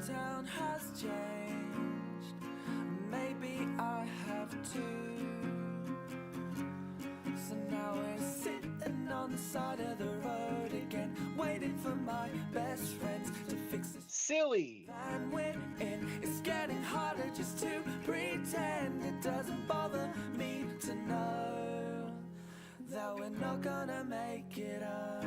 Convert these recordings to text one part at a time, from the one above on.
town has changed. Maybe I have too. So now we're sitting on the side of the road again, waiting for my best friends to fix this silly van we're in. It's getting harder just to pretend. It doesn't bother me to know that we're not gonna make it up.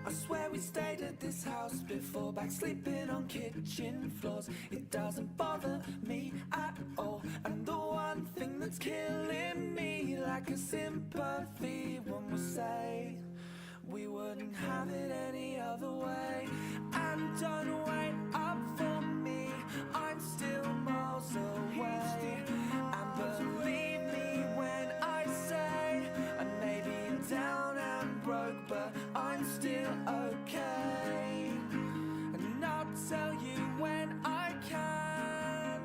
I swear we stayed at this house before, back sleeping on kitchen floors. It doesn't bother me at all. And the one thing that's killing me, like a sympathy, when we say we wouldn't have it any other way. And don't wait up for me, I'm still miles away. And believe me when I say I may be down and broke, but I'm still okay. And I'll tell you when I can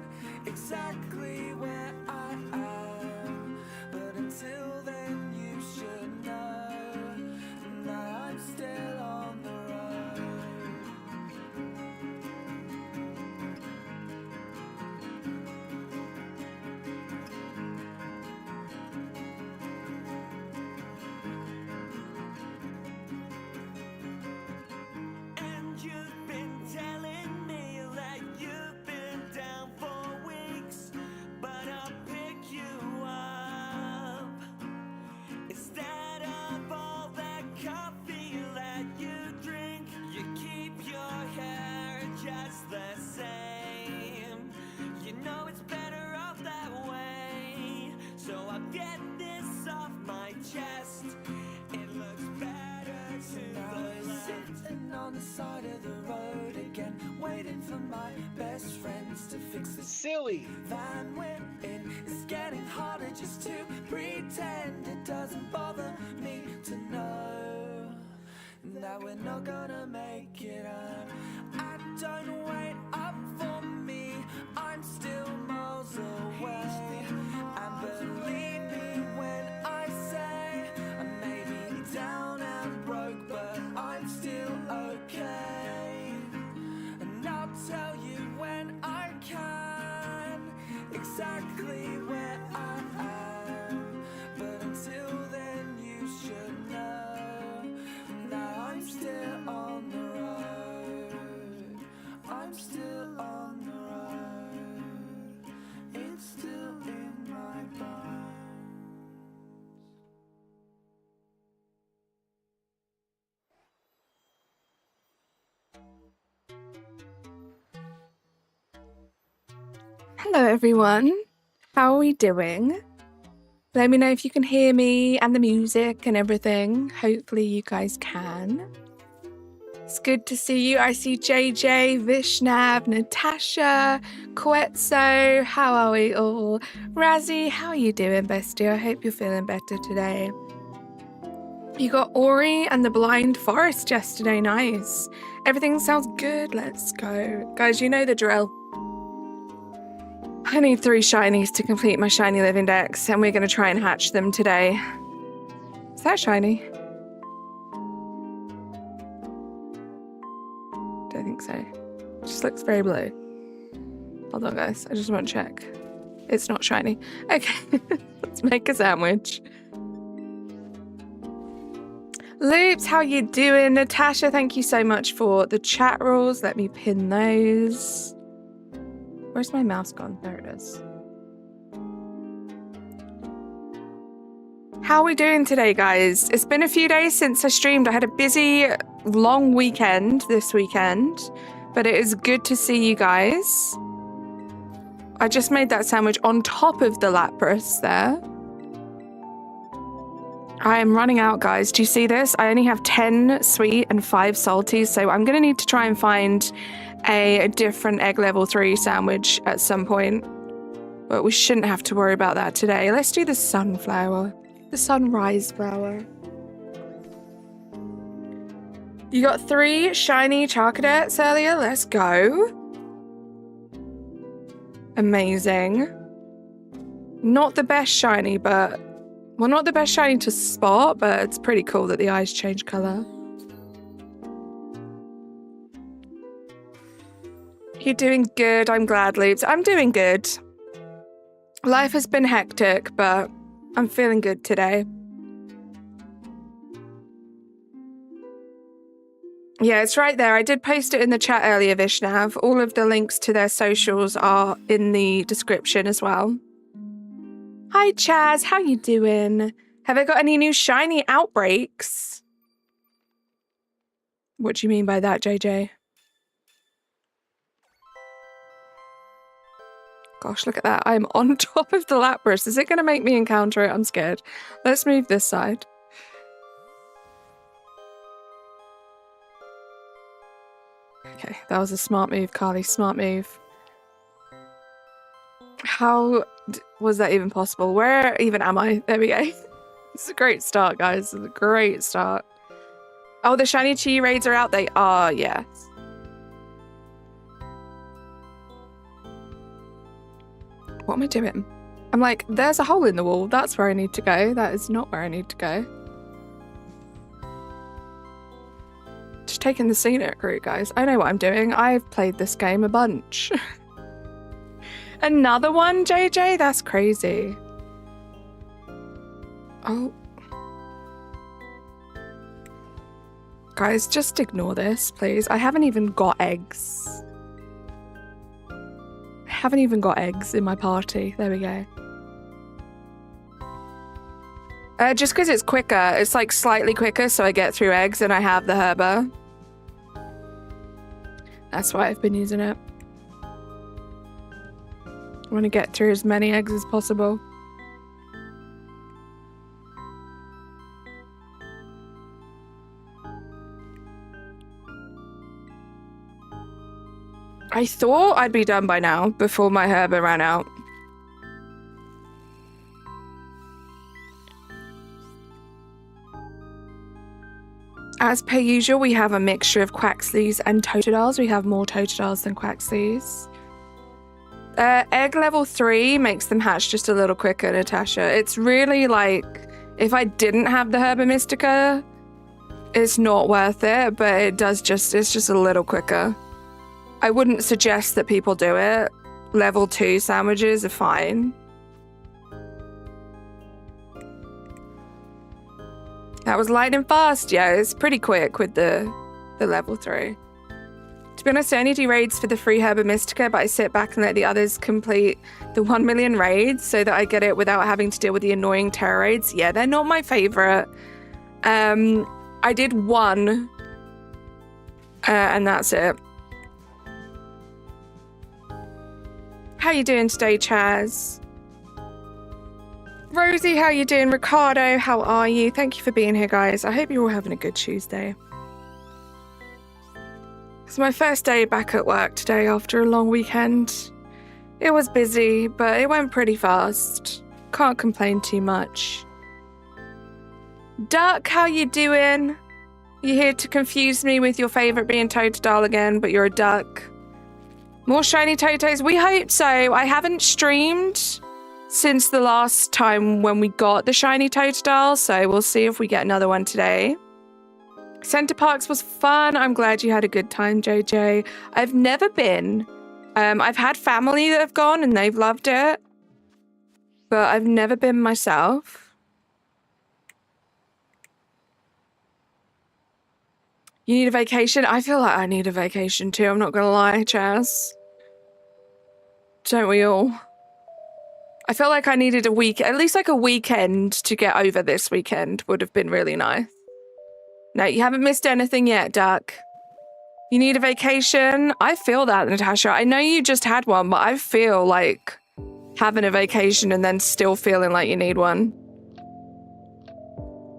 exactly where I am. But until then you should know that I'm still on the road. And you've been telling me that you've been down for weeks, but I'll pick you up. Instead of all that coffee that you drink, you keep your hair just the same. You know it's better off that way, so I'll get this off my chest. It looks better to the left. Sitting on the side of the road again, waiting for my best friends to fix this silly van we're in. It's getting harder just to pretend. It doesn't bother me to know that we're not gonna make it up. And don't wait up for me, I'm still miles away. And believe me when I say I may be down and broke, but I'm still okay. And I'll tell you when I can exactly where I am. But until then you should know that I'm still on the road. I'm still on the road. It's still in my bones. Hello everyone, how are we doing? Let me know if you can hear me and the music and everything. Hopefully you guys can. It's good to see you. I see JJ, Vishnav, Natasha, Quetso. How are we all? Razzie, how are you doing, bestie? I hope you're feeling better today. You got Ori and the Blind Forest yesterday. Nice. Everything sounds good. Let's go. Guys, you know the drill. I need 3 shinies to complete my shiny living dex, and we're going to try and hatch them today. Is that shiny? Don't think so. It just looks very blue. Hold on, guys. I just want to check. It's not shiny. Okay, let's make a sandwich. Loops, how you doing? Natasha, thank you so much for the chat rules. Let me pin those. Where's my mouse gone? There it is. How are we doing today, guys? It's been a few days since I streamed. I had a busy, long weekend this weekend, but it is good to see you guys. I just made that sandwich on top of the Lapras there. I am running out, guys. Do you see this? I only have 10 sweet and 5 salty, so I'm going to need to try and find a different egg level 3 sandwich at some point. But we shouldn't have to worry about that today. Let's do the sunflower. The sunrise flower. You got 3 shiny Charcadets earlier. Let's go. Amazing. Not the best shiny, but... Well, not the best shiny to spot, but it's pretty cool that the eyes change colour. You're doing good. I'm glad, Leaves. I'm doing good. Life has been hectic, but I'm feeling good today. Yeah, it's right there. I did post it in the chat earlier, Vishnav. All of the links to their socials are in the description as well. Hi, Chaz. How you doing? Have I got any new shiny outbreaks? What do you mean by that, JJ? Gosh, look at that. I'm on top of the Lapras. Is it going to make me encounter it? I'm scared. Let's move this side. Okay, that was a smart move, Carly. Smart move. How was that even possible? Where even am I? There we go. It's a great start, guys. It's a great start. Oh, the shiny Chi raids are out. They are, yes. What am I doing? I'm like, there's a hole in the wall. That's where I need to go. That is not where I need to go. Just taking the scenic route, guys. I know what I'm doing. I've played this game a bunch. Another one, JJ? That's crazy. Oh. Guys, just ignore this, please. I haven't even got eggs. I haven't even got eggs in my party. There we go. Just because it's quicker. It's like slightly quicker, so I get through eggs and I have the herba. That's why I've been using it. I want to get through as many eggs as possible. I thought I'd be done by now, before my herba ran out. As per usual, we have a mixture of Quaxleys and Totodiles. We have more Totodiles than Quaxleys. Egg level 3 makes them hatch just a little quicker, Natasha. It's really like, if I didn't have the Herba Mystica, it's not worth it, but it does just, it's just a little quicker. I wouldn't suggest that people do it. Level 2 sandwiches are fine. That was lightning fast. Yeah, it's pretty quick with the level 3. To be honest, I only do raids for the free Herba Mystica, but I sit back and let the others complete the 1 million raids so that I get it without having to deal with the annoying terror raids. Yeah, they're not my favorite. I did 1, and that's it. How you doing today, Chaz? Rosie, how you doing? Ricardo, how are you? Thank you for being here, guys. I hope you're all having a good Tuesday. It's my first day back at work today after a long weekend. It was busy, but it went pretty fast. Can't complain too much. Duck, how you doing? You're here to confuse me with your favourite being Totodile again, but you're a duck. More shiny Totos? We hope so. I haven't streamed since the last time when we got the shiny Totodile, so we'll see if we get another one today. Center Parks was fun. I'm glad you had a good time, JJ. I've never been. I've had family that have gone and they've loved it, but I've never been myself. You need a vacation? I feel like I need a vacation too. I'm not gonna lie, Chaz. Don't we all? I felt like I needed a week, at least like a weekend to get over this weekend would have been really nice. No, you haven't missed anything yet, Duck. You need a vacation? I feel that, Natasha. I know you just had one, but I feel like having a vacation and then still feeling like you need one.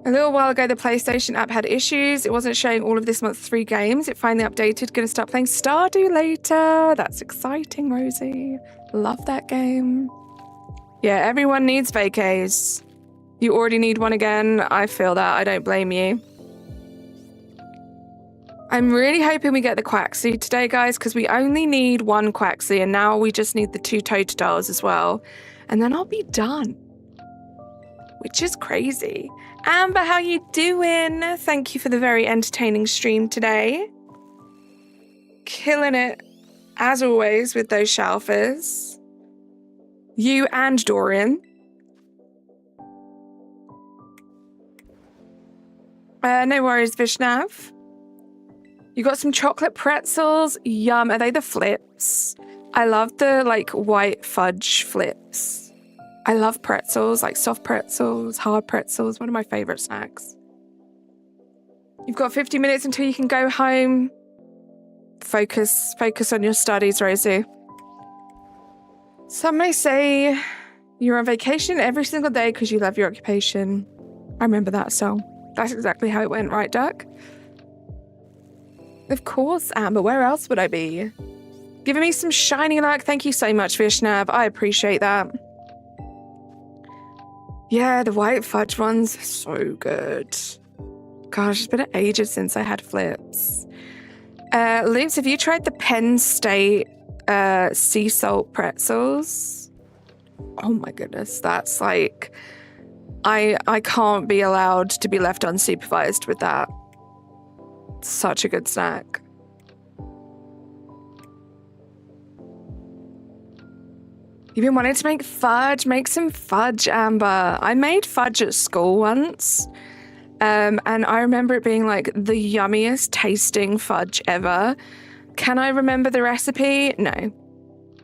A little while ago, the PlayStation app had issues. It wasn't showing all of this month's 3 games. It finally updated. Gonna start playing Stardew later. That's exciting, Rosie. Love that game. Yeah, everyone needs vacays. You already need one again. I feel that. I don't blame you. I'm really hoping we get the Quaxley today, guys, because we only need one Quaxley, and now we just need the 2 Totodiles as well. And then I'll be done. Which is crazy. Amber, how you doing? Thank you for the very entertaining stream today. Killing it, as always, with those shelfers. You and Dorian. No worries, Vishnav. You got some chocolate pretzels. Yum. Are they the flips? I love the like white fudge flips. I love pretzels, like soft pretzels, hard pretzels. One of my favorite snacks. You've got 50 minutes until you can go home. Focus on your studies, Rosie. Some may say you're on vacation every single day because you love your occupation. I remember that song. That's exactly how it went, right, Duck? Of course, Amber. Where else would I be? Giving me some shiny luck. Thank you so much, Vishnav. I appreciate that. Yeah, the white fudge ones are so good. Gosh, it's been ages since I had flips. Loops, have you tried the Penn State sea salt pretzels? Oh my goodness, that's like... I can't be allowed to be left unsupervised with that. Such a good snack. You've been wanting to make fudge? Make some fudge, Amber. I made fudge at school once. And I remember it being like the yummiest tasting fudge ever. Can I remember the recipe? No.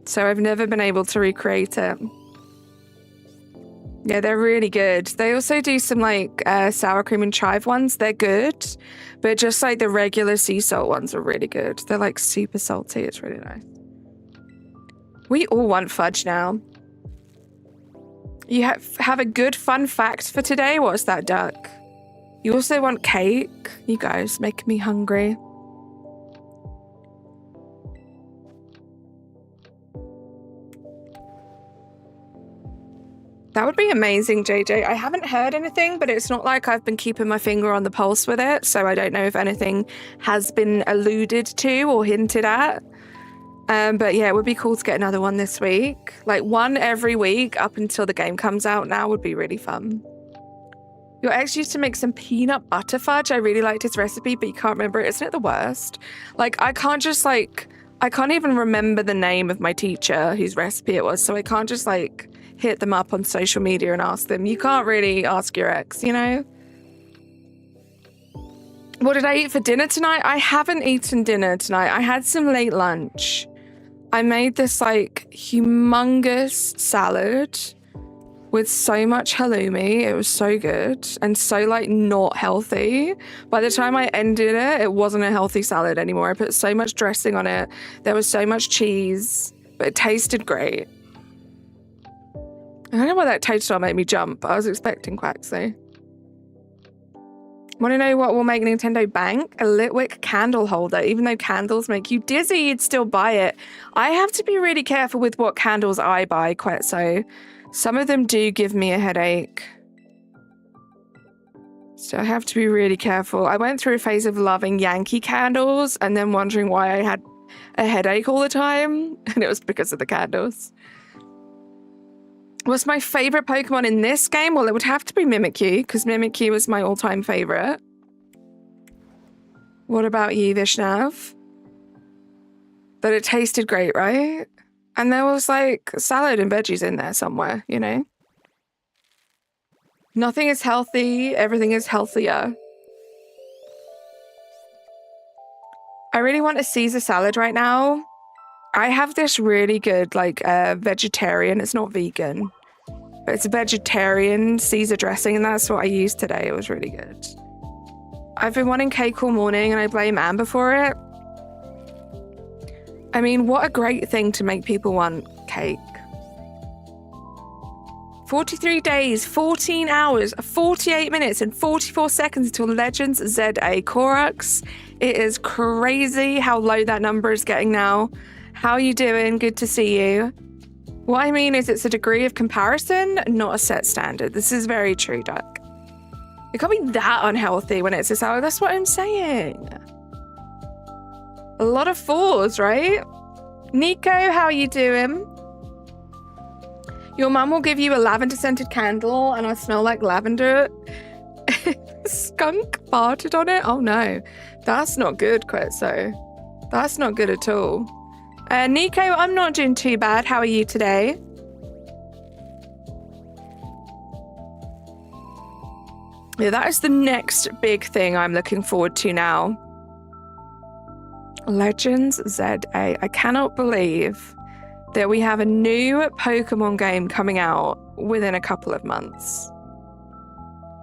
So I've never been able to recreate it. Yeah, they're really good. They also do some like sour cream and chive ones. They're good, but just like the regular sea salt ones are really good. They're like super salty. It's really nice. We all want fudge now. You have a good fun fact for today? What's that, Duck? You also want cake? You guys make me hungry. That would be amazing, JJ. I haven't heard anything, but it's not like I've been keeping my finger on the pulse with it, so I don't know if anything has been alluded to or hinted at. But yeah, it would be cool to get another one this week. Like one every week up until the game comes out now would be really fun. Your ex used to make some peanut butter fudge. I really liked his recipe, but you can't remember it. Isn't it the worst? Like, I can't even remember the name of my teacher whose recipe it was, so I can't just like hit them up on social media and ask them. You can't really ask your ex, you know? What did I eat for dinner tonight? I haven't eaten dinner tonight. I had some late lunch. I made this like humongous salad with so much halloumi. It was so good and so like not healthy. By the time I ended it, it wasn't a healthy salad anymore. I put so much dressing on it. There was so much cheese, but it tasted great. I don't know why that toadstool made me jump. I was expecting Quaxley. Want to know what will make Nintendo bank? A Litwick candle holder. Even though candles make you dizzy, you'd still buy it. I have to be really careful with what candles I buy, quite so. Some of them do give me a headache. So I have to be really careful. I went through a phase of loving Yankee candles and then wondering why I had a headache all the time. And it was because of the candles. What's my favorite Pokemon in this game? Well, it would have to be Mimikyu, because Mimikyu was my all-time favorite. What about you, Vishnav? But it tasted great, right? And there was like salad and veggies in there somewhere, you know? Nothing is healthy, everything is healthier. I really want a Caesar salad right now. I have this really good, like, vegetarian, it's not vegan, but it's a vegetarian Caesar dressing, and that's what I used today. It was really good. I've been wanting cake all morning, and I blame Amber for it. I mean, what a great thing to make people want cake. 43 days, 14 hours, 48 minutes, and 44 seconds until Legends ZA Korux. It is crazy how low that number is getting now. How are you doing? Good to see you. What I mean is it's a degree of comparison, not a set standard. This is very true, Duck. It can't be that unhealthy when it's a salad. That's what I'm saying. A lot of 4s, right? Nico, how are you doing? Your mum will give you a lavender scented candle and I smell like lavender. Skunk farted on it? Oh no, that's not good, Quetso. That's not good at all. Nico, I'm not doing too bad. How are you today? Yeah, that is the next big thing I'm looking forward to now. Legends ZA. I cannot believe that we have a new Pokemon game coming out within a couple of months.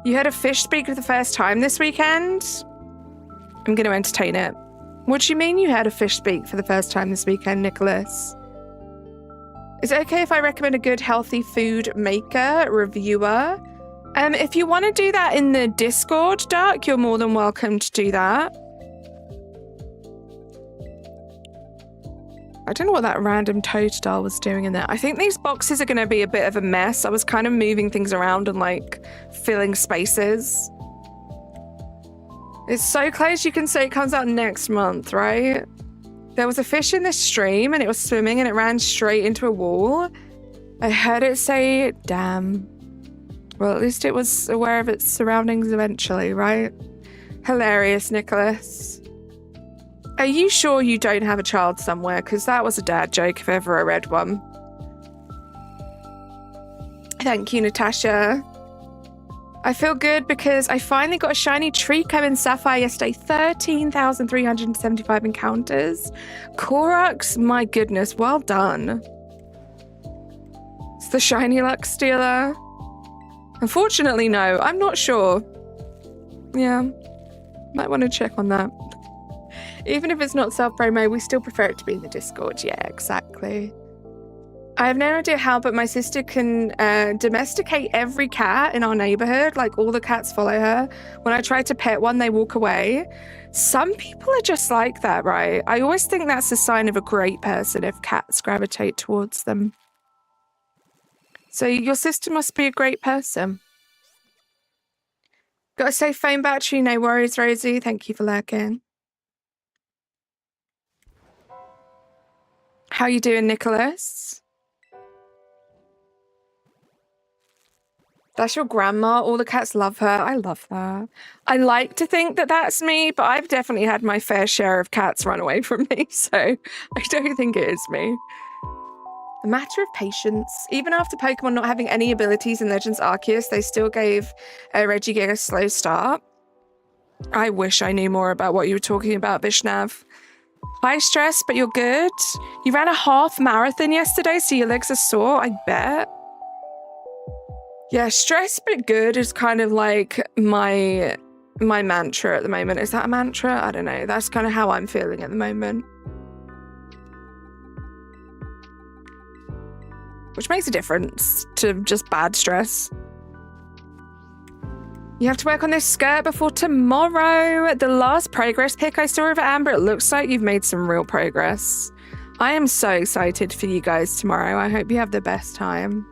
You heard a fish speak for the first time this weekend? I'm going to entertain it. What do you mean you heard a fish speak for the first time this weekend, Nicholas? Is it okay if I recommend a good healthy food maker, reviewer? If you want to do that in the Discord, Duck, you're more than welcome to do that. I don't know what that random Totodile was doing in there. I think these boxes are going to be a bit of a mess. I was kind of moving things around and like filling spaces. It's so close you can say it comes out next month, right? There was a fish in this stream and it was swimming and it ran straight into a wall. I heard it say, damn. Well, at least it was aware of its surroundings eventually, right? Hilarious, Nicholas. Are you sure you don't have a child somewhere? Because that was a dad joke if ever I read one. Thank you, Natasha. I feel good because I finally got a shiny Trico in Sapphire yesterday. 13,375 encounters. Korux, my goodness, well done. It's the shiny luck stealer. Unfortunately, no. I'm not sure. Yeah. Might want to check on that. Even if it's not self-promo, we still prefer it to be in the Discord. Yeah, exactly. I have no idea how, but my sister can domesticate every cat in our neighborhood. Like, all the cats follow her. When I try to pet one, they walk away. Some people are just like that, right? I always think that's a sign of a great person if cats gravitate towards them. So your sister must be a great person. Got a safe phone battery, no worries, Rosie. Thank you for lurking. How you doing, Nicholas? That's your grandma. All the cats love her. I love that. I like to think that that's me, but I've definitely had my fair share of cats run away from me, so I don't think it is me. A matter of patience. Even after Pokemon not having any abilities in Legends Arceus, they still gave Reggie a slow start. I wish I knew more about what you were talking about, Vishnav. High stress, but you're good. You ran a half marathon yesterday, so your legs are sore, I bet. Yeah, stress but good is kind of like my mantra at the moment. Is that a mantra? I don't know. That's kind of how I'm feeling at the moment. Which makes a difference to just bad stress. You have to work on this skirt before tomorrow. The last progress pic I saw of Amber, it looks like you've made some real progress. I am so excited for you guys tomorrow. I hope you have the best time.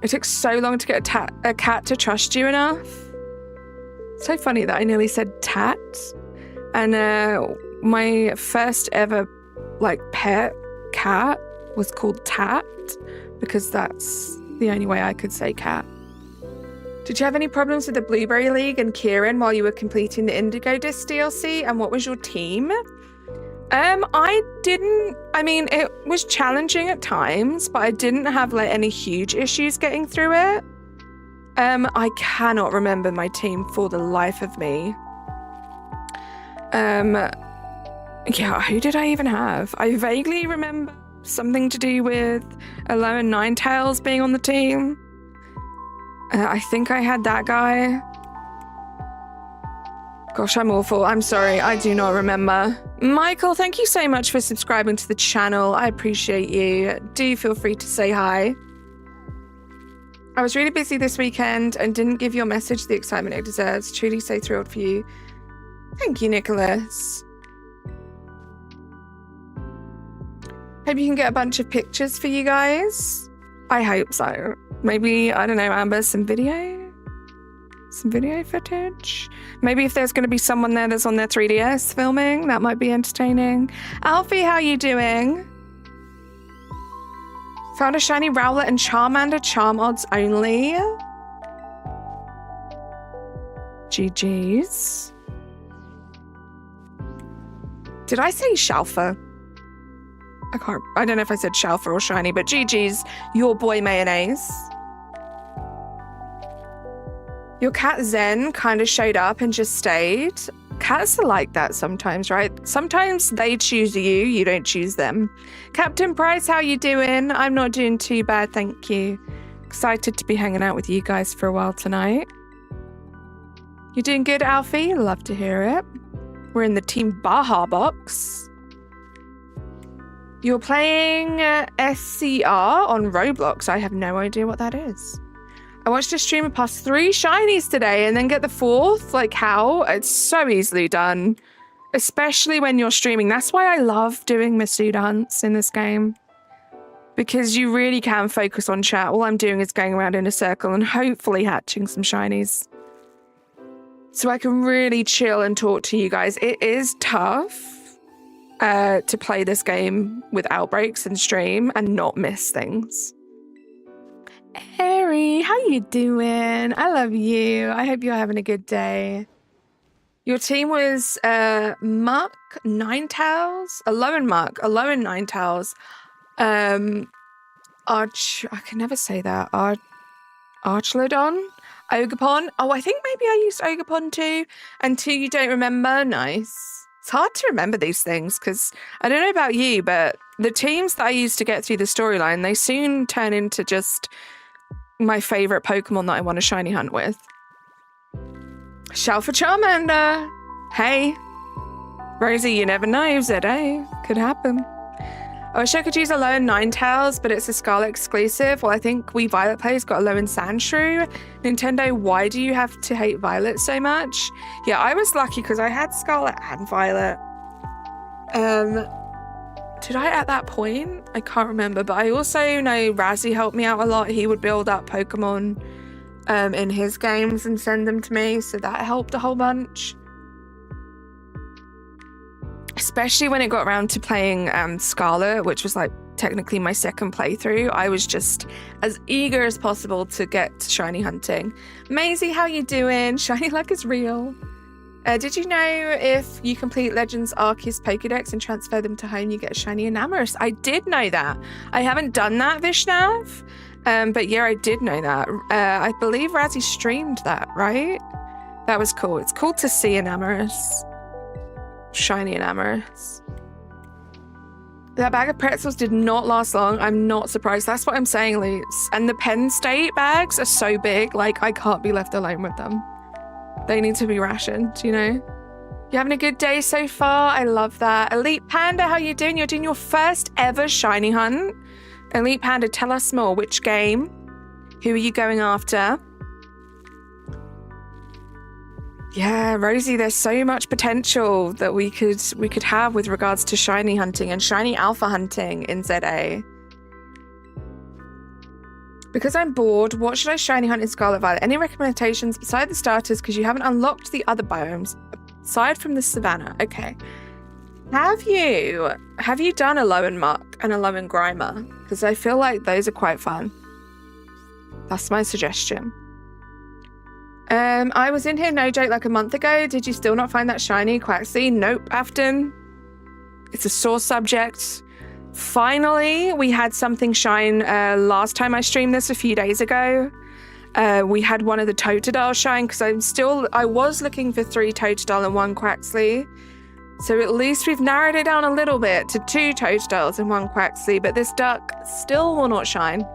It took so long to get a cat to trust you enough. It's so funny that I nearly said tat. And my first ever like pet cat was called Tat because that's the only way I could say cat. Did you have any problems with the Blueberry League and Kieran while you were completing the Indigo Disc DLC? And what was your team? I didn't, I mean, it was challenging at times, but I didn't have like any huge issues getting through it. I cannot remember my team for the life of me. Yeah, who did I even have? I vaguely remember something to do with Alolan Ninetales being on the team. I think I had that guy. Gosh, I'm awful. I'm sorry. I do not remember. Michael, thank you so much for subscribing to the channel. I appreciate you. Do feel free to say hi. I was really busy this weekend and didn't give your message the excitement it deserves. Truly so thrilled for you. Thank you, Nicholas. Hope you can get a bunch of pictures for you guys. I hope so. Maybe, I don't know, Amber, some video? Some video footage. Maybe if there's going to be someone there that's on their 3DS filming, that might be entertaining. Alfie, how you doing? Found a shiny Rowlet and Charmander, charm odds only. GG's. Did I say Shalfa? I don't know if I said Shalfa or shiny, but GG's, your boy Mayonnaise. Your cat Zen kind of showed up and just stayed. Cats are like that sometimes, right? Sometimes they choose you, you don't choose them. Captain Price, how you doing? I'm not doing too bad, thank you. Excited to be hanging out with you guys for a while tonight. You doing good, Alfie? Love to hear it. We're in the Team Baja box. You're playing SCR on Roblox. I have no idea what that is. I watched a streamer pass 3 shinies today and then get the 4th. Like, how? It's so easily done. Especially when you're streaming. That's why I love doing Masuda hunts in this game. Because you really can focus on chat. All I'm doing is going around in a circle and hopefully hatching some shinies. So I can really chill and talk to you guys. It is tough to play this game with outbreaks and stream and not miss things. Harry, how you doing? I love you. I hope you're having a good day. Your team was Muck, Ninetales, Alolan Muck, Alolan Ninetales, I can never say that. Archlodon, Ogapon. Oh, I think maybe I used Ogapon too. And 2 you don't remember? Nice. It's hard to remember these things because I don't know about you, but the teams that I used to get through the storyline, they soon turn into just my favorite Pokemon that I want to shiny hunt with. Shalfa Charmander. Hey. Rosie, you never know, ZA. Could happen. I wish I could use a low in Ninetales, but it's a Scarlet exclusive. Well, I think We Violet Play's got a low in Sandshrew. Nintendo, why do you have to hate Violet so much? Yeah, I was lucky because I had Scarlet and Violet. Did I at that point? I can't remember, but I also know Razzie helped me out a lot. He would build up Pokemon in his games and send them to me, so that helped a whole bunch. Especially when it got around to playing Scarlet, which was like technically my second playthrough. I was just as eager as possible to get to shiny hunting. Maisie, how you doing? Shiny luck is real. Did you know if you complete Legends Arceus Pokédex and transfer them to home, you get a shiny Enamorus? I did know that. I haven't done that, Vishnav. But yeah, I did know that. I believe Razzie streamed that, right? That was cool. It's cool to see Enamorus. Shiny Enamorus. That bag of pretzels did not last long. I'm not surprised. That's what I'm saying, Lutz. And the Penn State bags are so big, like I can't be left alone with them. They need to be rationed, you know? You having a good day so far? I love that. Elite Panda, how you doing? You're doing your first ever shiny hunt. Elite Panda, tell us more. Which game? Who are you going after? Yeah, Rosie, there's so much potential that we could have with regards to shiny hunting and shiny alpha hunting in ZA. Because I'm bored, what should I shiny hunt in Scarlet Violet? Any recommendations beside the starters because you haven't unlocked the other biomes aside from the savannah? Okay. Have you done Alolan Muck and Alolan Grimer? Because I feel like those are quite fun. That's my suggestion. I was in here, no joke, like a month ago. Did you still not find that shiny Quaxley? Nope, Afton. It's a sore subject. Finally, we had something shine last time I streamed this a few days ago. We had one of the Totodile shine because I was looking for 3 Totodile and 1 Quaxley. So at least we've narrowed it down a little bit to 2 Totodiles and 1 Quaxley, but this duck still will not shine.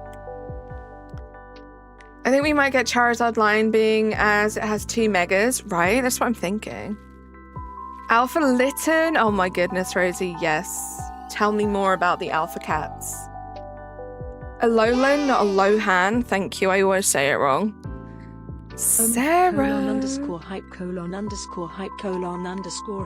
I think we might get Charizard line being as it has 2 megas, right? That's what I'm thinking. Alpha Litten? Oh my goodness, Rosie, yes. Tell me more about the Alpha Cats. Alolan, not Alohan. Thank you, I always say it wrong. Sarah. _hype _hype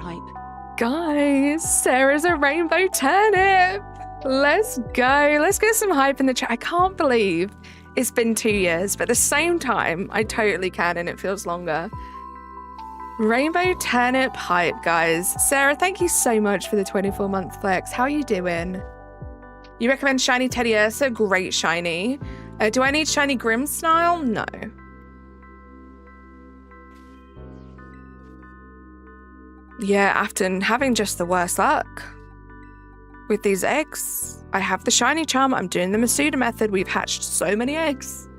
_hype. Guys, Sarah's a rainbow turnip. Let's go. Let's get some hype in the chat. I can't believe it's been 2 years, but at the same time, I totally can, and it feels longer. Rainbow Turnip hype, guys. Sarah, thank you so much for the 24-month flex. How are you doing? You recommend shiny Teddy Ursa? Great shiny. Do I need shiny Grimmsnarl? No. Yeah, Afton, having just the worst luck with these eggs. I have the shiny charm. I'm doing the Masuda method. We've hatched so many eggs.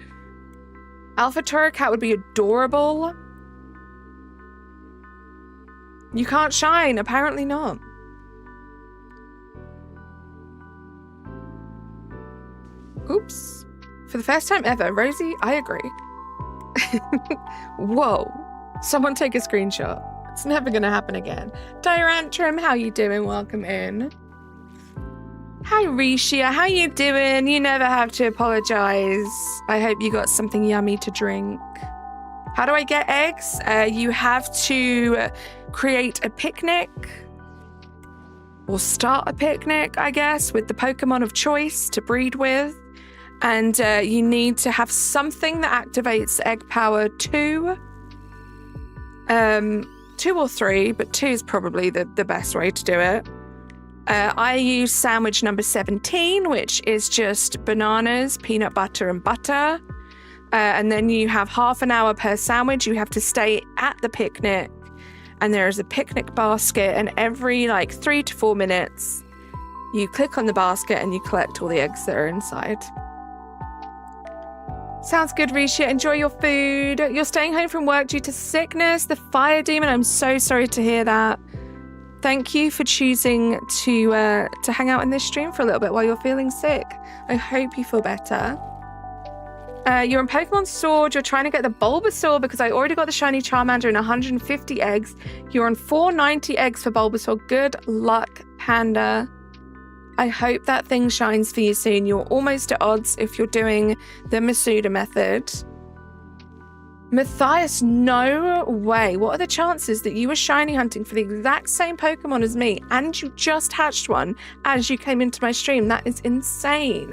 Alpha Toro Cat would be adorable. You can't shine. Apparently not. Oops. For the first time ever, Rosie, I agree. Whoa. Someone take a screenshot. It's never gonna happen again. Tyrantrum, how you doing? Welcome in. Hi Rishia, how you doing? You never have to apologize. I hope you got something yummy to drink. How do I get eggs? You have to create a picnic. Or start a picnic, I guess, with the Pokemon of choice to breed with. And you need to have something that activates egg power 2. 2 or 3, but 2 is probably the best way to do it. I use sandwich number 17, which is just bananas, peanut butter, and butter. And then you have half an hour per sandwich. You have to stay at the picnic. And there is a picnic basket. And every 3 to 4 minutes, you click on the basket and you collect all the eggs that are inside. Sounds good, Risha. Enjoy your food. You're staying home from work due to sickness. The fire demon. I'm so sorry to hear that. Thank you for choosing to hang out in this stream for a little bit while you're feeling sick. I hope you feel better. You're in Pokemon Sword. You're trying to get the Bulbasaur because I already got the shiny Charmander and 150 eggs. You're on 490 eggs for Bulbasaur. Good luck, Panda. I hope that thing shines for you soon. You're almost at odds if you're doing the Masuda method. Matthias, no way. What are the chances that you were shiny hunting for the exact same Pokemon as me and you just hatched one as you came into my stream? That is insane.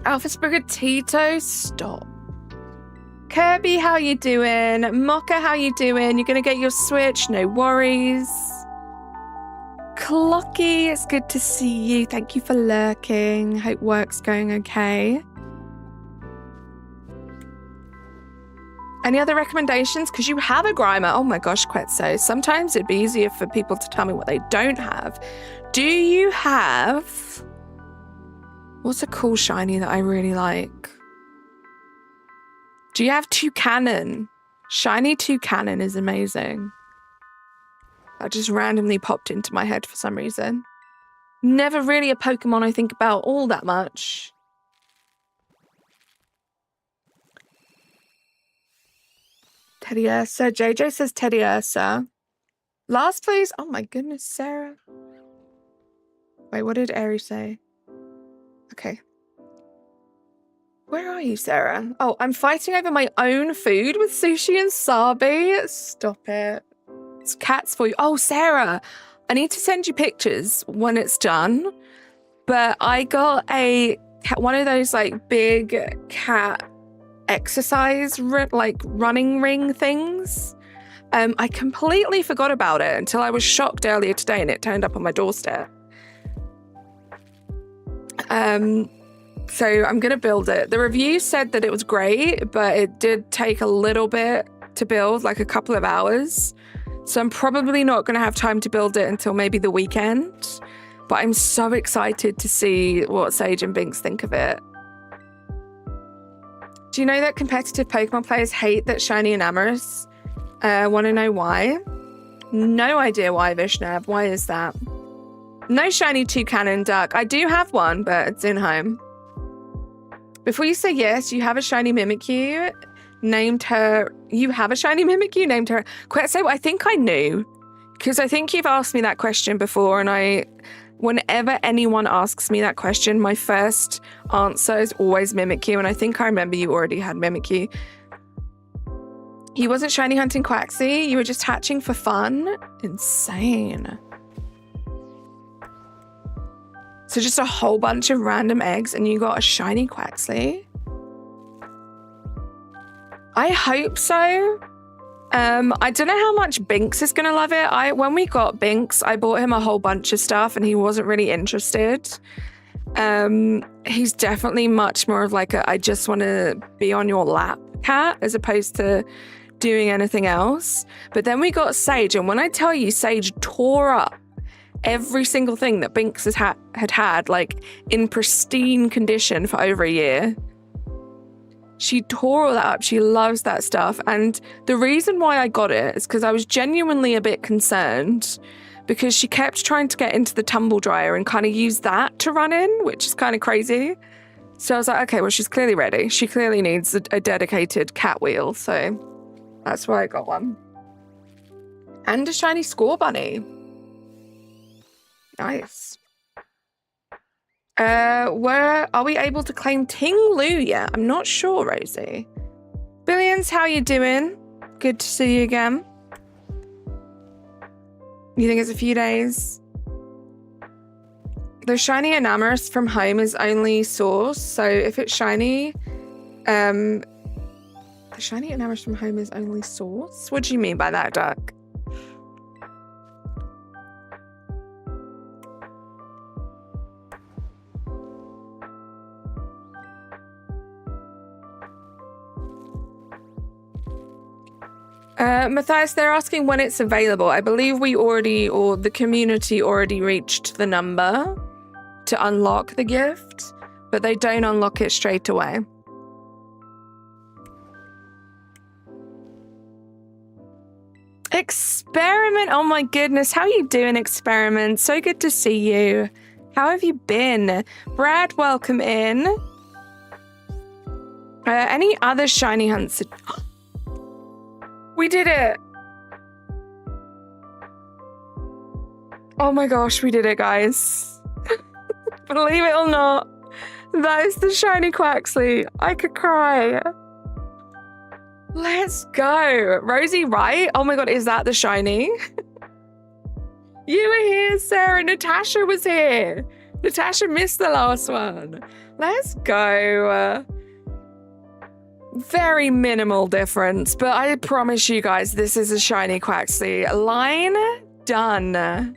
Alpha Sprigatito, stop. Kirby, how you doing? Mocha, how you doing? You're going to get your Switch? No worries. Clocky, it's good to see you. Thank you for lurking. Hope work's going okay. Any other recommendations? Because you have a Grimer. Oh my gosh, Quetzo. Sometimes it'd be easier for people to tell me what they don't have. Do you have... What's a cool shiny that I really like? Do you have Toucanon? Shiny Toucanon is amazing. That just randomly popped into my head for some reason. Never really a Pokemon I think about all that much. Teddy Ursa. JJ says Teddy Ursa. Last please. Oh my goodness, Sarah. Wait, what did Aerie say? Okay. Where are you, Sarah? Oh, I'm fighting over my own food with Sushi and Sabi. Stop it. It's cats for you. Oh, Sarah, I need to send you pictures when it's done. But I got one of those big cat exercise running ring things. I completely forgot about it until I was shocked earlier today and it turned up on my doorstep. So I'm gonna build it. The review said that it was great, but it did take a little bit to build, a couple of hours. So I'm probably not gonna have time to build it until maybe the weekend. But I'm so excited to see what Sage and Binks think of it. Do you know that competitive Pokemon players hate that shiny and Amorous? Want to know why? No idea why, Vishnav. Why is that? No shiny Toucanon duck. I do have one, but it's in home. Before you say yes, you have a shiny Mimikyu. Named her... You have a shiny Mimikyu? Named her... Quetzo, I think I knew. Because I think you've asked me that question before, and whenever anyone asks me that question, my first answer is always Mimikyu, and I think I remember you already had Mimikyu. You wasn't shiny hunting Quaxley, you were just hatching for fun? Insane. So just a whole bunch of random eggs and you got a shiny Quaxley. I hope so. I don't know how much Binks is going to love it. When we got Binks, I bought him a whole bunch of stuff and he wasn't really interested. He's definitely much more of like a, I just want to be on your lap cat as opposed to doing anything else. But then we got Sage, and when I tell you Sage tore up every single thing that Binks had like in pristine condition for over a year. She tore all that up. She loves that stuff. And the reason why I got it is because I was genuinely a bit concerned because she kept trying to get into the tumble dryer and kind of use that to run in, which is kind of crazy. So I was like, okay, well, she's clearly ready. She clearly needs a dedicated cat wheel. So that's why I got one. And a shiny score bunny. Nice. Are we able to claim Ting Lu yet? I'm not sure, Rosie. Billions, how you doing? Good to see you again. You think it's a few days? The shiny Enamorous from home is only source, so if it's shiny, the shiny Enamorous from home is only source? What do you mean by that, Duck? Matthias, they're asking when it's available. I believe we already, or the community already reached the number to unlock the gift, but they don't unlock it straight away. Experiment, oh my goodness, how are you doing, Experiment? So good to see you. How have you been? Brad, welcome in. Any other shiny hunts? We did it! Oh my gosh, we did it, guys. Believe it or not, that is the shiny Quaxley. I could cry. Let's go. Rosie, right? Oh my god, is that the shiny? You were here, Sarah. Natasha was here. Natasha missed the last one. Let's go. Very minimal difference, but I promise you guys, this is a shiny Quaxley. Line done.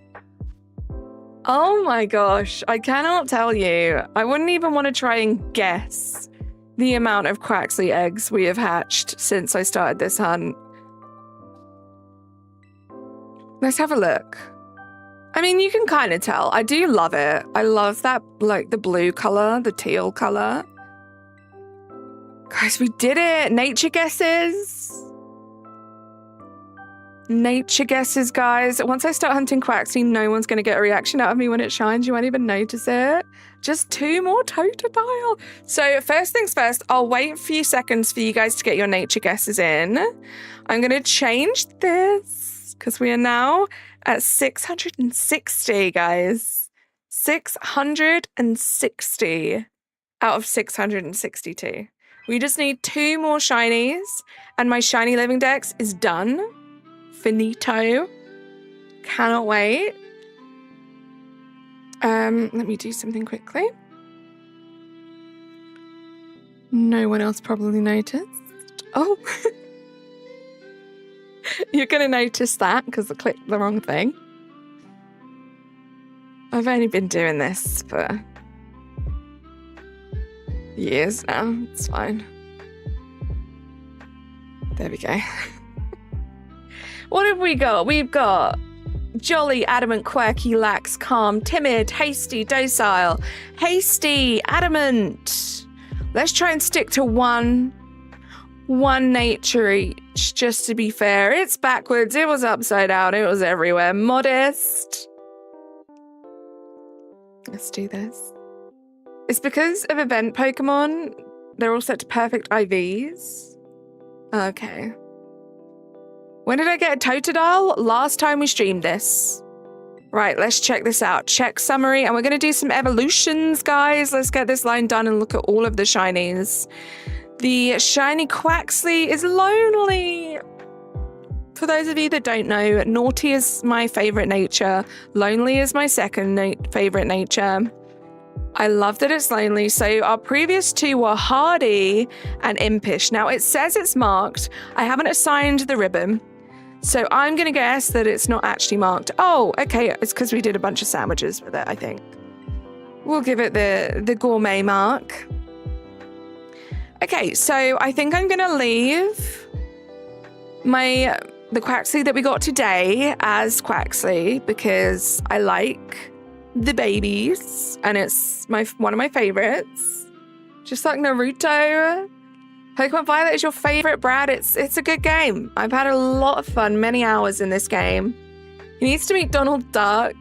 Oh my gosh, I cannot tell you. I wouldn't even want to try and guess the amount of Quaxley eggs we have hatched since I started this hunt. Let's have a look. I mean, you can kind of tell. I do love it. I love that, like, the blue color, the teal color. Guys, we did it! Nature guesses! Nature guesses, guys. Once I start hunting Quaxley, no one's going to get a reaction out of me when it shines. You won't even notice it. Just 2 more Totodile. So first things first, I'll wait a few seconds for you guys to get your nature guesses in. I'm going to change this because we are now at 660, guys. 660 out of 662. We just need 2 more shinies, and my Shiny Living Dex is done. Finito. Cannot wait. Let me do something quickly. No one else probably noticed. Oh. You're going to notice that because I clicked the wrong thing. I've only been doing this for years now. It's fine. There we go. What have we got? We've got jolly, adamant, quirky, lax, calm, timid, hasty, docile, hasty, adamant. Let's try and stick to one nature each, just to be fair. It's backwards, it was upside down, it was everywhere. Modest. Let's do this. It's because of event Pokemon. They're all set to perfect IVs. Okay. When did I get a Totodile? Last time we streamed this. Right, let's check this out. Check summary, and we're going to do some evolutions, guys. Let's get this line done and look at all of the shinies. The shiny Quaxley is lonely. For those of you that don't know, naughty is my favorite nature. Lonely is my second favorite nature. I love that it's lonely. So our previous two were hardy and impish. Now it says it's marked. I haven't assigned the ribbon. So I'm going to guess that it's not actually marked. Oh, okay. It's because we did a bunch of sandwiches with it, I think. We'll give it the gourmet mark. Okay, so I think I'm going to leave the Quaxley that we got today as Quaxley because I like the babies and it's one of my favorites. Just like Naruto. Pokemon Violet is your favorite, Brad. It's a good game. I've had a lot of fun, many hours in this game. He needs to meet Donald Duck.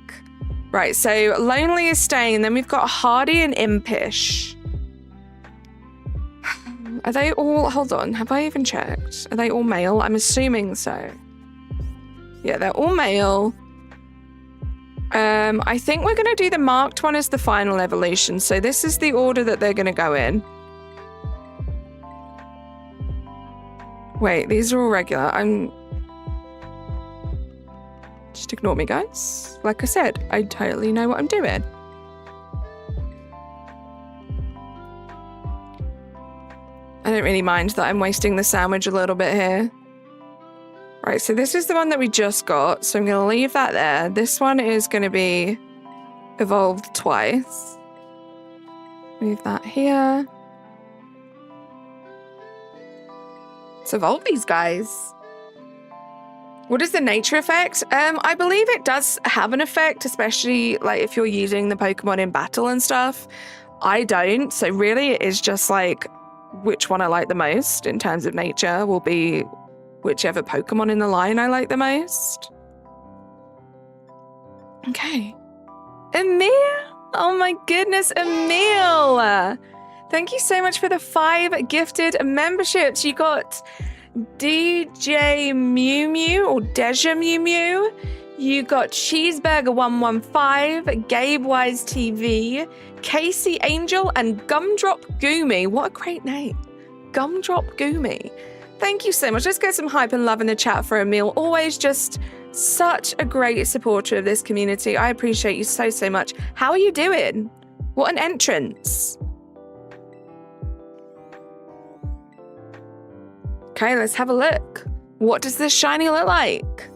Right, so Lonely is staying. Then we've got Hardy and Impish. Are they all... Hold on, have I even checked? Are they all male? I'm assuming so. Yeah, they're all male. I think we're going to do the marked one as the final evolution. So this is the order that they're going to go in. Wait, these are all regular. Just ignore me, guys. Like I said, I totally know what I'm doing. I don't really mind that I'm wasting the sandwich a little bit here. Right, so this is the one that we just got, so I'm going to leave that there. This one is going to be evolved twice. Move that here. Let's evolve these guys. What is the nature effect? I believe it does have an effect, especially like if you're using the Pokemon in battle and stuff. I don't, so really it is just like which one I like the most in terms of nature will be whichever Pokemon in the line I like the most. Okay. Emil! Oh my goodness, Emil! Thank you so much for the 5 gifted memberships. You got DJ Mew Mew or Deja Mew Mew. You got Cheeseburger115, Gabe Wise TV, Casey Angel, and Gumdrop Goomy. What a great name. Gumdrop Goomy. Thank you so much. Let's get some hype and love in the chat for Emil. Always just such a great supporter of this community. I appreciate you so, so much. How are you doing? What an entrance. Okay, let's have a look. What does this shiny look like?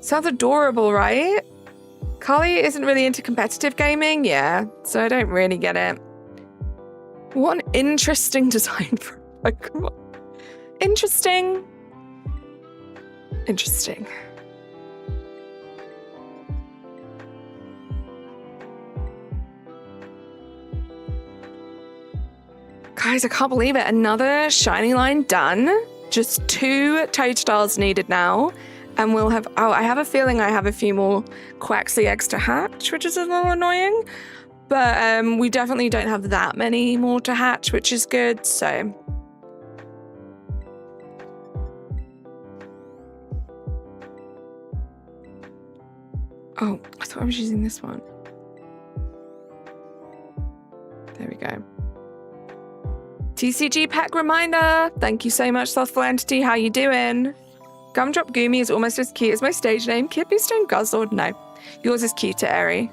Sounds adorable, right? Carly isn't really into competitive gaming, yeah, so I don't really get it. What an interesting design for a Pokemon. Interesting. Interesting. Guys, I can't believe it. Another shiny line done. Just 2 Totodiles needed now. And we'll have... Oh, I have a feeling I have a few more Quaxley eggs to hatch, which is a little annoying. But we definitely don't have that many more to hatch, which is good, so... Oh, I thought I was using this one. There we go. TCG pack reminder. Thank you so much, Thoughtful Entity. How you doing? Gumdrop Goomy is almost as cute as my stage name. Kidneystone Guzzlord. No, yours is cuter, Eri.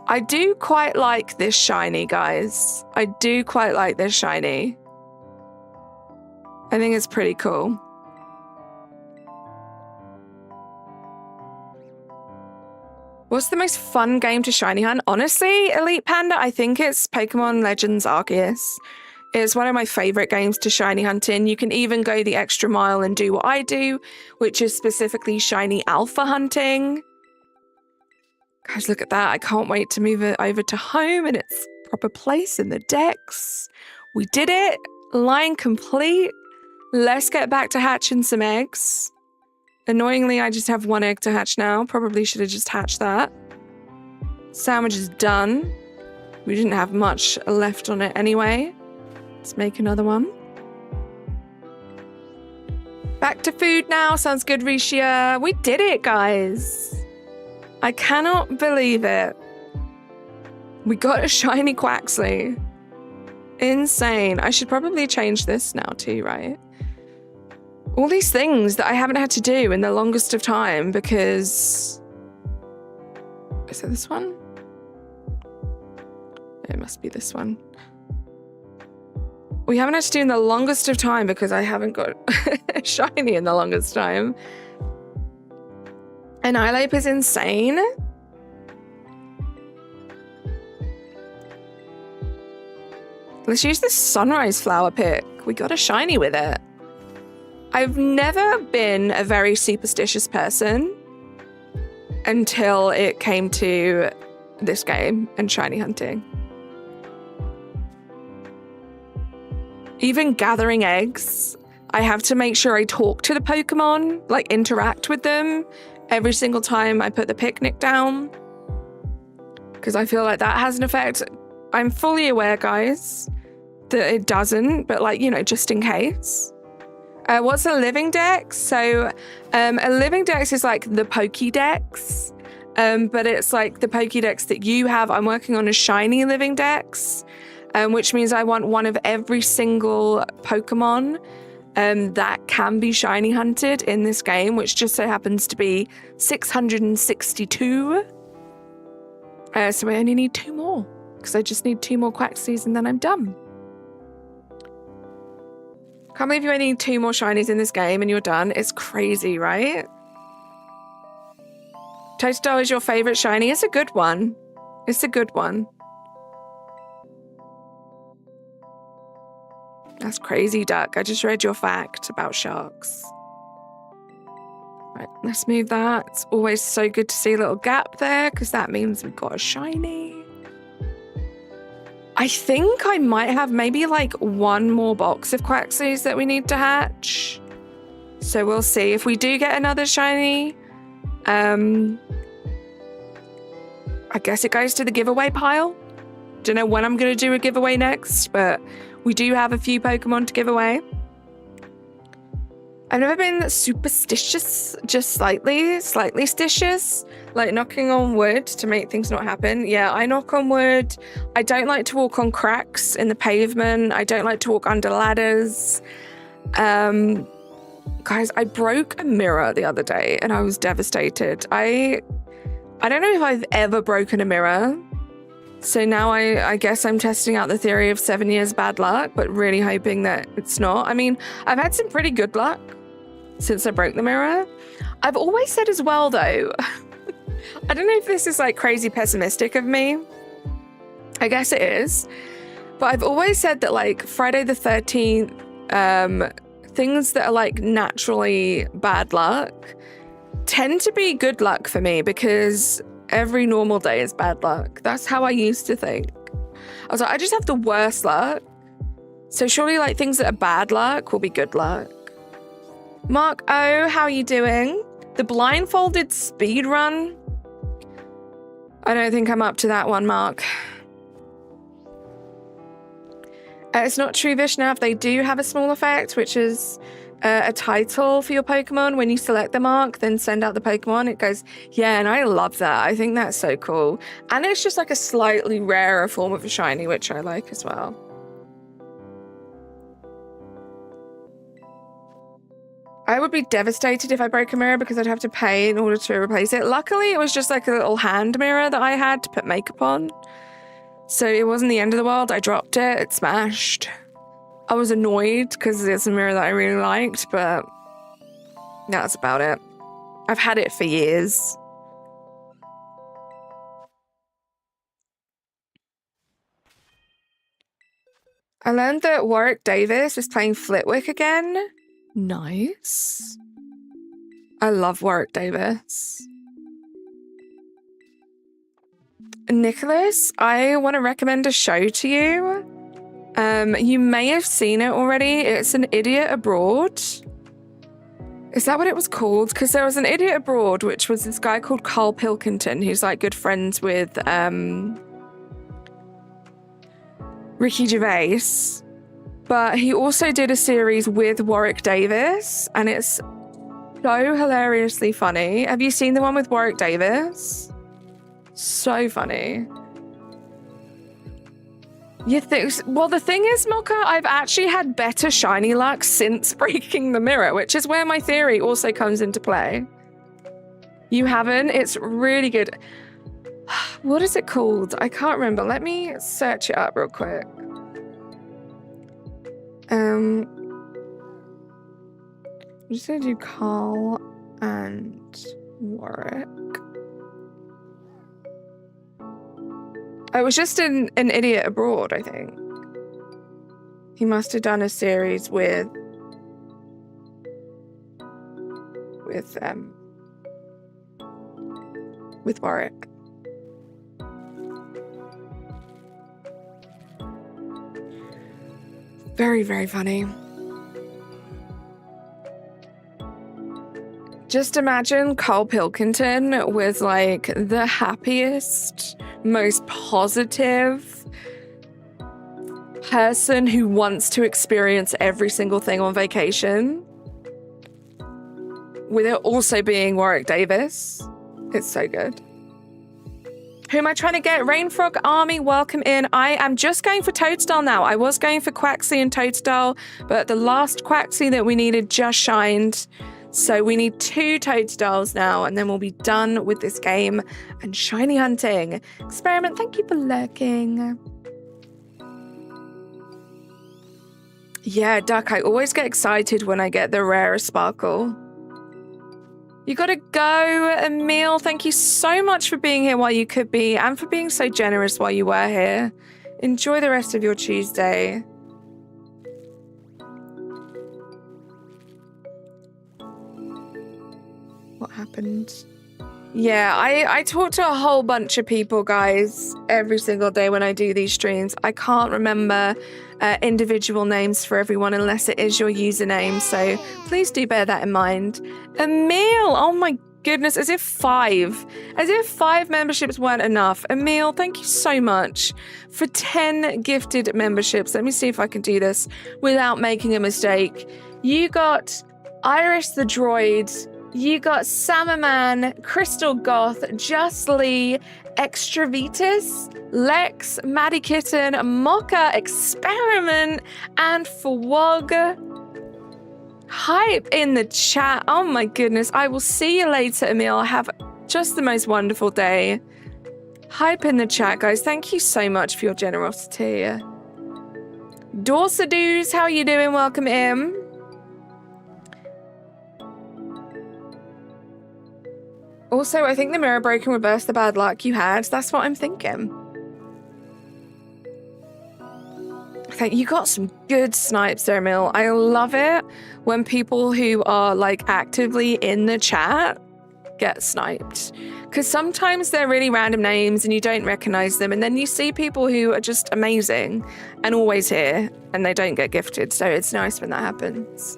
I do quite like this shiny, guys. I do quite like this shiny. I think it's pretty cool. What's the most fun game to shiny hunt? Honestly, Elite Panda, I think it's Pokemon Legends Arceus. It's one of my favorite games to shiny hunt in. You can even go the extra mile and do what I do, which is specifically shiny alpha hunting. Guys, look at that. I can't wait to move it over to home in its proper place in the decks. We did it. Line complete. Let's get back to hatching some eggs. Annoyingly, I just have 1 egg to hatch now. Probably should have just hatched that. Sandwich is done. We didn't have much left on it anyway. Let's make another one. Back to food now. Sounds good, Risha. We did it, guys. I cannot believe it. We got a shiny Quaxley. Insane. I should probably change this now too, right? All these things that I haven't had to do in the longest of time because... Is it this one? It must be this one. We haven't had to do in the longest of time because I haven't got shiny in the longest time. Annihilate is insane. Let's use this sunrise flower pick. We got a shiny with it. I've never been a very superstitious person until it came to this game and shiny hunting. Even gathering eggs, I have to make sure I talk to the Pokemon, like interact with them every single time I put the picnic down, because I feel like that has an effect. I'm fully aware, guys, that it doesn't, but like, you know, just in case. What's a living dex? So a living dex is like the Pokédex, but it's like the Pokédex that you have. I'm working on a shiny living dex, which means I want one of every single Pokemon that can be shiny hunted in this game, which just so happens to be 662. So I only need 2 more, because I just need 2 more Quaxleys and then I'm done. Can't believe you only need 2 more shinies in this game and you're done. It's crazy, right? Totodile is your favorite shiny. It's a good one. It's a good one. That's crazy, Duck. I just read your fact about sharks. Right, let's move that. It's always so good to see a little gap there, because that means we've got a shiny. I think I might have maybe like 1 more box of Quaxleys that we need to hatch. So we'll see. If we do get another shiny, I guess it goes to the giveaway pile. Don't know when I'm going to do a giveaway next, but we do have a few Pokemon to give away. I've never been superstitious, just slightly stitious, like knocking on wood to make things not happen. Yeah, I knock on wood. I don't like to walk on cracks in the pavement. I don't like to walk under ladders. Guys, I broke a mirror the other day and I was devastated. I don't know if I've ever broken a mirror. So now I guess I'm testing out the theory of 7 years bad luck, but really hoping that it's not. I mean, I've had some pretty good luck since I broke the mirror. I've always said as well, though, I don't know if this is like crazy pessimistic of me. I guess it is. But I've always said that like Friday the 13th, things that are like naturally bad luck tend to be good luck for me, because every normal day is bad luck. That's how I used to think. I was like, I just have the worst luck. So surely like things that are bad luck will be good luck. Mark O, how are you doing? The blindfolded speed run? I don't think I'm up to that one, Mark. It's not true, Vishnav. They do have a small effect, which is a title for your Pokemon. When you select the mark, then send out the Pokemon. It goes, yeah, and I love that. I think that's so cool. And it's just like a slightly rarer form of a shiny, which I like as well. I would be devastated if I broke a mirror, because I'd have to pay in order to replace it. Luckily, it was just like a little hand mirror that I had to put makeup on. So it wasn't the end of the world. I dropped it. It smashed. I was annoyed because it's a mirror that I really liked, but that's about it. I've had it for years. I learned that Warwick Davis is playing Flitwick again. Nice. I love Warwick Davis. Nicholas, I want to recommend a show to you. You may have seen it already. It's An Idiot Abroad. Is that what it was called? Because there was An Idiot Abroad, which was this guy called Carl Pilkington, who's like good friends with Ricky Gervais. But he also did a series with Warwick Davis, and it's so hilariously funny. Have you seen the one with Warwick Davis? So funny. You think? Well, the thing is, Mocha, I've actually had better shiny luck since breaking the mirror, which is where my theory also comes into play. You haven't? It's really good. What is it called? I can't remember. Let me search it up real quick. I'm just gonna do Carl and Warwick. I was just an idiot abroad, I think. He must have done a series with Warwick. Very, very funny. Just imagine Carl Pilkington was like the happiest, most positive person who wants to experience every single thing on vacation, with it also being Warwick Davis. It's so good. Who am I trying to get? Rainfrog Army, welcome in. I am just going for Totodile now. I was going for Quaxley and Totodile, but the last Quaxley that we needed just shined. So we need 2 Totodiles now, and then we'll be done with this game and shiny hunting. Experiment, thank you for lurking. Yeah, Duck, I always get excited when I get the rarest sparkle. You gotta go, Emil. Thank you so much for being here while you could be, and for being so generous while you were here. Enjoy the rest of your Tuesday. What happened? Yeah, I talk to a whole bunch of people, guys, every single day when I do these streams. I can't remember individual names for everyone unless it is your username, so please do bear that in mind. Emil, oh my goodness, as if 5 memberships weren't enough. Emil, thank you so much for 10 gifted memberships. Let me see if I can do this without making a mistake. You got Irish the Droid, you got Samaman, Crystal Goth, Just Lee, Extravitus, Lex, Maddie Kitten, Mocha, Experiment, and Fawog. Hype in the chat. Oh my goodness. I will see you later, Emil. Have just the most wonderful day. Hype in the chat, guys. Thank you so much for your generosity. Dorsadoos, how are you doing? Welcome in. Also, I think the mirror broke and reversed the bad luck you had. That's what I'm thinking. Okay, you got some good snipes there, Emil. I love it when people who are like actively in the chat get sniped. Because sometimes they're really random names and you don't recognize them. And then you see people who are just amazing and always here and they don't get gifted. So it's nice when that happens.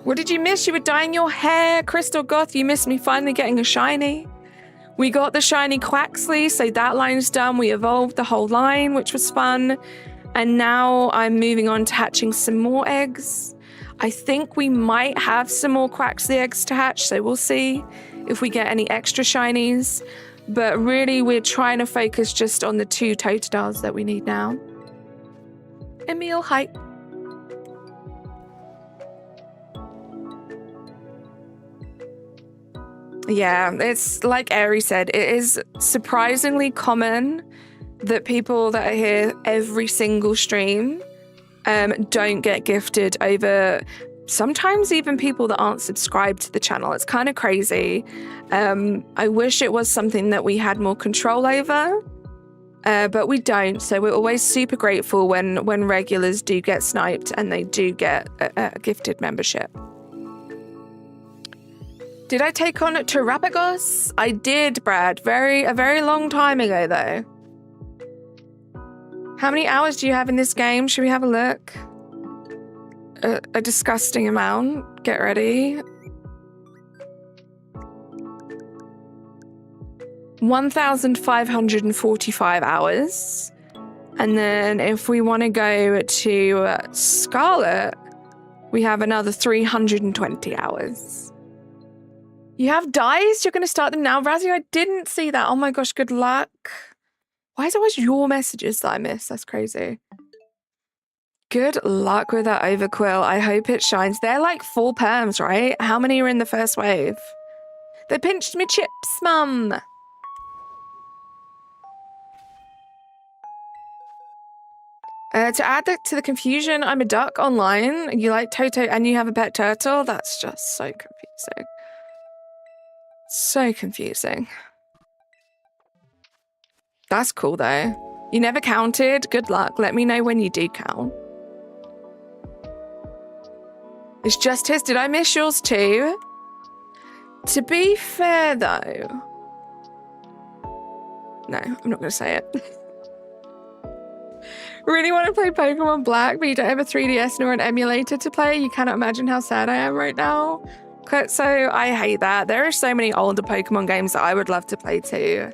What did you miss? You were dyeing your hair. Crystal Goth, you missed me finally getting a shiny. We got the shiny Quaxley, so that line's done. We evolved the whole line, which was fun. And now I'm moving on to hatching some more eggs. I think we might have some more Quaxley eggs to hatch, so we'll see if we get any extra shinies. But really, we're trying to focus just on the 2 Totodiles that we need now. Emil, hype. Yeah, it's like Ari said, it is surprisingly common that people that are here every single stream don't get gifted over sometimes even people that aren't subscribed to the channel. It's kind of crazy. I wish it was something that we had more control over, but we don't. So we're always super grateful when regulars do get sniped and they do get a gifted membership. Did I take on Terrapagos? I did, Brad. A very long time ago, though. How many hours do you have in this game? Should we have a look? A disgusting amount. Get ready. 1,545 hours. And then if we want to go to Scarlet, we have another 320 hours. You have dice? You're going to start them now? Razzie, I didn't see that. Oh my gosh, good luck. Why is it always your messages that I miss? That's crazy. Good luck with that overquill. I hope it shines. They're like 4 perms, right? How many are in the first wave? They pinched me chips, mum. To add that to the confusion, I'm a duck online. You like Toto and you have a pet turtle? That's just so confusing. So confusing. That's cool though. You never counted? Good luck. Let me know when you do count. It's just his. Did I miss yours too? To be fair though. No, I'm not going to say it. Really want to play Pokemon Black, but you don't have a 3DS nor an emulator to play. You cannot imagine how sad I am right now. So I hate that. There are so many older Pokemon games that I would love to play too.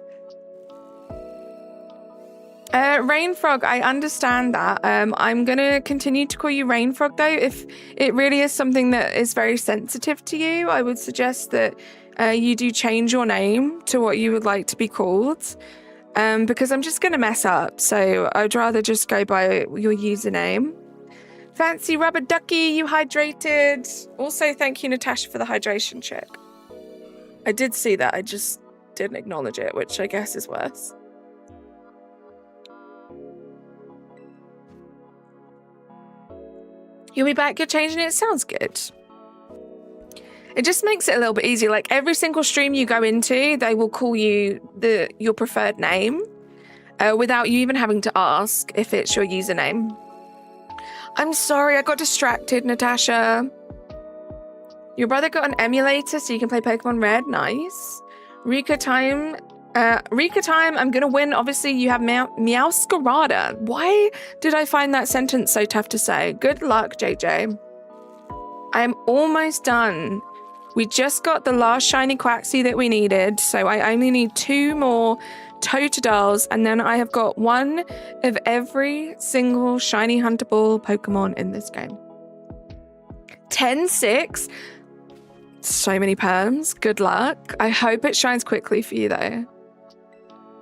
Rainfrog, I understand that. I'm going to continue to call you Rainfrog though. If it really is something that is very sensitive to you, I would suggest that you do change your name to what you would like to be called. Because I'm just going to mess up. So I'd rather just go by your username. Fancy rubber ducky, you hydrated. Also, thank you, Natasha, for the hydration check. I did see that. I just didn't acknowledge it, which I guess is worse. You'll be back, you're changing it. Sounds good. It just makes it a little bit easier. Like every single stream you go into, they will call you your preferred name without you even having to ask if it's your username. I'm sorry, I got distracted, Natasha. Your brother got an emulator so you can play Pokemon Red. Nice. Rika time. I'm gonna win. Obviously, you have Meowscarada. Why did I find that sentence so tough to say? Good luck, JJ. I am almost done. We just got the last shiny Quaxley that we needed, so I only need 2 more Totodiles, and then I have got 1 of every single shiny huntable Pokemon in this game. 10-6. So many perms. Good luck. I hope it shines quickly for you, though.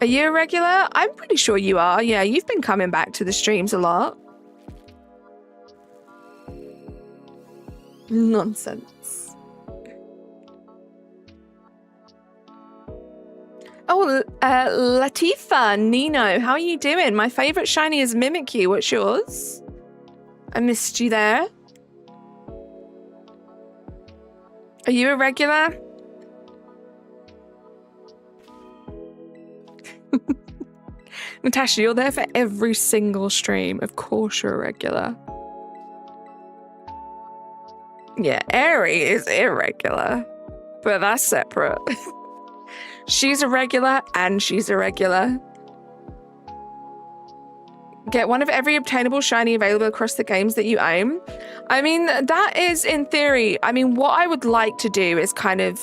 Are you a regular? I'm pretty sure you are. Yeah, you've been coming back to the streams a lot. Nonsense. Oh, Latifa, Nino, how are you doing? My favorite shiny is Mimikyu. What's yours? I missed you there. Are you a regular? Natasha, you're there for every single stream. Of course you're a regular. Yeah, Aerie is irregular, but that's separate. She's a regular and she's a regular. Get 1 of every obtainable shiny available across the games that you own. I mean, that is in theory. I mean, what I would like to do is kind of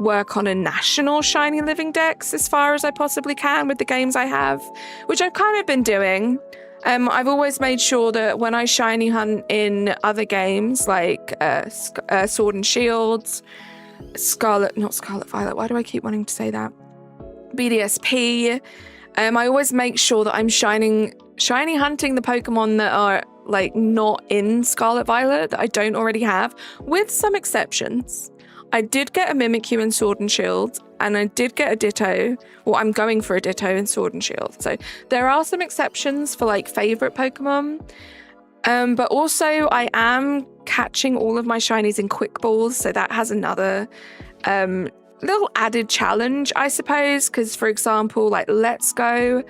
work on a national shiny living dex as far as I possibly can with the games I have, which I've kind of been doing. I've always made sure that when I shiny hunt in other games like Sword and Shields, not Scarlet Violet, why do I keep wanting to say that? BDSP, I always make sure that I'm shiny hunting the Pokemon that are like not in Scarlet Violet that I don't already have, with some exceptions. I did get a Mimikyu in Sword and Shield, and I did get a Ditto. Well, I'm going for a Ditto in Sword and Shield. So there are some exceptions for like favorite Pokemon. But also I am catching all of my shinies in quick balls. So that has another little added challenge, I suppose. Because for example, like Let's Go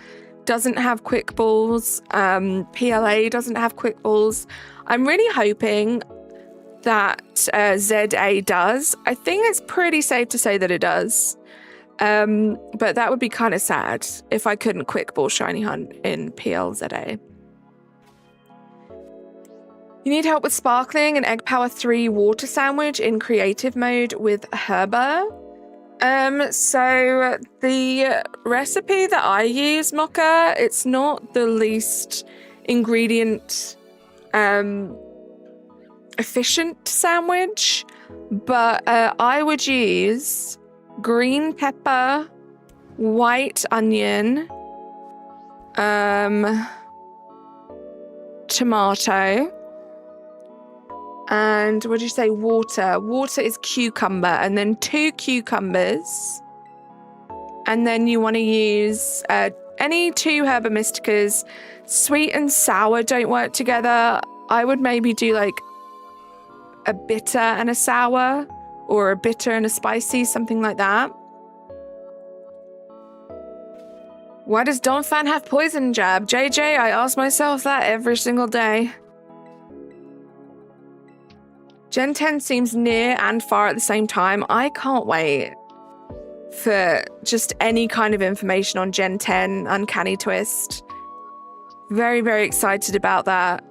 doesn't have quick balls. PLA doesn't have quick balls. I'm really hoping that ZA does. I think it's pretty safe to say that it does. But that would be kind of sad if I couldn't quick ball shiny hunt in PLZA. You need help with sparkling and egg power 3 water sandwich in creative mode with Herba. So the recipe that I use, Mocha, it's not the least ingredient efficient sandwich, but I would use green pepper, white onion, tomato, and what did you say? Water. Water is cucumber, and then 2 cucumbers, and then you want to use any two Herba Mysticas, sweet and sour don't work together. I would maybe do like a bitter and a sour, or a bitter and a spicy, something like that. Why does Donphan have poison jab? JJ, I ask myself that every single day. Gen 10 seems near and far at the same time. I can't wait for just any kind of information on Gen 10 Uncanny Twist. Very, very excited about that.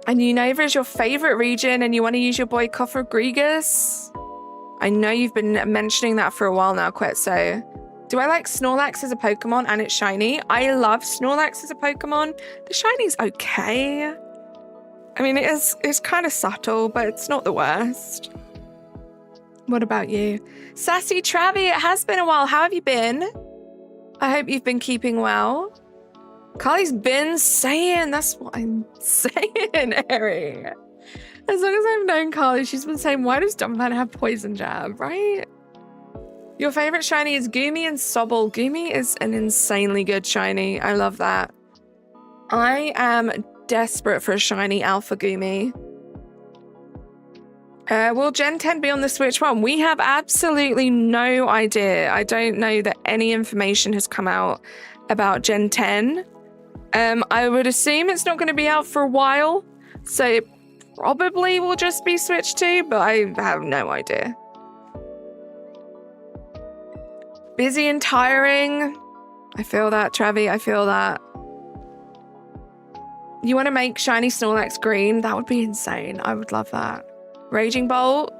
And Unova is your favorite region and you want to use your boy Cofagrigus? I know you've been mentioning that for a while now, Quetzal. Do I like Snorlax as a Pokemon and it's shiny? I love Snorlax as a Pokemon. The shiny's okay. I mean, it's kind of subtle, but it's not the worst. What about you? Sassy Travi, it has been a while. How have you been? I hope you've been keeping well. Carly's been saying, that's what I'm saying, Eri. As long as I've known Carly, she's been saying, why does Donphan have poison jab, right? Your favorite shiny is Goomy and Sobble. Goomy is an insanely good shiny. I love that. I am desperate for a shiny Alpha Goomy. Will Gen 10 be on the Switch one? We have absolutely no idea. I don't know that any information has come out about Gen 10. I would assume it's not going to be out for a while, so it probably will just be Switch 2, but I have no idea. Busy and tiring. I feel that, Travi. I feel that. You want to make shiny Snorlax green? That would be insane. I would love that. Raging Bolt.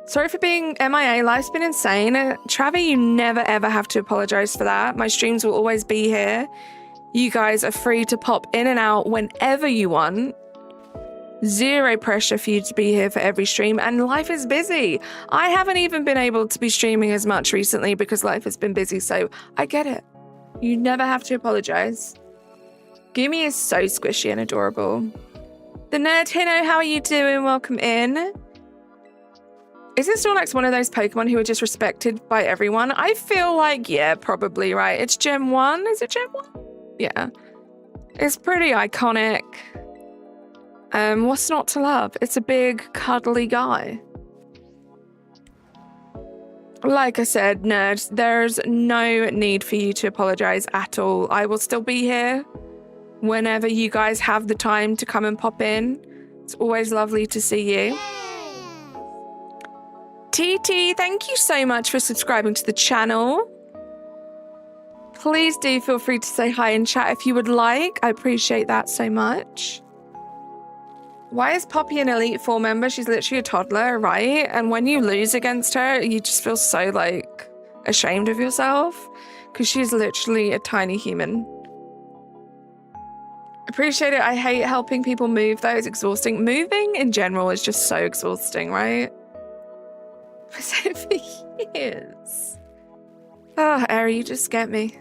Sorry for being MIA. Life's been insane. Travi, you never ever have to apologize for that. My streams will always be here. You guys are free to pop in and out whenever you want. Zero pressure for you to be here for every stream, and life is busy. I haven't even been able to be streaming as much recently because life has been busy, so I get it. You never have to apologize. Goomy is so squishy and adorable. The Nerd Hino, how are you doing? Welcome in. Isn't Snorlax one of those Pokemon who are just respected by everyone? I feel like, yeah, probably, right? It's Gen 1. Is it Gen 1? Yeah. It's pretty iconic. What's not to love? It's a big, cuddly guy. Like I said, nerds, there's no need for you to apologize at all. I will still be here whenever you guys have the time to come and pop in. It's always lovely to see you. TT, thank you so much for subscribing to the channel. Please do feel free to say hi in chat if you would like. I appreciate that so much. Why is Poppy an Elite Four member? She's literally a toddler, right? And when you lose against her, you just feel so, like, ashamed of yourself because she's literally a tiny human. Appreciate it. I hate helping people move, though. It's exhausting. Moving in general is just so exhausting, right? I've said it for years. Oh, Eri, you just get me.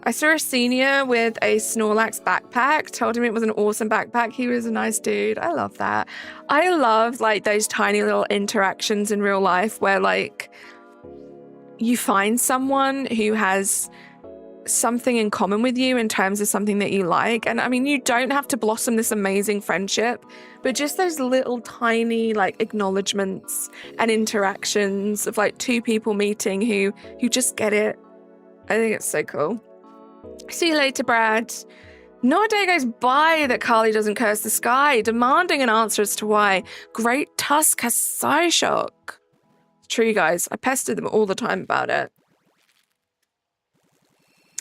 I saw a senior with a Snorlax backpack, told him it was an awesome backpack. He was a nice dude. I love that. I love like those tiny little interactions in real life where like you find someone who has something in common with you in terms of something that you like. And I mean, you don't have to blossom this amazing friendship, but just those little tiny like acknowledgements and interactions of like two people meeting who just get it. I think it's so cool. See you later, Brad. Not a day goes by that Carly doesn't curse the sky, demanding an answer as to why Great Tusk has Psyshock. True, guys. I pester them all the time about it.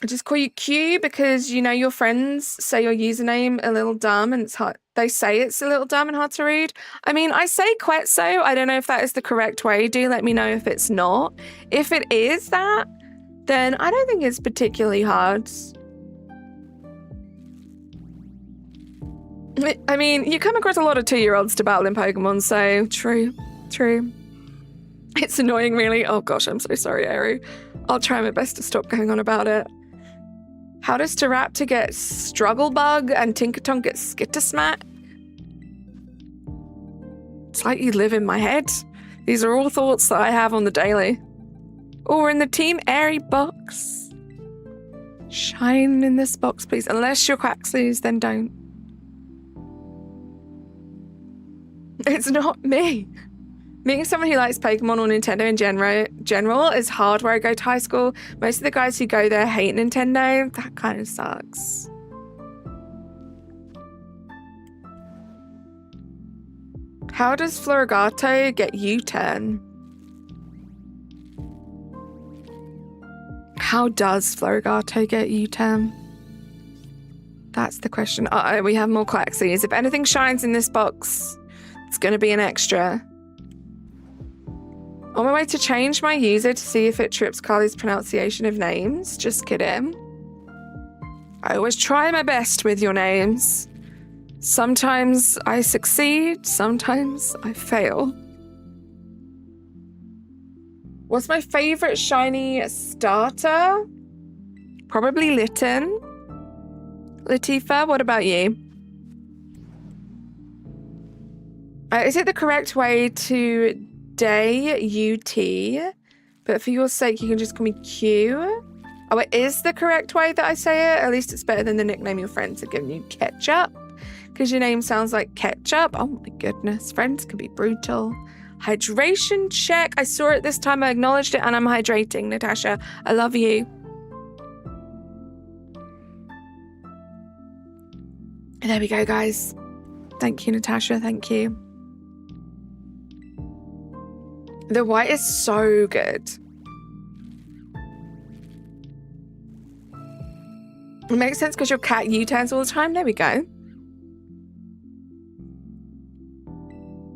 I just call you Q because, you know, your friends say your username a little dumb and it's hard. They say it's a little dumb and hard to read. I mean, I say Quetzal. I don't know if that is the correct way. Do let me know if it's not. If it is that, then I don't think it's particularly hard. I mean, you come across a lot of 2-year-olds to battle in Pokemon, so true. It's annoying, really. Oh gosh, I'm so sorry, Eru. I'll try my best to stop going on about it. How does Staraptor get Strugglebug and Tinkaton get Skittersmack? It's like you live in my head. These are all thoughts that I have on the daily. Oh, we're in the Team Airy box. Shine in this box, please. Unless you're Quaxleys, then don't. It's not me. Meeting someone who likes Pokemon or Nintendo in general is hard where I go to high school. Most of the guys who go there hate Nintendo. That kind of sucks. How does Florigato get U-turn? How does Florigato get U-turn? That's the question. Uh-oh, we have more Quaxleys. If anything shines in this box, it's going to be an extra. On my way to change my user to see if it trips Carly's pronunciation of names. Just kidding. I always try my best with your names. Sometimes I succeed, sometimes I fail. What's my favorite shiny starter? Probably Litten. Latifa, what about you? Is it the correct way to day UT? But for your sake, you can just call me Q. Oh, it is the correct way that I say it. At least it's better than the nickname your friends are giving you, Ketchup. Because your name sounds like ketchup. Oh my goodness, friends can be brutal. Hydration check. I saw it this time, I acknowledged it, and I'm hydrating. Natasha, I love you. And there we go, guys. Thank you, Natasha, thank you. The white is so good. It makes sense because your cat U-turns all the time. There we go.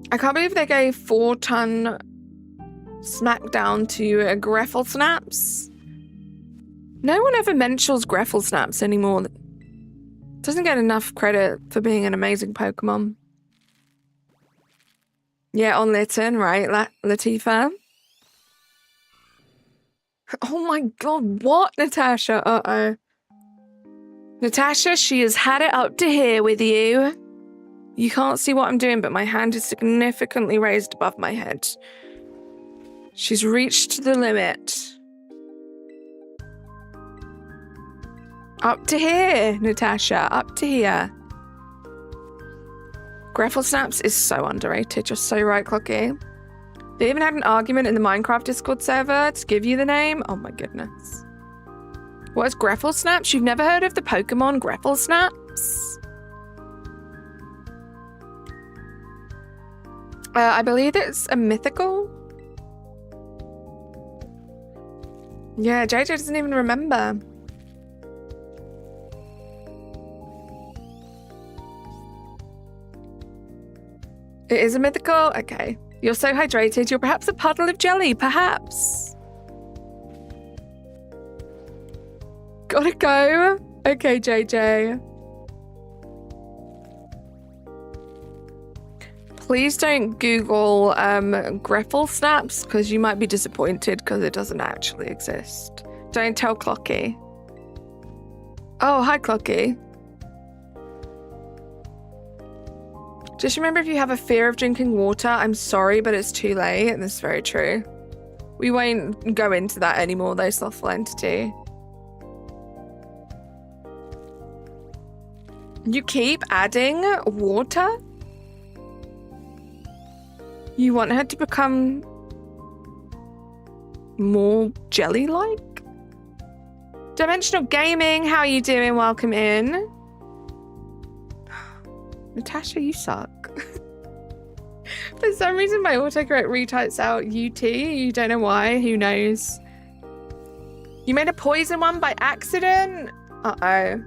I can't believe they gave 4-ton Smackdown to Greffel Snaps. No one ever mentions Greffel Snaps anymore. Doesn't get enough credit for being an amazing Pokemon. Yeah, on Litten, right, Latifa? Oh my god, what, Natasha? Uh-oh. Natasha, she has had it up to here with you. You can't see what I'm doing, but my hand is significantly raised above my head. She's reached the limit. Up to here, Natasha, up to here. Greffel Snaps is so underrated. You're so right, Clocky. They even had an argument in the Minecraft Discord server to give you the name. Oh my goodness. What is Greffel Snaps? You've never heard of the Pokemon Greffel Snaps? I believe it's a mythical. Yeah, JJ doesn't even remember. It is a mythical? Okay. You're so hydrated. You're perhaps a puddle of jelly, perhaps. Gotta go. Okay, JJ. Please don't Google Greffel Snaps because you might be disappointed because it doesn't actually exist. Don't tell Clocky. Oh, hi, Clocky. Just remember, if you have a fear of drinking water, I'm sorry, but it's too late. And this is very true. We won't go into that anymore, though, Slothful Entity. You keep adding water? You want her to become more jelly-like? Dimensional Gaming, how are you doing? Welcome in. Natasha, you suck. For some reason, my autocorrect retypes out UT. You don't know why. Who knows? You made a poison one by accident? Uh-oh.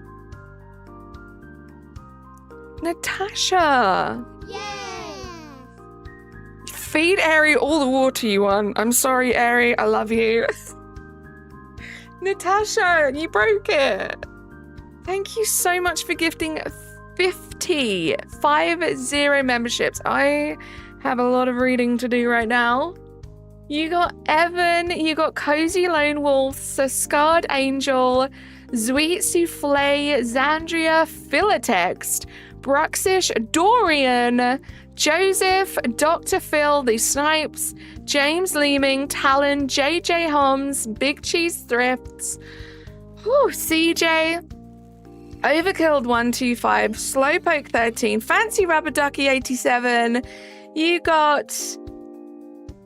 Natasha! Feed Airy all the water you want. I'm sorry, Airy. I love you. Natasha, you broke it. Thank you so much for gifting 50 memberships. I have a lot of reading to do right now. You got Evan, you got Cozy Lone Wolf, Scarred Angel, Sweet Souffle, Xandria, Philotext, Bruxish, Dorian, Joseph, Dr. Phil, The Snipes, James Leeming, Talon, JJ Holmes, Big Cheese Thrifts, CJ, Overkilled 125, Slowpoke 13, Fancy Rubber Ducky 87. You got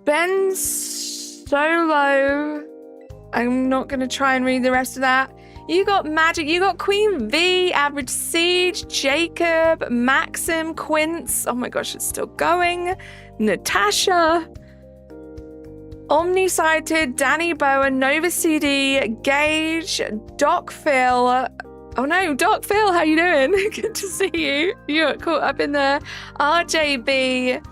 Ben Solo. I'm not going to try and read the rest of that. You got Magic. You got Queen V, Average Siege, Jacob, Maxim, Quince. Oh my gosh, it's still going. Natasha, Omni-Sighted, Danny Bowen, Nova CD, Gage, Doc Phil. Oh no, Doc Phil, how you doing? Good to see you. You got caught up in there. RJB.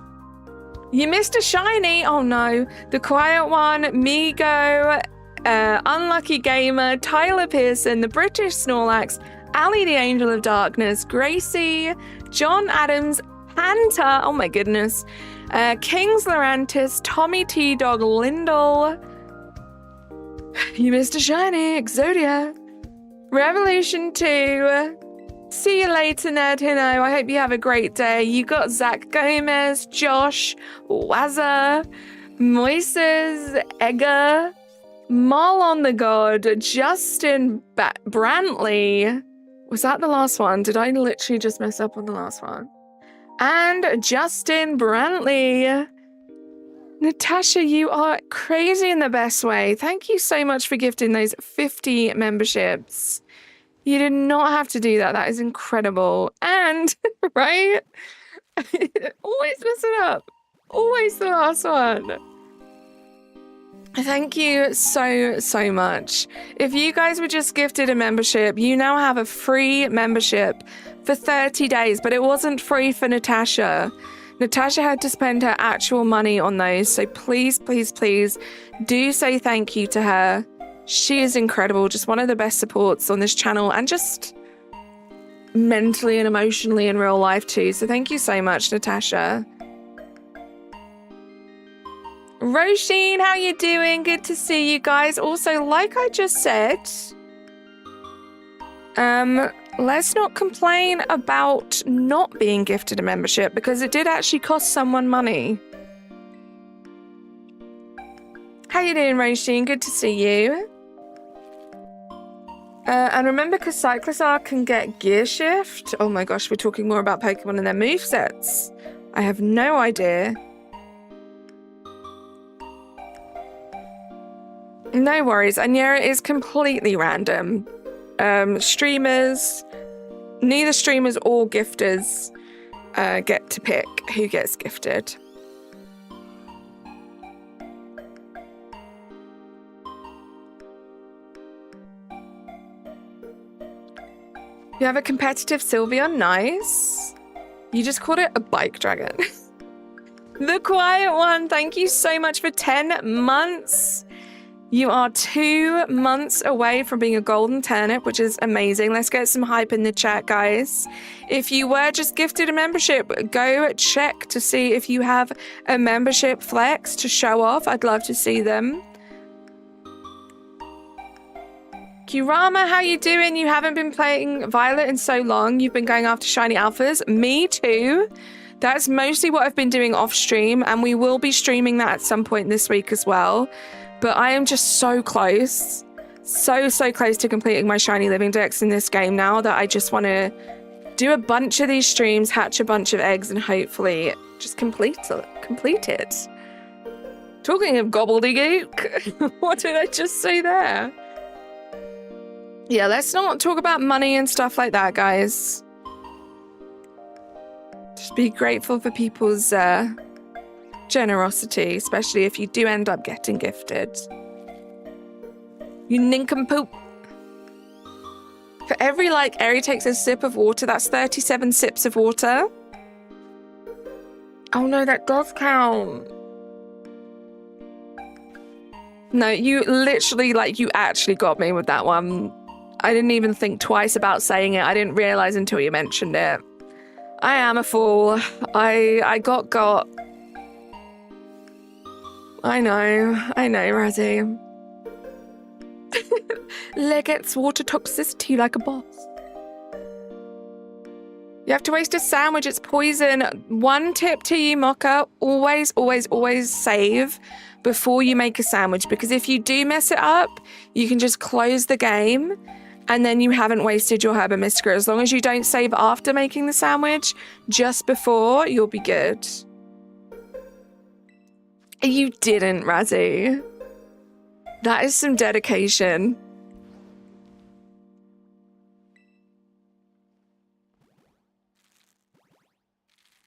You missed a shiny. Oh no. The Quiet One, Migo, Unlucky Gamer, Tyler Pearson, the British Snorlax, Ali the Angel of Darkness, Gracie, John Adams, Panta. Oh my goodness. Kings Laurentis, Tommy T Dog, Lindell. You missed a shiny. Exodia. Revolution 2. See you later, Ned Hino. I hope you have a great day. You got Zach Gomez, Josh, Wazza, Moises, Egger, Mal on the God, Justin Brantley. Was that the last one? Did I literally just mess up on the last one? And Justin Brantley. Natasha, you are crazy in the best way. Thank you so much for gifting those 50 memberships. You did not have to do that. That is incredible. And, right? Always mess it up. Always the last one. Thank you so much. If you guys were just gifted a membership, you now have a free membership for 30 days, but it wasn't free for Natasha. Natasha had to spend her actual money on those, so please, please, please do say thank you to her. She is incredible, just one of the best supports on this channel and just mentally and emotionally in real life too. So thank you so much, Natasha. Roisin, how you doing? Good to see you guys. Also, like I just said, let's not complain about not being gifted a membership because it did actually cost someone money. How you doing, Roisin? Good to see you. And remember, because Cyclizar can get Gear Shift. Oh my gosh, we're talking more about Pokemon and their movesets. I have no idea. No worries, Aniera is completely random. Streamers, neither streamers or gifters get to pick who gets gifted. You have a competitive Sylveon, nice. You just called it a bike dragon. The Quiet One, thank you so much for 10 months. You are 2 months away from being a golden turnip, which is amazing. Let's get some hype in the chat, guys. If you were just gifted a membership, go check to see if you have a membership flex to show off. I'd love to see them. Kurama, how you doing? You haven't been playing Violet in so long. You've been going after shiny alphas. Me too. That's mostly what I've been doing off stream, and we will be streaming that at some point this week as well. But I am just so close. So close to completing my shiny living dex in this game now that I just want to do a bunch of these streams, hatch a bunch of eggs, and hopefully just complete it. Talking of gobbledygook, what did I just say there? Yeah, let's not talk about money and stuff like that, guys. Just be grateful for people's generosity, especially if you do end up getting gifted. You nincompoop. For every Eri takes a sip of water, that's 37 sips of water. Oh no, that does count. No, you literally, you actually got me with that one. I didn't even think twice about saying it. I didn't realize until you mentioned it. I am a fool. I got. I know, Razzie. Leggets water toxicity like a boss. You have to waste a sandwich. It's poison. One tip to you, Mocha. Always, always, always save before you make a sandwich. Because if you do mess it up, you can just close the game and then you haven't wasted your Herba Mystica. As long as you don't save after making the sandwich, just before, you'll be good. You didn't, Razzie. That is some dedication.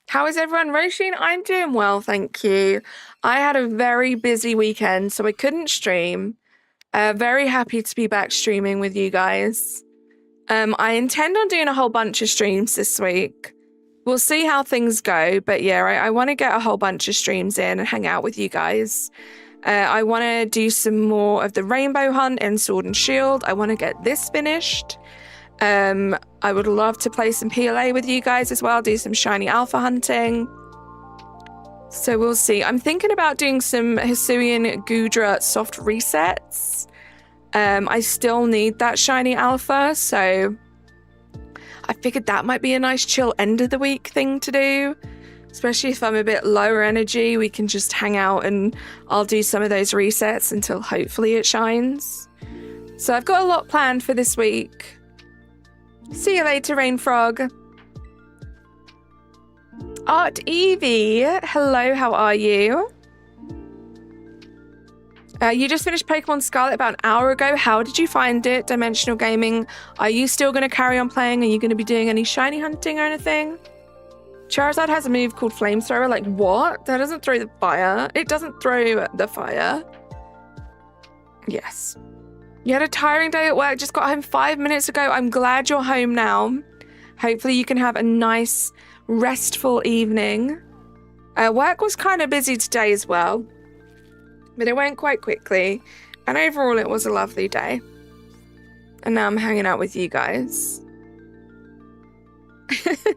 How is everyone? Roisin, I'm doing well, thank you. I had a very busy weekend, so I couldn't stream. Very happy to be back streaming with you guys. I intend on doing a whole bunch of streams this week. We'll see how things go, but yeah, I want to get a whole bunch of streams in and hang out with you guys. I want to do some more of the Rainbow Hunt and Sword and Shield. I want to get this finished. I would love to play some PLA with you guys as well, do some shiny alpha hunting. So we'll see. I'm thinking about doing some Hisuian Gudra soft resets. I still need that shiny alpha, so I figured that might be a nice chill end of the week thing to do. Especially if I'm a bit lower energy, we can just hang out and I'll do some of those resets until hopefully it shines. So I've got a lot planned for this week. See you later, Rainfrog. Art Evie, hello, how are you? You just finished Pokemon Scarlet about an hour ago. How did you find it? Dimensional Gaming. Are you still going to carry on playing? Are you going to be doing any shiny hunting or anything? Charizard has a move called Flamethrower. Like, what? That doesn't throw the fire. It doesn't throw the fire. Yes. You had a tiring day at work. Just got home 5 minutes ago. I'm glad you're home now. Hopefully you can have a nice, restful evening. Work was kind of busy today as well. But it went quite quickly. And overall, it was a lovely day. And now I'm hanging out with you guys.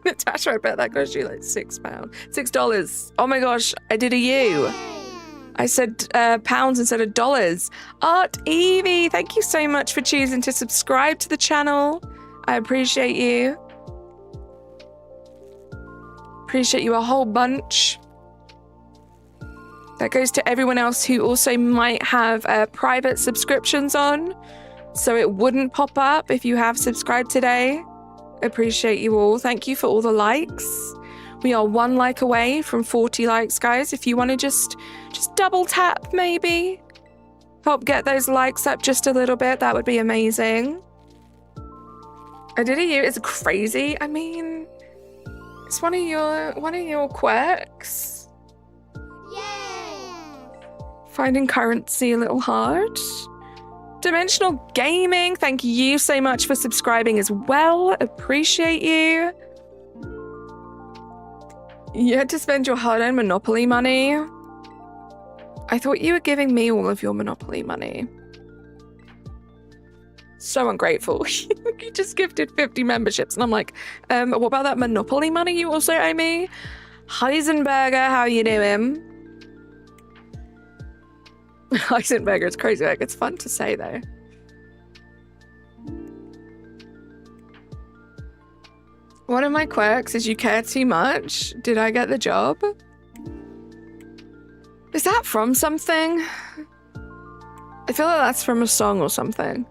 Natasha, I bet that cost you like £6. $6. Oh my gosh, I did a U. I said pounds instead of dollars. Art Evie, thank you so much for choosing to subscribe to the channel. I appreciate you. Appreciate you a whole bunch. That goes to everyone else who also might have private subscriptions on, so it wouldn't pop up if you have subscribed today. Appreciate you all. Thank you for all the likes. We are 1 like away from 40 likes, guys. If you want to just double tap, maybe help get those likes up just a little bit, that would be amazing. I did a U. It's crazy. I mean, it's one of your quirks. Finding currency a little hard. Dimensional Gaming, thank you so much for subscribing as well. Appreciate you. You had to spend your hard-earned Monopoly money. I thought you were giving me all of your Monopoly money. So ungrateful. You just gifted 50 memberships. And I'm like, what about that Monopoly money you also owe me? Heisenberger, how you doing? Heisenberger, it's crazy. Like, it's fun to say, though. One of my quirks is you care too much. Did I get the job? Is that from something? I feel like that's from a song or something.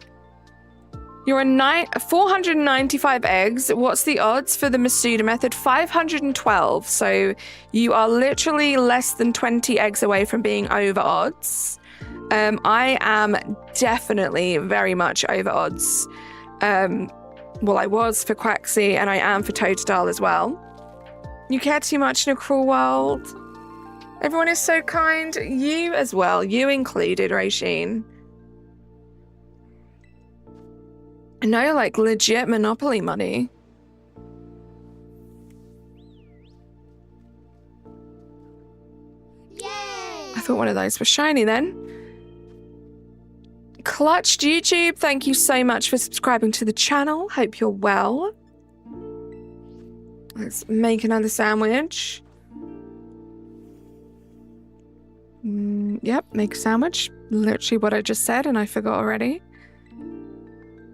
You're a 495 eggs. What's the odds for the Masuda method? 512. So you are literally less than 20 eggs away from being over odds. I am definitely very much over odds. Well, I was for Quaxley and I am for Totodile as well. You care too much in a cruel world. Everyone is so kind. You as well. You included, Roisin. No, like legit Monopoly money. Yay! I thought one of those was shiny then. Clutched YouTube, thank you so much for subscribing to the channel. Hope you're well. Let's make another sandwich. Yep, make a sandwich. Literally what I just said and I forgot already.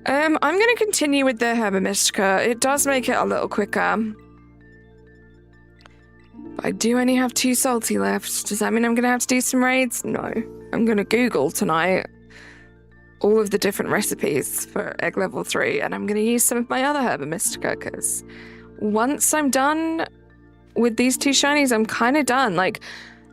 I'm going to continue with the Herba Mystica. It does make it a little quicker. But I do only have 2 salty left. Does that mean I'm going to have to do some raids? No. I'm going to Google tonight all of the different recipes for egg level 3, and I'm going to use some of my other Herba Mystica, because once I'm done with these 2 shinies, I'm kind of done. Like,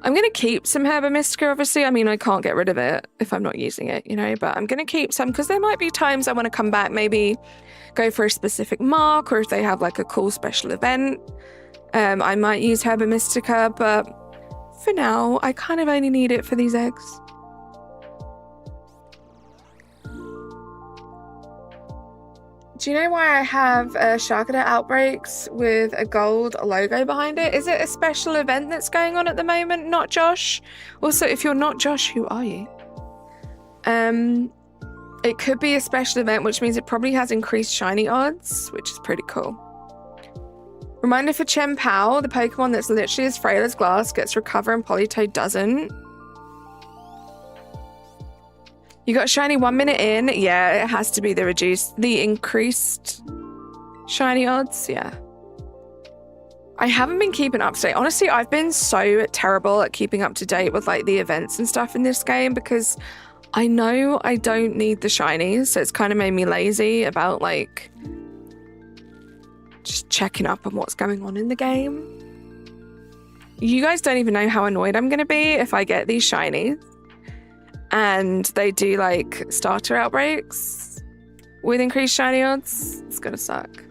I'm going to keep some Herba Mystica, obviously. I mean, I can't get rid of it if I'm not using it, you know, but I'm going to keep some because there might be times I want to come back, maybe go for a specific mark, or if they have like a cool special event. I might use Herba Mystica, but for now, I kind of only need it for these eggs. Do you know why I have Sharkada Outbreaks with a gold logo behind it? Is it a special event that's going on at the moment, not Josh? Also, if you're not Josh, who are you? It could be a special event, which means it probably has increased shiny odds, which is pretty cool. Reminder for Chen Pao, the Pokemon that's literally as frail as glass gets Recover and Politoed doesn't. You got shiny 1 minute in. Yeah, it has to be the increased shiny odds. Yeah. I haven't been keeping up to date. Honestly, I've been so terrible at keeping up to date with like the events and stuff in this game because I know I don't need the shinies. So it's kind of made me lazy about like just checking up on what's going on in the game. You guys don't even know how annoyed I'm going to be if I get these shinies and they do like starter outbreaks with increased shiny odds. It's going to suck.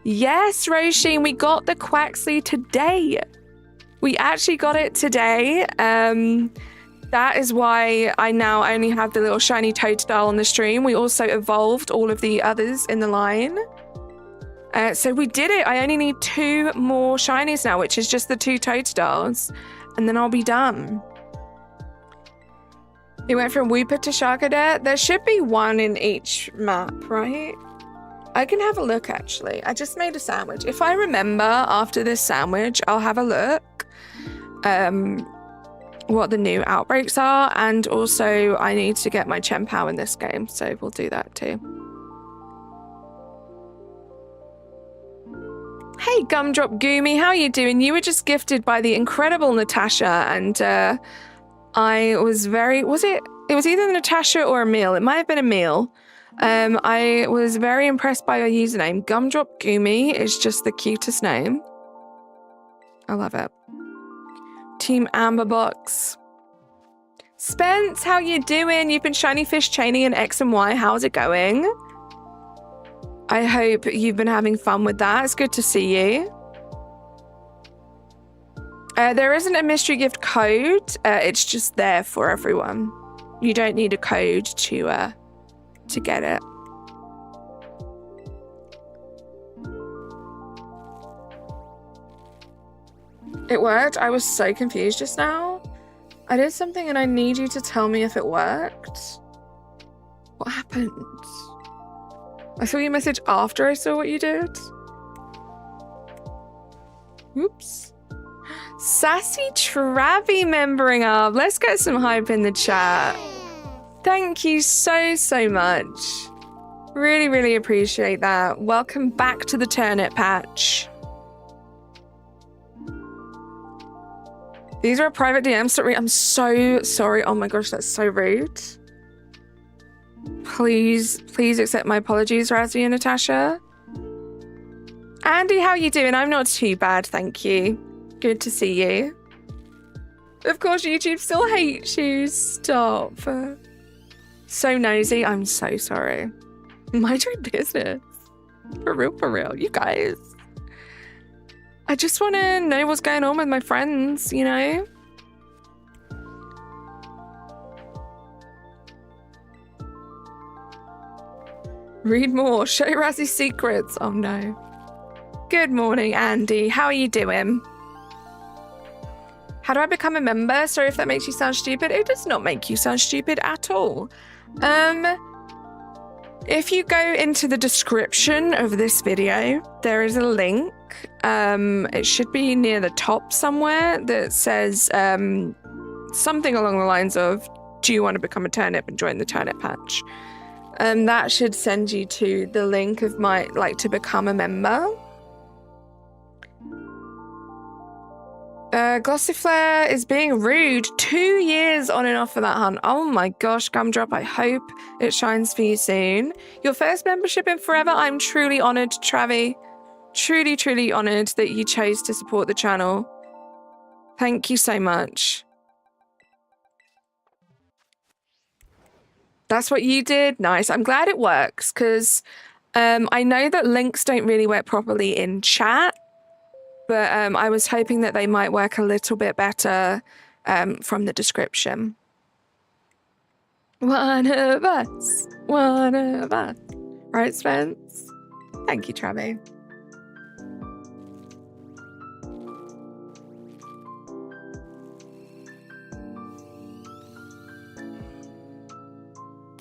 Yes, Roisin, we got the Quaxley today. We actually got it today. That is why I now only have the little shiny Totodile on the stream. We also evolved all of the others in the line. So we did it. I only need 2 more shinies now, which is just the 2 Totodiles, and then I'll be done. It went from Wooper to Sharkada. There should be 1 in each map, right? I can have a look, actually. I just made a sandwich. If I remember after this sandwich, I'll have a look what the new outbreaks are, and also I need to get my Chen Pao in this game, so we'll do that too. Hey, Gumdrop Goomy, how are you doing? You were just gifted by the incredible Natasha, and I was very... Was it? It was either Natasha or Emil. It might have been Emil. I was very impressed by your username. Gumdrop Goomy is just the cutest name. I love it. Team Amberbox. Spence, how you doing? You've been shiny fish chaining in X and Y. How's it going? I hope you've been having fun with that. It's good to see you. There isn't a mystery gift code. It's just there for everyone. You don't need a code to get it. It worked? I was so confused just now. I did something and I need you to tell me if it worked. What happened? I saw your message after I saw what you did. Oops. Sassy Travi membering up. Let's get some hype in the chat. Thank you so, so much. Really, really appreciate that. Welcome back to the Turnip Patch. These are a private DM story. I'm so sorry. Oh my gosh, that's so rude. Please accept my apologies, Razzie and Natasha. Andy, how are you doing? I'm not too bad, thank you. Good to see you. Of course, YouTube still hates you. Stop. So nosy. I'm so sorry. Mind your business. For real, you guys. I just want to know what's going on with my friends, you know? Read more. Show Razzie's secrets. Oh no. Good morning, Andy. How are you doing? How do I become a member? Sorry if that makes you sound stupid. It does not make you sound stupid at all. If you go into the description of this video, there is a link. It should be near the top somewhere that says something along the lines of, do you want to become a turnip and join the Turnip Patch? That should send you to the link of my, to become a member. Glossiflare is being rude. 2 years on and off for that hunt. Oh my gosh, Gumdrop, I hope it shines for you soon. Your first membership in forever. I'm truly honored, Travi. Truly, truly honored that you chose to support the channel. Thank you so much. That's what you did? Nice. I'm glad it works because I know that links don't really work properly in chat. But I was hoping that they might work a little bit better from the description. One of us. One of us. Right, Spence? Thank you, Travi.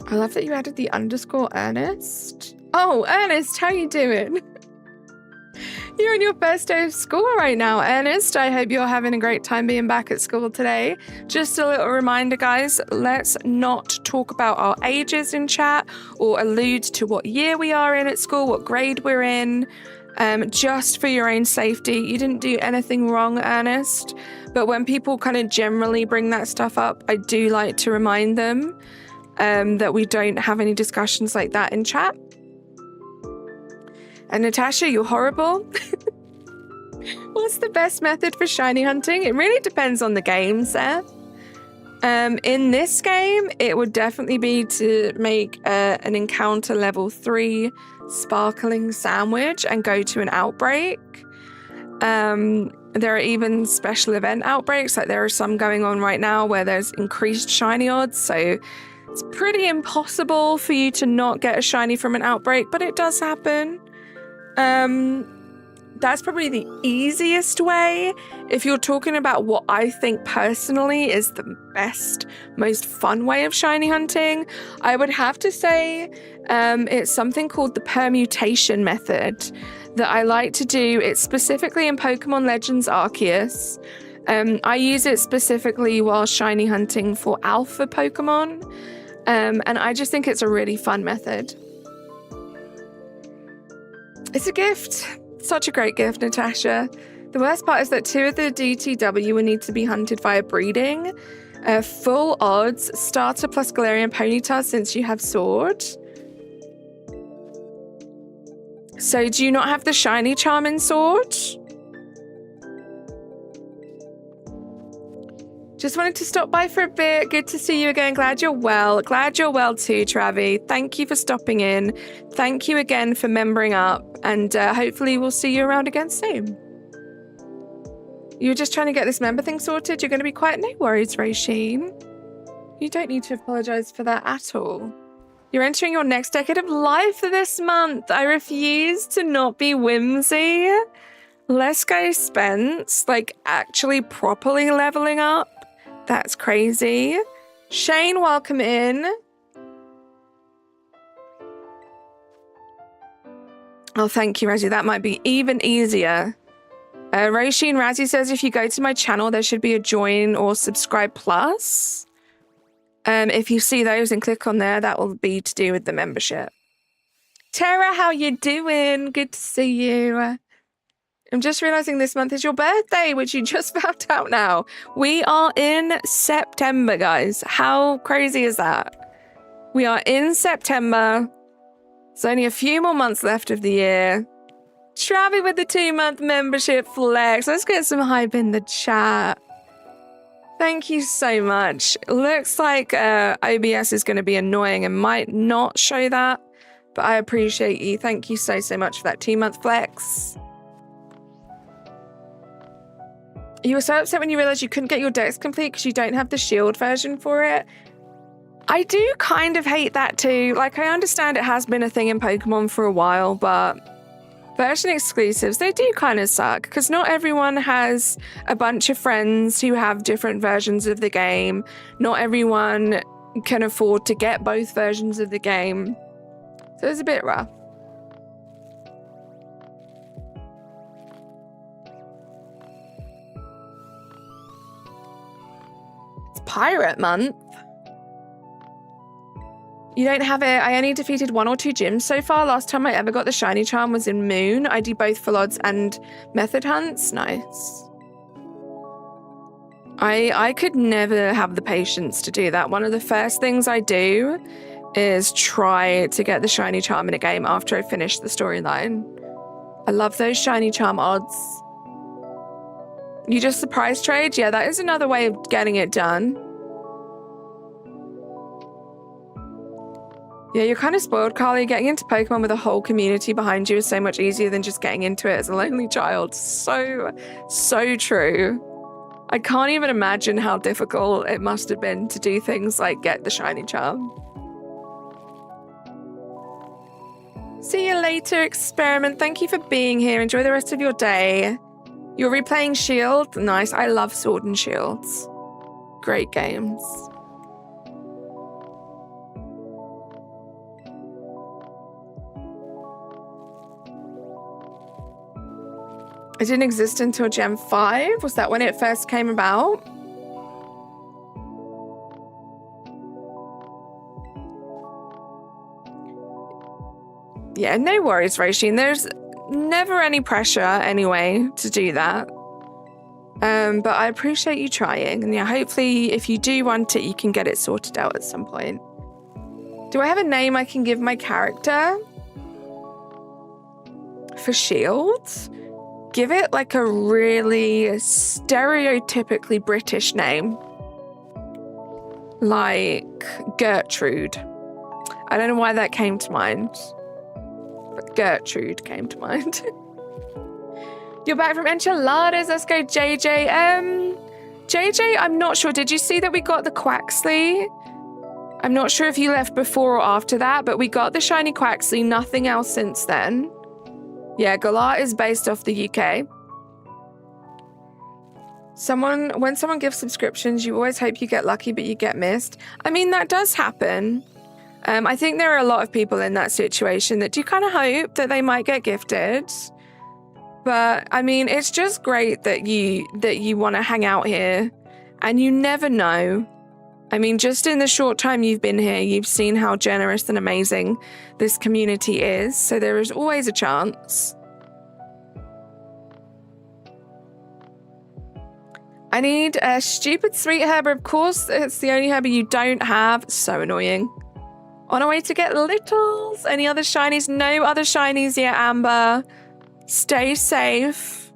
I love that you added the underscore Ernest. Oh, Ernest, how you doing? You're on your first day of school right now, Ernest. I hope you're having a great time being back at school today. Just a little reminder, guys, let's not talk about our ages in chat or allude to what year we are in at school, what grade we're in, just for your own safety. You didn't do anything wrong, Ernest. But when people kind of generally bring that stuff up, I do like to remind them that we don't have any discussions like that in chat. And Natasha, you're horrible. What's the best method for shiny hunting? It really depends on the game, Seth. In this game, it would definitely be to make an encounter level 3 sparkling sandwich and go to an outbreak. There are even special event outbreaks, like there are some going on right now where there's increased shiny odds, so it's pretty impossible for you to not get a shiny from an outbreak, but it does happen. That's probably the easiest way. If you're talking about what I think personally is the best, most fun way of shiny hunting, I would have to say it's something called the permutation method that I like to do. It's specifically in Pokemon Legends Arceus. I use it specifically while shiny hunting for alpha Pokemon, and I just think it's a really fun method. It's a gift. Such a great gift, Natasha. The worst part is that 2 of the DTW will need to be hunted via breeding. Full odds, starter plus Galarian Ponyta since you have Sword. So do you not have the shiny charm in Sword? Just wanted to stop by for a bit. Good to see you again. Glad you're well. Glad you're well too, Travi. Thank you for stopping in. Thank you again for membering up. And hopefully we'll see you around again soon. You were just trying to get this member thing sorted. You're going to be quiet. No worries, Rasheen. You don't need to apologize for that at all. You're entering your next decade of life this month. I refuse to not be whimsy. Let's go, Spence. Like, actually properly leveling up. That's crazy. Shane, welcome in. Oh, thank you, Razzie. That might be even easier. Roisin Razzie says if you go to my channel, there should be a join or subscribe plus. If you see those and click on there, that will be to do with the membership. Tara, how you doing? Good to see you. I'm just realizing this month is your birthday, which you just found out now. We are in September, guys. How crazy is that? We are in September. There's only a few more months left of the year. Travi with the 2-month membership flex. Let's get some hype in the chat. Thank you so much. Looks like OBS is going to be annoying and might not show that, but I appreciate you. Thank you so much for that 2-month flex. You were so upset when you realized you couldn't get your dex complete because you don't have the shield version for it. I do kind of hate that too. Like, I understand it has been a thing in Pokemon for a while, but version exclusives, they do kind of suck because not everyone has a bunch of friends who have different versions of the game. Not everyone can afford to get both versions of the game. So it's a bit rough. Pirate month. You don't have it. I only defeated 1 or 2 gyms so far. Last time I ever got the shiny charm was in Moon. I do both full odds and method hunts. Nice. I could never have the patience to do that. One of the first things I do is try to get the shiny charm in a game after I finish the storyline. I love those shiny charm odds. You just surprise trade? Yeah, that is another way of getting it done. Yeah, you're kind of spoiled, Carly. Getting into Pokemon with a whole community behind you is so much easier than just getting into it as a lonely child. So true. I can't even imagine how difficult it must have been to do things like get the shiny charm. See you later, Experiment. Thank you for being here. Enjoy the rest of your day. You're replaying Shield? Nice. I love Sword and Shields. Great games. It didn't exist until Gen 5? Was that when it first came about? Yeah, no worries, Raishin. There's never any pressure anyway to do that. But I appreciate you trying. And yeah, hopefully if you do want it, you can get it sorted out at some point. Do I have a name I can give my character? For Shield? Give it like a really stereotypically British name. Like Gertrude. I don't know why that came to mind. But Gertrude came to mind. You're back from Enchiladas. Let's go, JJ. JJ, I'm not sure. Did you see that we got the Quaxley? I'm not sure if you left before or after that, but we got the shiny Quaxley. Nothing else since then. Yeah, Galar is based off the UK. When someone gives subscriptions, you always hope you get lucky, but you get missed. I mean, that does happen. I think there are a lot of people in that situation that do kind of hope that they might get gifted. But I mean, it's just great that you want to hang out here, and you never know. I mean, just in the short time you've been here, you've seen how generous and amazing this community is. So there is always a chance. I need a stupid sweet herb. Of course, it's the only herb you don't have. So annoying. On our way to get Littles. Any other shinies? No other shinies yet, Amber. Stay safe.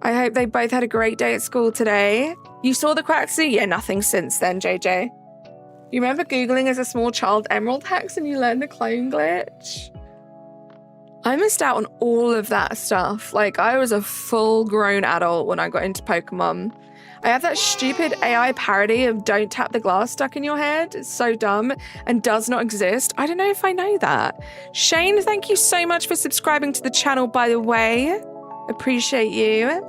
I hope they both had a great day at school today. You saw the Quaxley? Yeah, nothing since then, JJ. You remember Googling as a small child Emerald hacks and you learned the clone glitch? I missed out on all of that stuff. Like, I was a full-grown adult when I got into Pokemon. I have that stupid AI parody of don't tap the glass stuck in your head. It's so dumb and does not exist. I don't know if I know that. Shane, thank you so much for subscribing to the channel, by the way. Appreciate you.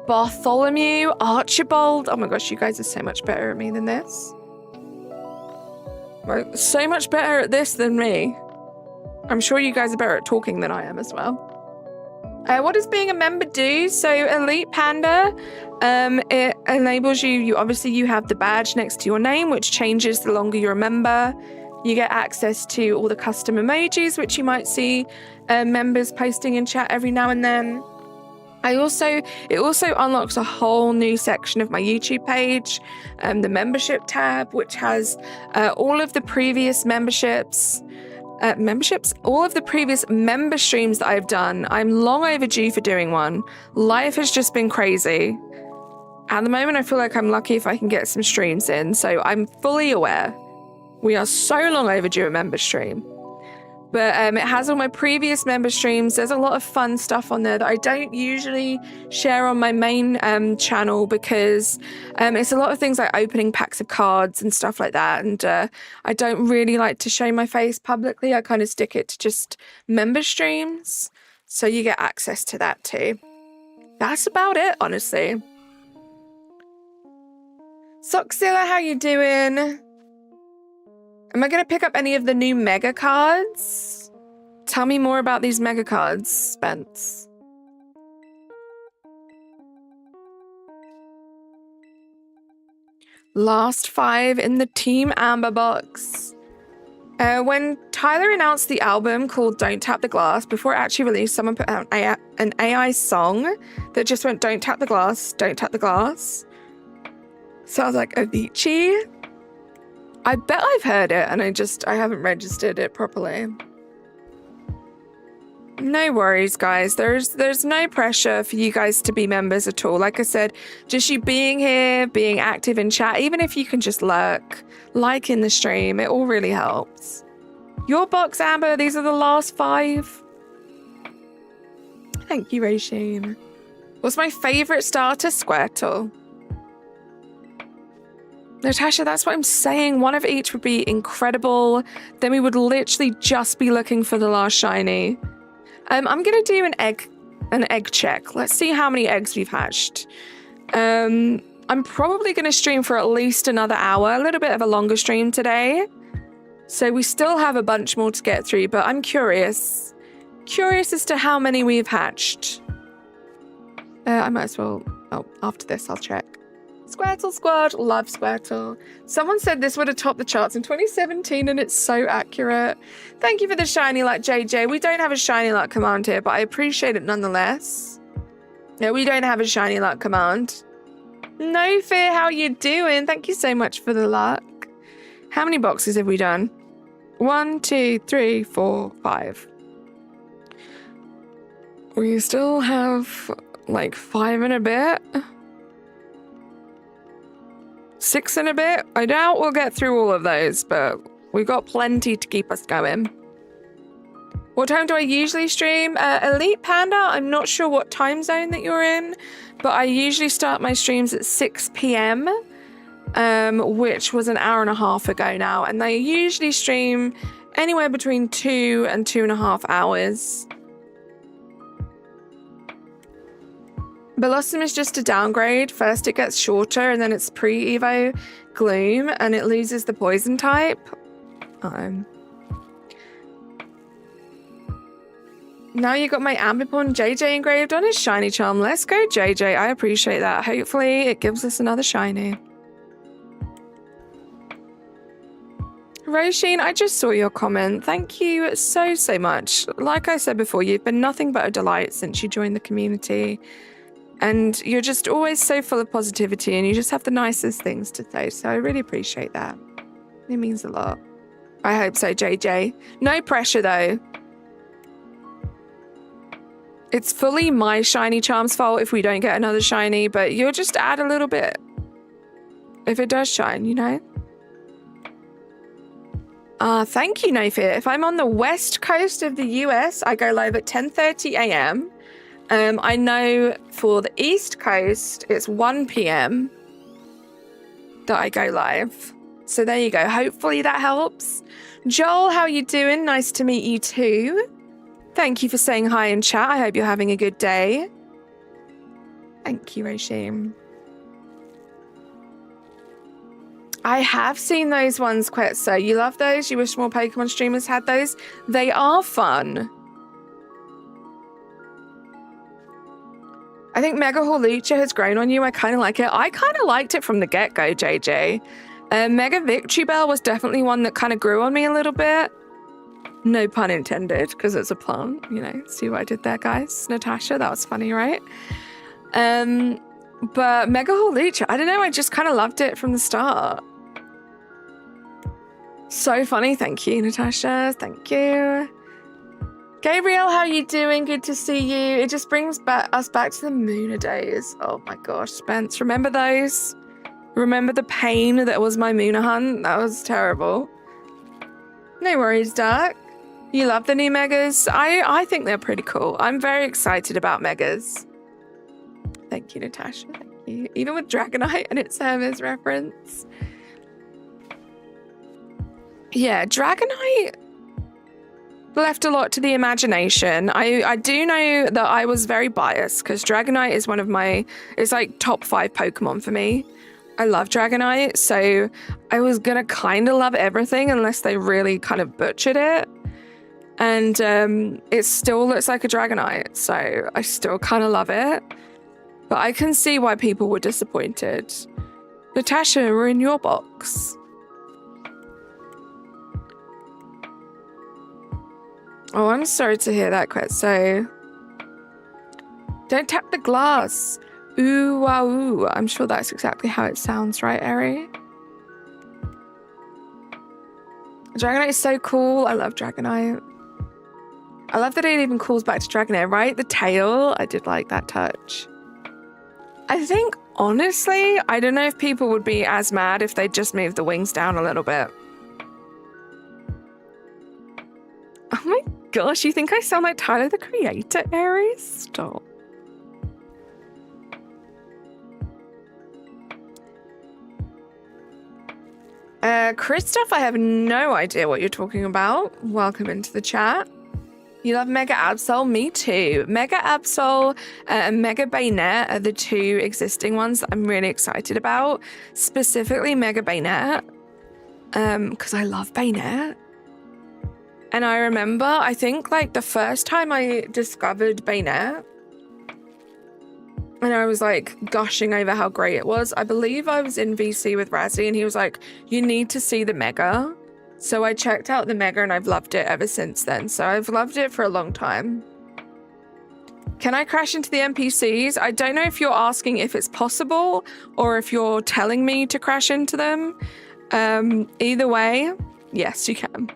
Bartholomew, Archibald. Oh my gosh, you guys are so much better at me than this. Right, so much better at this than me. I'm sure you guys are better at talking than I am as well. What does being a member do? So Elite Panda, it enables you obviously you have the badge next to your name, which changes the longer you're a member. You get access to all the custom emojis, which you might see members posting in chat every now and then. It also unlocks a whole new section of my YouTube page, the membership tab, which has all of the previous all of the previous member streams that I've done. I'm long overdue for doing one. Life has just been crazy. At the moment, I feel like I'm lucky if I can get some streams in, so I'm fully aware. We are so long overdue a member stream. But it has all my previous member streams. There's a lot of fun stuff on there that I don't usually share on my main channel because it's a lot of things like opening packs of cards and stuff like that. And I don't really like to show my face publicly. I kind of stick it to just member streams. So you get access to that too. That's about it, honestly. Soxilla, how you doing? Am I going to pick up any of the new mega cards? Tell me more about these mega cards, Spence. Last 5 in the Team Amber box. When Tyler announced the album called Don't Tap the Glass, before it actually released, someone put out an AI song that just went, don't tap the glass, don't tap the glass. Sounds like Avicii. I bet I've heard it and I haven't registered it properly. No worries, guys. There's no pressure for you guys to be members at all. Like I said, just you being here, being active in chat, even if you can just lurk, like in the stream, it all really helps. Your box, Amber, these are the last 5. Thank you, Regine. What's my favorite starter? Squirtle. Natasha, that's what I'm saying. One of each would be incredible. Then we would literally just be looking for the last shiny. I'm gonna do an egg check. Let's see how many eggs we've hatched. I'm probably gonna stream for at least another hour, a little bit of a longer stream today. So we still have a bunch more to get through, but I'm curious. Curious as to how many we've hatched. I might as well, after this I'll check. Squirtle Squad, love Squirtle. Someone said this would have topped the charts in 2017 and it's so accurate. Thank you for the shiny luck, JJ. We don't have a shiny luck command here, but I appreciate it nonetheless. No, we don't have a shiny luck command. No Fear, how you doing? Thank you so much for the luck. How many boxes have we done? 1, 2, 3, 4, 5. We still have like 5 and a bit. 6 and a bit. I doubt we'll get through all of those, but we've got plenty to keep us going. What time do I usually stream? Elite Panda, I'm not sure what time zone that you're in, but I usually start my streams at 6 p.m, which was an hour and a half ago now, and they usually stream anywhere between 2 and 2.5 hours. Blossom is just a downgrade. First it gets shorter and then it's pre-evo gloom and it loses the poison type. Now you got my Ambipon JJ engraved on his shiny charm. Let's go, JJ. I appreciate that. Hopefully it gives us another shiny. Roisin, I just saw your comment. Thank you so much. Like I said before, you've been nothing but a delight since you joined the community. And you're just always so full of positivity and you just have the nicest things to say. So I really appreciate that. It means a lot. I hope so, JJ. No pressure though. It's fully my shiny charm's fault if we don't get another shiny, but you'll just add a little bit. If it does shine, you know? Thank you, No Fear. If I'm on the west coast of the US, I go live at 10:30 a.m. I know for the East Coast, it's 1 p.m. that I go live. So there you go. Hopefully that helps. Joel, how you doing? Nice to meet you too. Thank you for saying hi in chat. I hope you're having a good day. Thank you, Regime. I have seen those ones, Quetso. You love those? You wish more Pokemon streamers had those? They are fun. I think Mega Hawlucha has grown on you. I kind of like it. I kind of liked it from the get-go, JJ. Mega Victory Bell was definitely one that kind of grew on me a little bit. No pun intended, because it's a pun. You know, see what I did there, guys? Natasha, that was funny, right? But Mega Hawlucha, I don't know. I just kind of loved it from the start. So funny. Thank you, Natasha. Thank you. Gabriel, how you doing? Good to see you. It just brings us back to the Mooner days. Oh my gosh, Spence. Remember those? Remember the pain that was my Mooner hunt? That was terrible. No worries, Dark. You love the new Megas? I think they're pretty cool. I'm very excited about Megas. Thank you, Natasha. Thank you. Even with Dragonite and its Hermes reference. Yeah, Dragonite left a lot to the imagination. I do know that I was very biased because Dragonite is one of my, it's like top 5 Pokemon for me. I love Dragonite, so I was gonna kind of love everything unless they really kind of butchered it. And it still looks like a Dragonite, so I still kind of love it. But I can see why people were disappointed. Natasha, we're in your box. Oh, I'm sorry to hear that, Quetso. Don't tap the glass. Ooh, wow, ooh. I'm sure that's exactly how it sounds, right, Eri? Dragonite is so cool. I love Dragonite. I love that it even calls back to Dragonite, right? The tail, I did like that touch. I think, honestly, I don't know if people would be as mad if they just moved the wings down a little bit. Oh my gosh, you think I sound like Tyler, the Creator, Aries? Stop. Christoph, I have no idea what you're talking about. Welcome into the chat. You love Mega Absol? Me too. Mega Absol and Mega Bayonet are the two existing ones that I'm really excited about. Specifically Mega Bayonet. Because I love Bayonet. And I remember, I think like the first time I discovered Bayonet, and I was like gushing over how great it was. I believe I was in VC with Razzie and he was like, you need to see the Mega. So I checked out the Mega and I've loved it ever since then. So I've loved it for a long time. Can I crash into the NPCs? I don't know if you're asking if it's possible or if you're telling me to crash into them. Either way, yes, you can.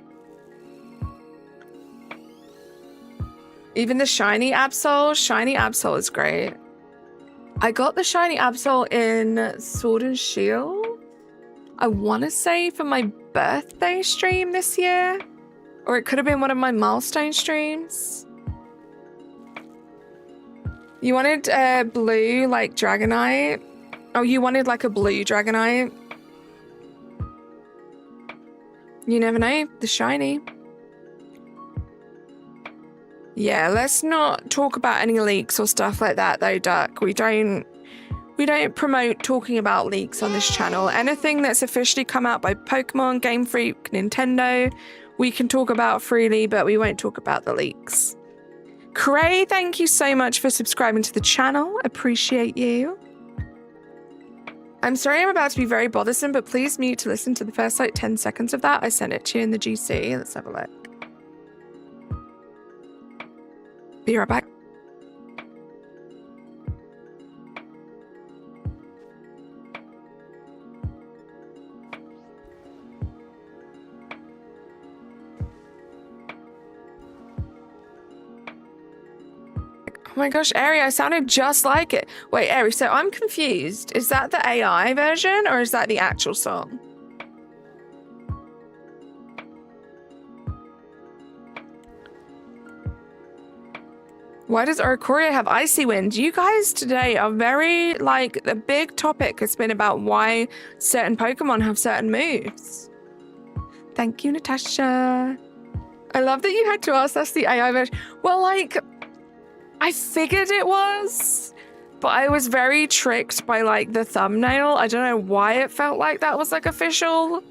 Even the Shiny Absol? Shiny Absol is great. I got the Shiny Absol in Sword and Shield. I want to say for my birthday stream this year. Or it could have been one of my milestone streams. You wanted blue, like Dragonite? Oh, you wanted like a blue Dragonite? You never know. The Shiny. Yeah, let's not talk about any leaks or stuff like that though, Duck. We don't promote talking about leaks on this channel. Anything that's officially come out by Pokemon, Game Freak, Nintendo, we can talk about freely, but we won't talk about the leaks. Cray, thank you so much for subscribing to the channel. Appreciate you. I'm sorry I'm about to be very bothersome, but please mute to listen to the first like 10 seconds of that. I sent it to you in the GC. Let's have a look. Be right back. Oh my gosh, Ari, I sounded just like it. Wait, Ari, so I'm confused. Is that the AI version or is that the actual song? Why does Oricorio have Icy Wind? You guys today are very, like, the big topic has been about why certain Pokemon have certain moves. Thank you, Natasha. I love that you had to ask us the AI version. Well, like, I figured it was, but I was very tricked by, like, the thumbnail. I don't know why it felt like that was, like, official.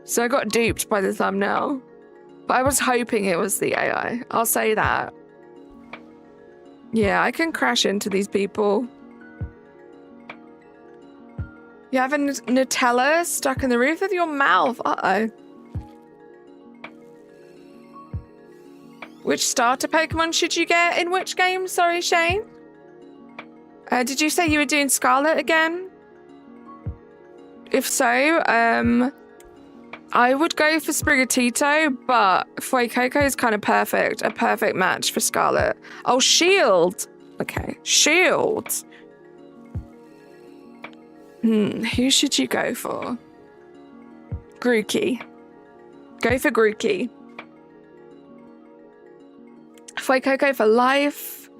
So I got duped by the thumbnail. But I was hoping it was the AI. I'll say that. Yeah, I can crash into these people. You have a Nutella stuck in the roof of your mouth. Uh-oh. Which starter Pokemon should you get in which game? Sorry, Shane. Did you say you were doing Scarlet again? If so, I would go for Sprigatito, but Fuecoco is kind of perfect. A perfect match for Scarlet. Oh, Shield. Okay, Shield. Who should you go for? Grookey. Go for Grookey. Fuecoco for life.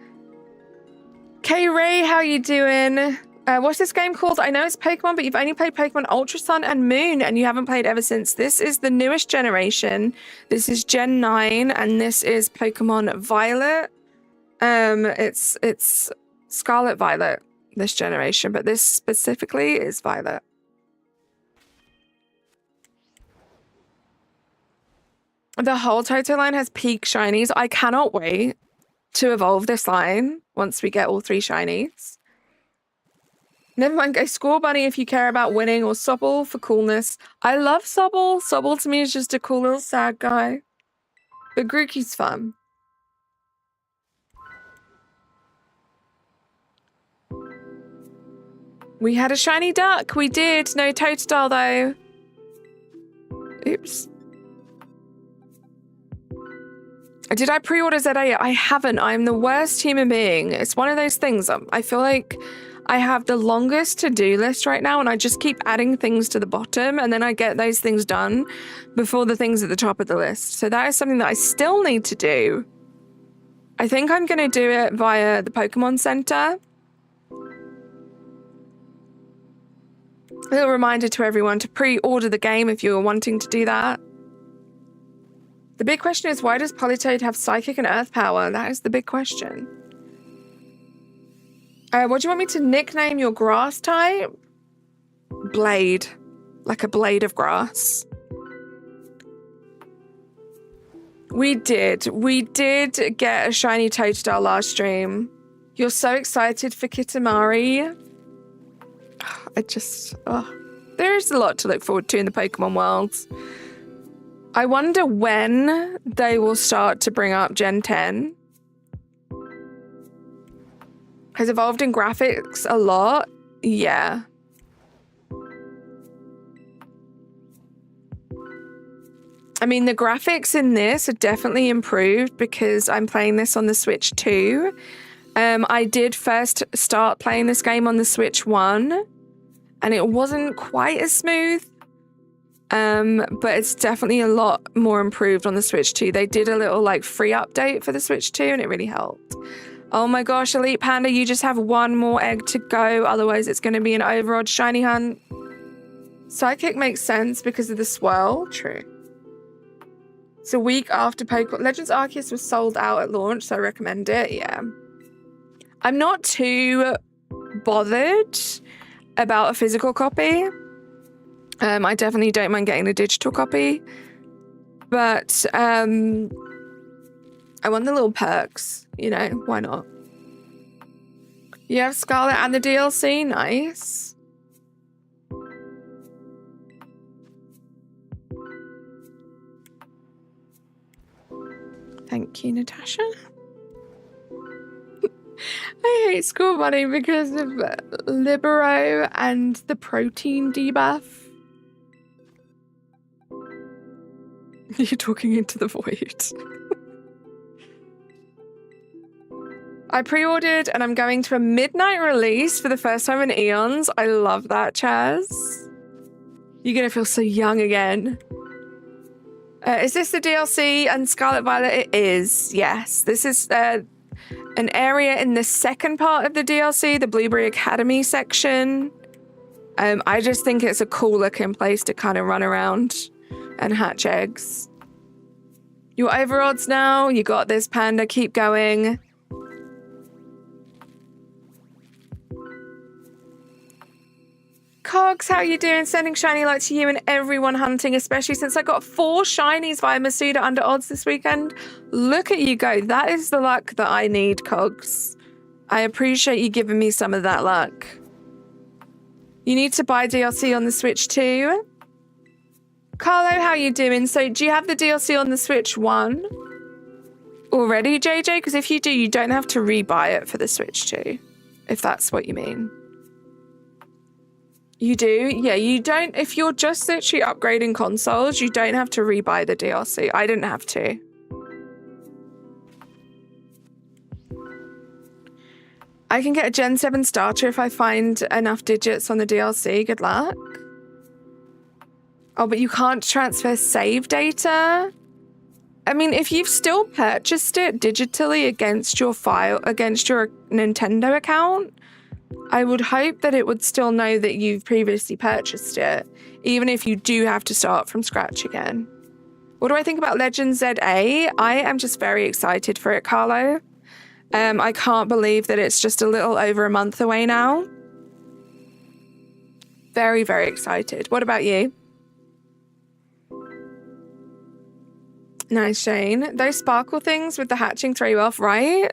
K-Ray, how you doing? What's this game called? I know it's Pokemon, but you've only played Pokemon Ultra Sun and Moon, and you haven't played ever since. This is the newest generation. This is Gen 9, and this is Pokemon Violet. It's Scarlet Violet, this generation, but this specifically is Violet. The whole Toto line has peak shinies. I cannot wait to evolve this line once we get all 3 shinies. Never mind, go Score Bunny if you care about winning, or Sobble for coolness. I love Sobble. Sobble to me is just a cool little sad guy. But Grookey's fun. We had a shiny duck. We did. No Totodile though. Oops. Did I pre-order ZA? I haven't. I'm the worst human being. It's one of those things. I feel like I have the longest to-do list right now, and I just keep adding things to the bottom, and then I get those things done before the things at the top of the list. So that is something that I still need to do. I think I'm going to do it via the Pokemon Center. A little reminder to everyone to pre-order the game if you're wanting to do that. The big question is, why does Politoed have Psychic and Earth Power? That is the big question. What do you want me to nickname your grass type? Blade. Like a blade of grass. We did. We did get a shiny Totodile last stream. You're so excited for Kitamari. There's a lot to look forward to in the Pokemon world. I wonder when they will start to bring up Gen 10. Has evolved in graphics a lot? Yeah. I mean, the graphics in this are definitely improved because I'm playing this on the Switch 2. I did first start playing this game on the Switch 1, and it wasn't quite as smooth. But it's definitely a lot more improved on the Switch 2. They did a little like free update for the Switch 2 and it really helped. Oh my gosh, Elite Panda, you just have one more egg to go. Otherwise it's going to be an overodd shiny hunt. Psychic makes sense because of the swirl. True. It's a week after Pokemon. Legends Arceus was sold out at launch, so I recommend it. Yeah. I'm not too bothered about a physical copy. I definitely don't mind getting a digital copy, but I want the little perks, you know, why not? You have Scarlet and the DLC, nice. Thank you, Natasha. I hate School Bunny because of Libero and the protein debuff. You're talking into the void. I pre-ordered and I'm going to a midnight release for the first time in eons. I love that, Chaz. You're going to feel so young again. Is this the DLC and Scarlet Violet? It is, yes. This is an area in the second part of the DLC, the Blueberry Academy section. I just think it's a cool looking place to kind of run around and hatch eggs. You're over odds now. You got this, Panda. Keep going. Cogs, how are you doing? Sending shiny light to you and everyone hunting, especially since I got 4 shinies via Masuda under odds this weekend. Look at you go. That is the luck that I need, Cogs. I appreciate you giving me some of that luck. You need to buy DLC on the Switch too. Carlo, how you doing? So do you have the DLC on the Switch 1 already, JJ? Because if you do, you don't have to rebuy it for the Switch 2, if that's what you mean. You do? Yeah, you don't. If you're just literally upgrading consoles, you don't have to rebuy the DLC. I didn't have to. I can get a Gen 7 starter if I find enough digits on the DLC. Good luck. Oh, but you can't transfer save data? I mean, if you've still purchased it digitally against your file, against your Nintendo account, I would hope that it would still know that you've previously purchased it, even if you do have to start from scratch again. What do I think about Legends ZA? I am just very excited for it, Carlo. I can't believe that it's just a little over a month away now. Very, very excited. What about you? Nice, Shane. Those sparkle things with the hatching throw you off, right?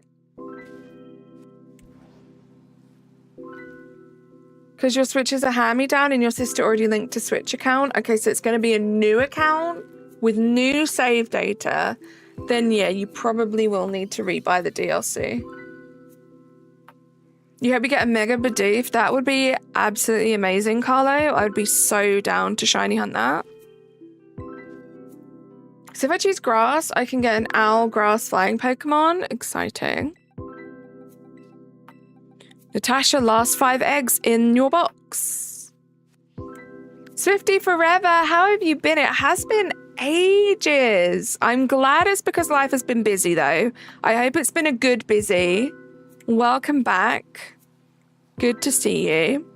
Because your Switch is a hand-me-down and your sister already linked to Switch account. Okay, so it's going to be a new account with new save data. Then yeah, you probably will need to rebuy the DLC. You hope you get a mega Bidoof. That would be absolutely amazing, Carlo. I would be so down to shiny hunt that. So if I choose grass, I can get an owl grass flying Pokemon. Exciting. Natasha, last 5 eggs in your box. Swifty forever, how have you been? It has been ages. I'm glad it's because life has been busy though. I hope it's been a good busy. Welcome back. Good to see you.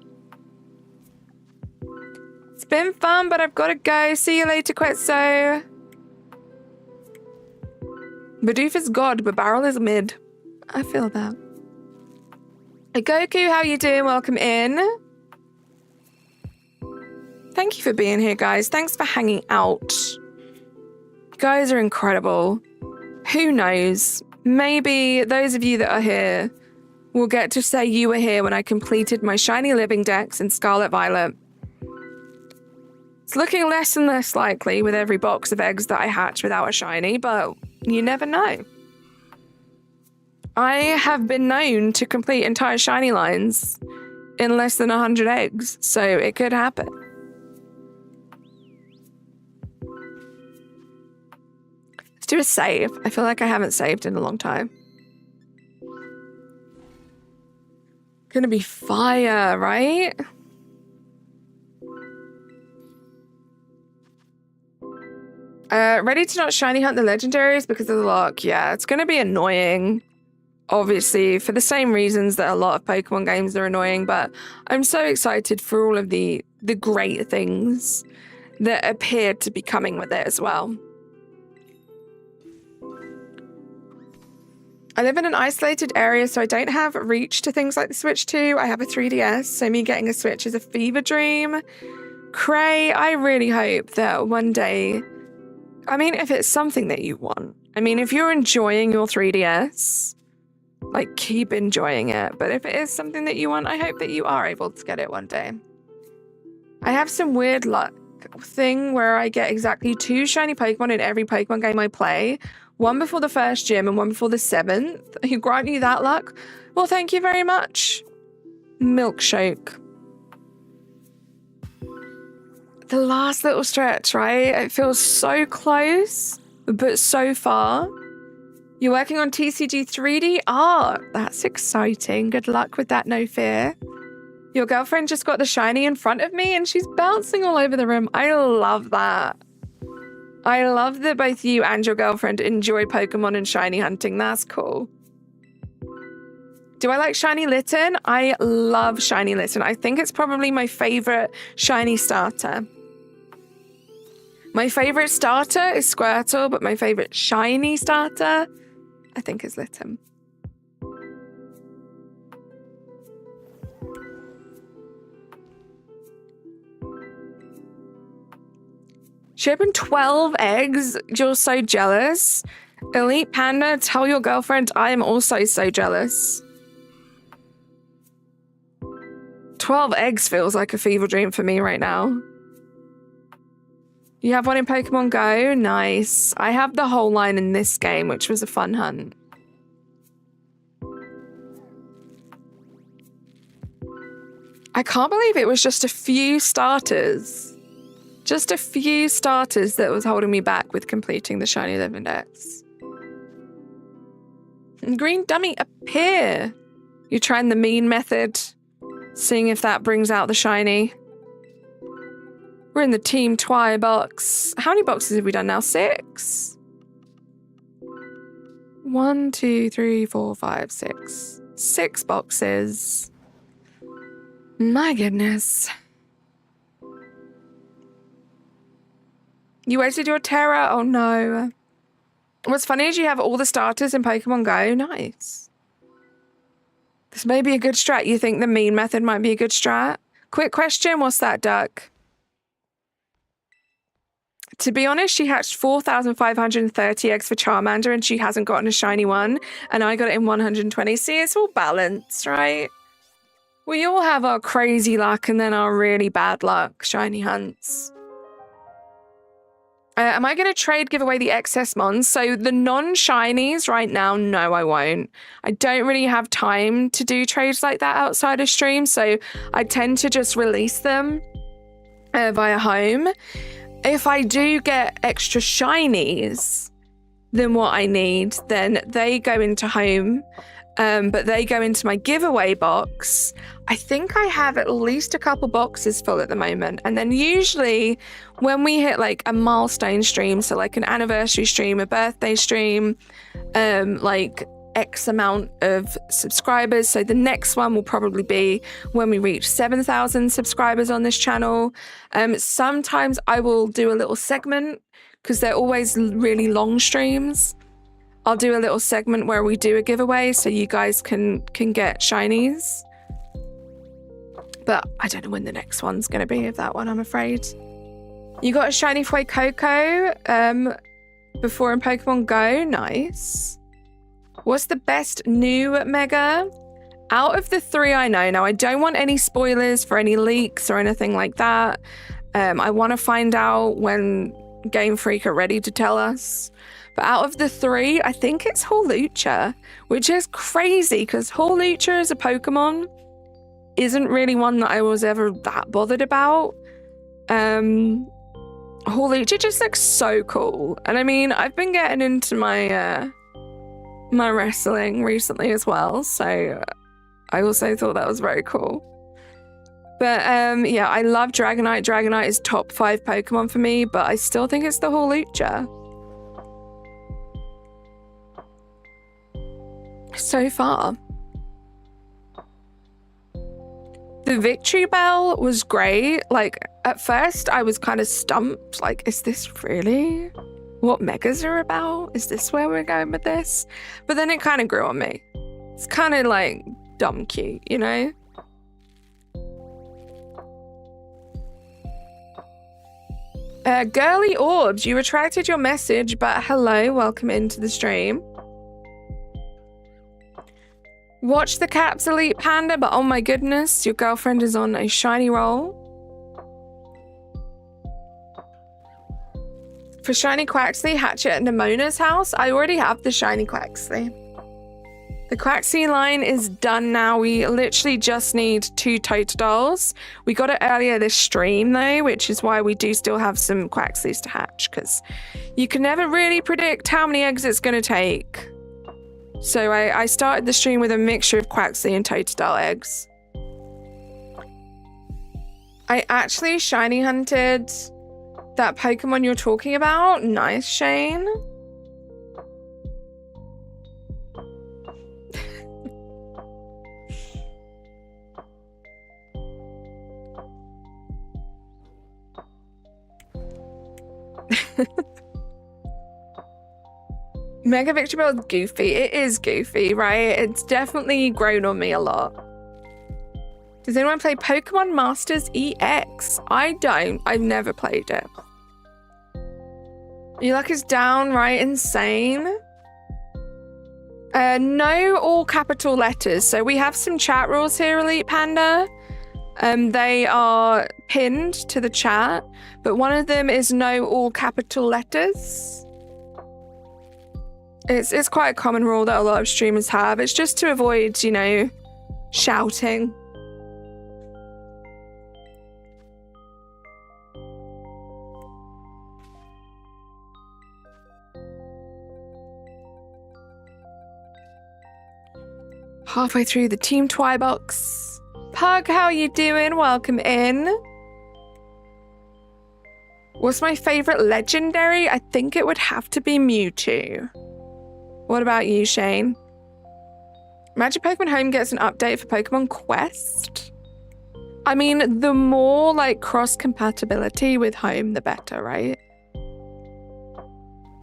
It's been fun, but I've got to go. See you later, Quetzal. Bidoof is God, but Barrel is mid. I feel that. Hey, Goku, how you doing? Welcome in. Thank you for being here, guys. Thanks for hanging out. You guys are incredible. Who knows? Maybe those of you that are here will get to say you were here when I completed my Shiny Living Dex in Scarlet Violet. It's looking less and less likely with every box of eggs that I hatch without a shiny, but you never know. I have been known to complete entire shiny lines in less than 100 eggs, so it could happen. Let's do a save. I feel like I haven't saved in a long time. Gonna be fire, right? Ready to not shiny hunt the legendaries because of the lock. Yeah, it's gonna be annoying. Obviously, for the same reasons that a lot of Pokemon games are annoying, but I'm so excited for all of the great things that appear to be coming with it as well. I live in an isolated area, so I don't have reach to things like the Switch 2. I have a 3DS, so me getting a Switch is a fever dream. Cray, I really hope that one day, I mean, if it's something that you want, I mean, if you're enjoying your 3DS, like, keep enjoying it. But if it is something that you want, I hope that you are able to get it one day. I have some weird luck thing where I get exactly 2 shiny Pokemon in every Pokemon game I play. One before the first gym and one before the 7th. Who grant you that luck? Well, thank you very much. Milkshake. The last little stretch, right? It feels so close, but so far. You're working on TCG 3D art. That's exciting. Good luck with that, no fear. Your girlfriend just got the shiny in front of me and she's bouncing all over the room. I love that. I love that both you and your girlfriend enjoy Pokemon and shiny hunting. That's cool. Do I like Shiny Litten? I love Shiny Litten. I think it's probably my favorite shiny starter. My favorite starter is Squirtle, but my favorite shiny starter, I think, is Litten. She opened 12 eggs. You're so jealous. Elite Panda, tell your girlfriend I am also so jealous. 12 eggs feels like a fever dream for me right now. You have one in Pokemon Go? Nice. I have the whole line in this game, which was a fun hunt. I can't believe it was just a few starters. Just a few starters that was holding me back with completing the Shiny Living Dex. Green Dummy, appear. You're trying the mean method, seeing if that brings out the shiny. We're in the Team Twi box. How many boxes have we done now? 6? 1, 2, 3, 4, 5, 6. 6 boxes. My goodness. You wasted your terror? Oh no. What's funny is you have all the starters in Pokemon Go. Nice. This may be a good strat. You think the mean method might be a good strat? Quick question, what's that, Duck? To be honest, she hatched 4,530 eggs for Charmander and she hasn't gotten a shiny one. And I got it in 120. See, it's all balanced, right? We all have our crazy luck and then our really bad luck shiny hunts. Am I going to trade give away the excess mons? So the non-shinies right now, no, I won't. I don't really have time to do trades like that outside of stream, so I tend to just release them via home. If I do get extra shinies than what I need, then they go into home, but they go into my giveaway box. I think I have at least a couple boxes full at the moment. And then usually when we hit like a milestone stream, so like an anniversary stream, a birthday stream, like X amount of subscribers. So the next one will probably be when we reach 7,000 subscribers on this channel. Sometimes I will do a little segment because they're always really long streams. I'll do a little segment where we do a giveaway so you guys can get shinies. But I don't know when the next one's going to be of that one, I'm afraid. You got a shiny Fuecoco before in Pokemon Go. Nice. What's the best new Mega? Out of the 3 I know. Now, I don't want any spoilers for any leaks or anything like that. I want to find out when Game Freak are ready to tell us. But out of the 3, I think it's Hawlucha, which is crazy because Hawlucha as a Pokemon isn't really one that I was ever that bothered about. Hawlucha just looks so cool. And I mean, I've been getting into my my wrestling recently as well, so I also thought that was very cool. But yeah, I love Dragonite. Dragonite is top 5 Pokemon for me, but I still think it's the Hawlucha. So far. The Victory Bell was great. Like, at first I was kind of stumped. Like, is this really what Megas are about? Is this where we're going with this? But then it kind of grew on me. It's kind of like dumb cute, you know? Girly Orbs, you retracted your message, but hello, welcome into the stream. Watch the Caps Elite Panda, but oh my goodness, your girlfriend is on a shiny roll. For shiny Quaxley, hatch it at Nemona's house. I already have the shiny Quaxley. The Quaxley line is done now. We literally just need 2 Totodiles. We got it earlier this stream though, which is why we do still have some Quaxleys to hatch, because you can never really predict how many eggs it's going to take. So I started the stream with a mixture of Quaxley and Totodile eggs. I actually shiny hunted that Pokemon you're talking about. Nice, Shane. Mega Victory Bell is goofy. It is goofy, right? It's definitely grown on me a lot. Does anyone play Pokemon Masters EX? I don't. I've never played it. Your luck is downright insane. No all capital letters. So we have some chat rules here, Elite Panda. They are pinned to the chat, but one of them is no all capital letters. It's quite a common rule that a lot of streamers have. It's just to avoid, you know, shouting. Halfway through the Team Twi box. Pug, how you doing? Welcome in. What's my favorite legendary? I think it would have to be Mewtwo. What about you, Shane? Magic Pokemon Home gets an update for Pokemon Quest. I mean, the more like cross-compatibility with Home, the better, right?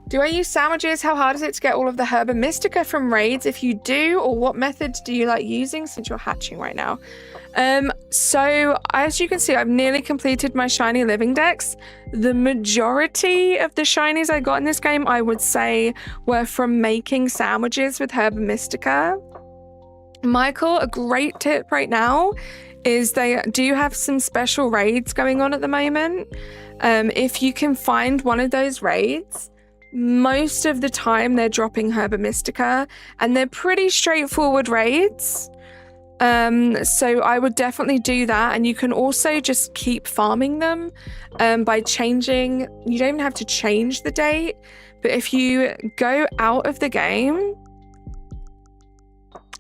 Do I use sandwiches? How hard is it to get all of the Herba Mystica from raids? If you do, or what methods do you like using since you're hatching right now? So as you can see, I've nearly completed my shiny living dex. The majority of the shinies I got in this game, I would say, were from making sandwiches with Herba Mystica. Michael, a great tip right now is they do have some special raids going on at the moment. If you can find one of those raids, most of the time they're dropping Herba Mystica, and they're pretty straightforward raids. So I would definitely do that, and you can also just keep farming them by changing. You don't even have to change the date, but if you go out of the game,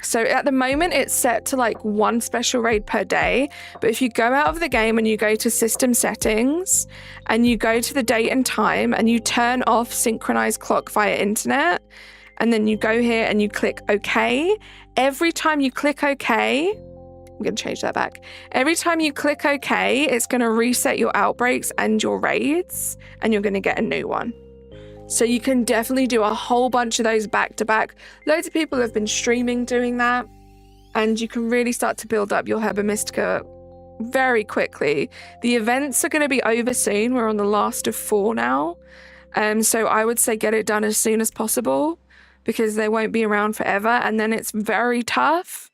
so at the moment it's set to like 1 special raid per day, but if you go out of the game and you go to system settings and you go to the date and time and you turn off synchronized clock via internet, and then you go here and you click OK, every time you click OK, I'm going to change that back. Every time you click OK, it's going to reset your outbreaks and your raids, and you're going to get a new one. So you can definitely do a whole bunch of those back to back. Loads of people have been streaming doing that, and you can really start to build up your Herba Mystica very quickly. The events are going to be over soon. We're on the last of 4 now. So I would say get it done as soon as possible, because they won't be around forever. And then it's very tough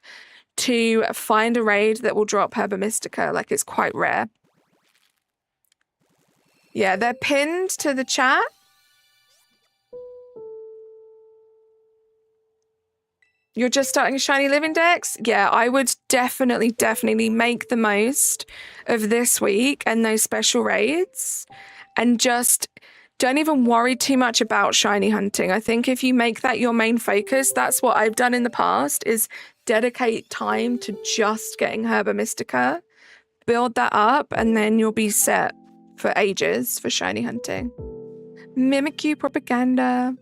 to find a raid that will drop Herba Mystica. Like, it's quite rare. Yeah, they're pinned to the chat. You're just starting a Shiny Living Dex? Yeah, I would definitely make the most of this week and those special raids, and just don't even worry too much about shiny hunting. I think if you make that your main focus, that's what I've done in the past, is dedicate time to just getting Herba Mystica, build that up, and then you'll be set for ages for shiny hunting. Mimikyu propaganda.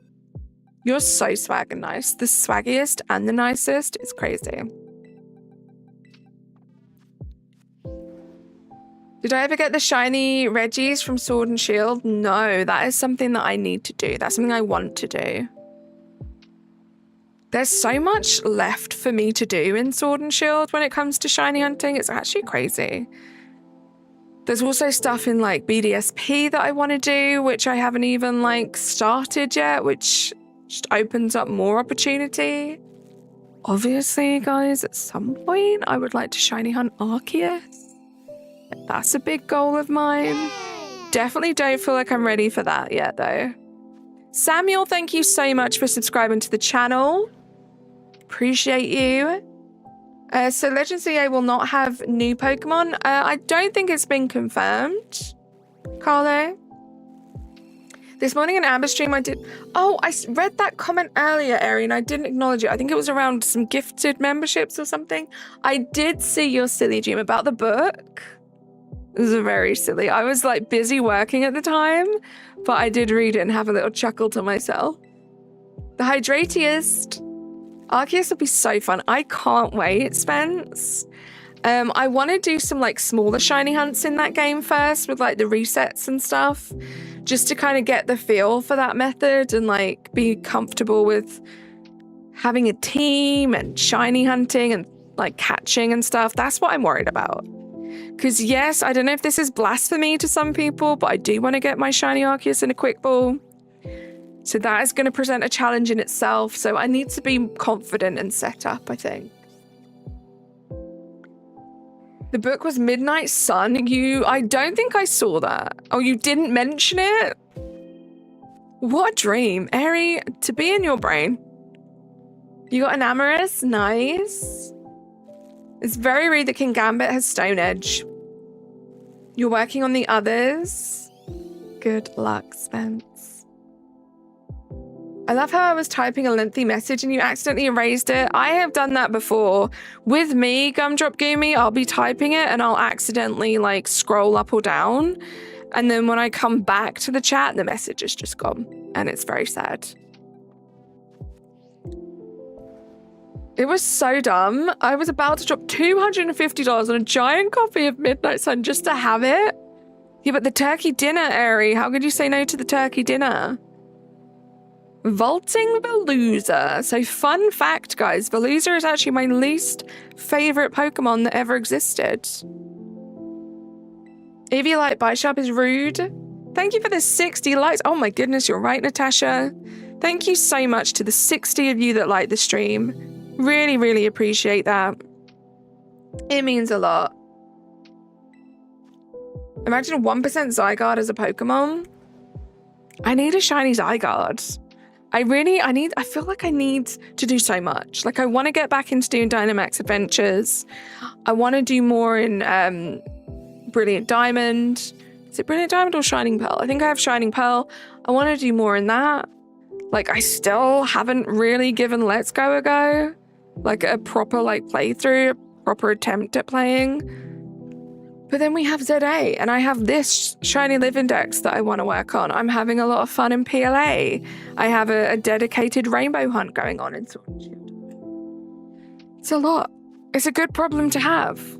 You're so swag and nice. The swaggiest and the nicest. It's crazy. Did I ever get the shiny Reggies from Sword and Shield? No, that is something that I need to do. That's something I want to do. There's so much left for me to do in Sword and Shield when it comes to shiny hunting. It's actually crazy. There's also stuff in like BDSP that I want to do, which I haven't even like started yet, which just opens up more opportunity. Obviously, guys, at some point, I would like to shiny hunt Arceus. That's a big goal of mine. Definitely don't feel like I'm ready for that yet, though. Samuel, thank you so much for subscribing to the channel. Appreciate you. So Legends EA will not have new Pokemon. I don't think it's been confirmed, Carlo. This morning in Amber stream, I did... Oh, I read that comment earlier, Ari, and I didn't acknowledge it. I think it was around some gifted memberships or something. I did see your silly dream about the book. It was very silly. I was like busy working at the time, but I did read it and have a little chuckle to myself. The Hydratiest. Arceus will be so fun. I can't wait, Spence. I want to do some like smaller shiny hunts in that game first with like the resets and stuff, just to kind of get the feel for that method and like be comfortable with having a team and shiny hunting and like catching and stuff. That's what I'm worried about. Because yes, I don't know if this is blasphemy to some people, but I do want to get my shiny Arceus in a quick ball. So that is going to present a challenge in itself. So I need to be confident and set up, I think. The book was Midnight Sun. I don't think I saw that. Oh, you didn't mention it? What a dream. Ari, to be in your brain. You got an Amorous? Nice. It's very rare that King Gambit has Stone Edge. You're working on the others. Good luck, Spence. I love how I was typing a lengthy message and you accidentally erased it. I have done that before. With me, Gumdrop Goomy, I'll be typing it and I'll accidentally like scroll up or down. And then when I come back to the chat, the message is just gone. And it's very sad. It was so dumb. I was about to drop $250 on a giant copy of Midnight Sun just to have it. Yeah, but the turkey dinner, Ari. How could you say no to the turkey dinner? Vaulting Veluza. So fun fact, guys, Veluza is actually my least favorite Pokemon that ever existed. Eviolite Bishop is rude. Thank you for the 60 likes. Oh my goodness, you're right, Natasha. Thank you so much to the 60 of you that like the stream. Really, really appreciate that. It means a lot. Imagine a 1% Zygarde as a Pokemon. I need a shiny Zygarde. I feel like I need to do so much. Like, I want to get back into doing Dynamax adventures. I want to do more in Brilliant Diamond. Is it Brilliant Diamond or Shining Pearl? I think I have Shining Pearl. I want to do more in that. Like, I still haven't really given Let's Go a go. Like, a proper, like, playthrough, a proper attempt at playing. But then we have ZA, and I have this Shiny Living Dex that I want to work on. I'm having a lot of fun in PLA. I have a dedicated rainbow hunt going on in Sword and Shield. It's a lot. It's a good problem to have.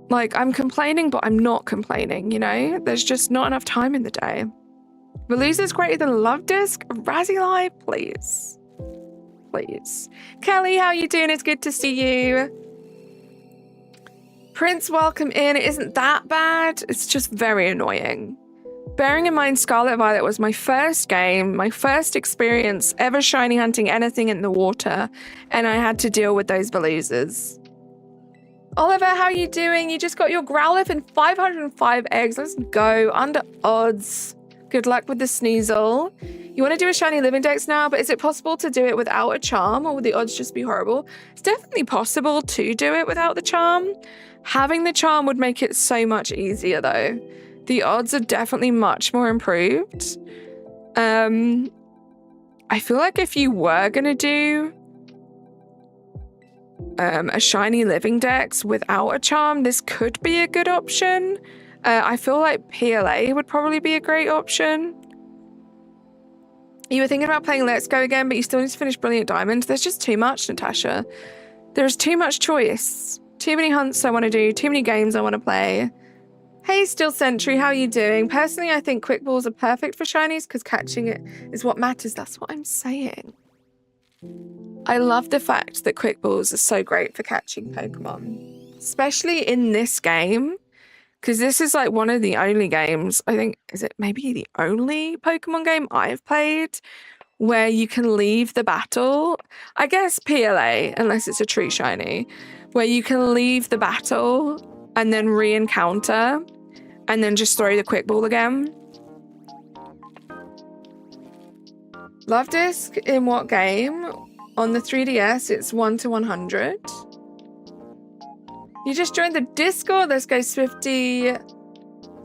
Like, I'm complaining, but I'm not complaining, you know? There's just not enough time in the day. Veluza's greater than Love Disc? Razzie, please. Please. Kelly, how you doing? It's good to see you. Prince, welcome in. It isn't that bad. It's just very annoying. Bearing in mind Scarlet Violet was my first game, my first experience ever shiny hunting anything in the water, and I had to deal with those Veluzas. Oliver, how are you doing? You just got your Growlithe and 505 eggs. Let's go. Under odds. Good luck with the Sneasel. You want to do a Shiny Living Dex now, but is it possible to do it without a charm, or would the odds just be horrible? It's definitely possible to do it without the charm. Having the charm would make it so much easier, though. The odds are definitely much more improved. I feel like if you were going to do a Shiny Living Dex without a charm, this could be a good option. I feel like PLA would probably be a great option. You were thinking about playing Let's Go again, but you still need to finish Brilliant Diamond. There's just too much, Natasha. There's too much choice. Too many hunts I want to do. Too many games I want to play. Hey, Steel Sentry, how are you doing? Personally, I think quick balls are perfect for shinies because catching it is what matters. That's what I'm saying. I love the fact that quick balls are so great for catching Pokemon, especially in this game, because this is like one of the only games, I think, is it maybe the only Pokemon game I've played where you can leave the battle. I guess PLA, unless it's a true shiny, where you can leave the battle and then re-encounter and then just throw the quick ball again. Love Disc in what game? On the 3DS, it's 1 to 100. You just joined the Discord. Let's Go Swifty.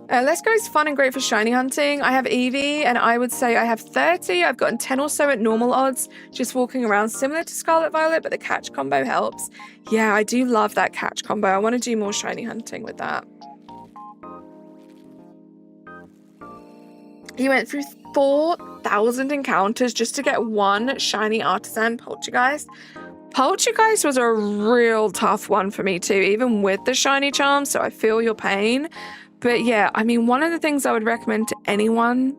Let's Go is fun and great for shiny hunting. I have Eevee, and I would say I have 30. I've gotten 10 or so at normal odds, just walking around, similar to Scarlet Violet, but the catch combo helps. Yeah, I do love that catch combo. I want to do more shiny hunting with that. You went through 4,000 encounters just to get one shiny artisan Poltergeist. Poltergeist was a real tough one for me too, even with the shiny charm, so I feel your pain. But yeah, I mean, one of the things I would recommend to anyone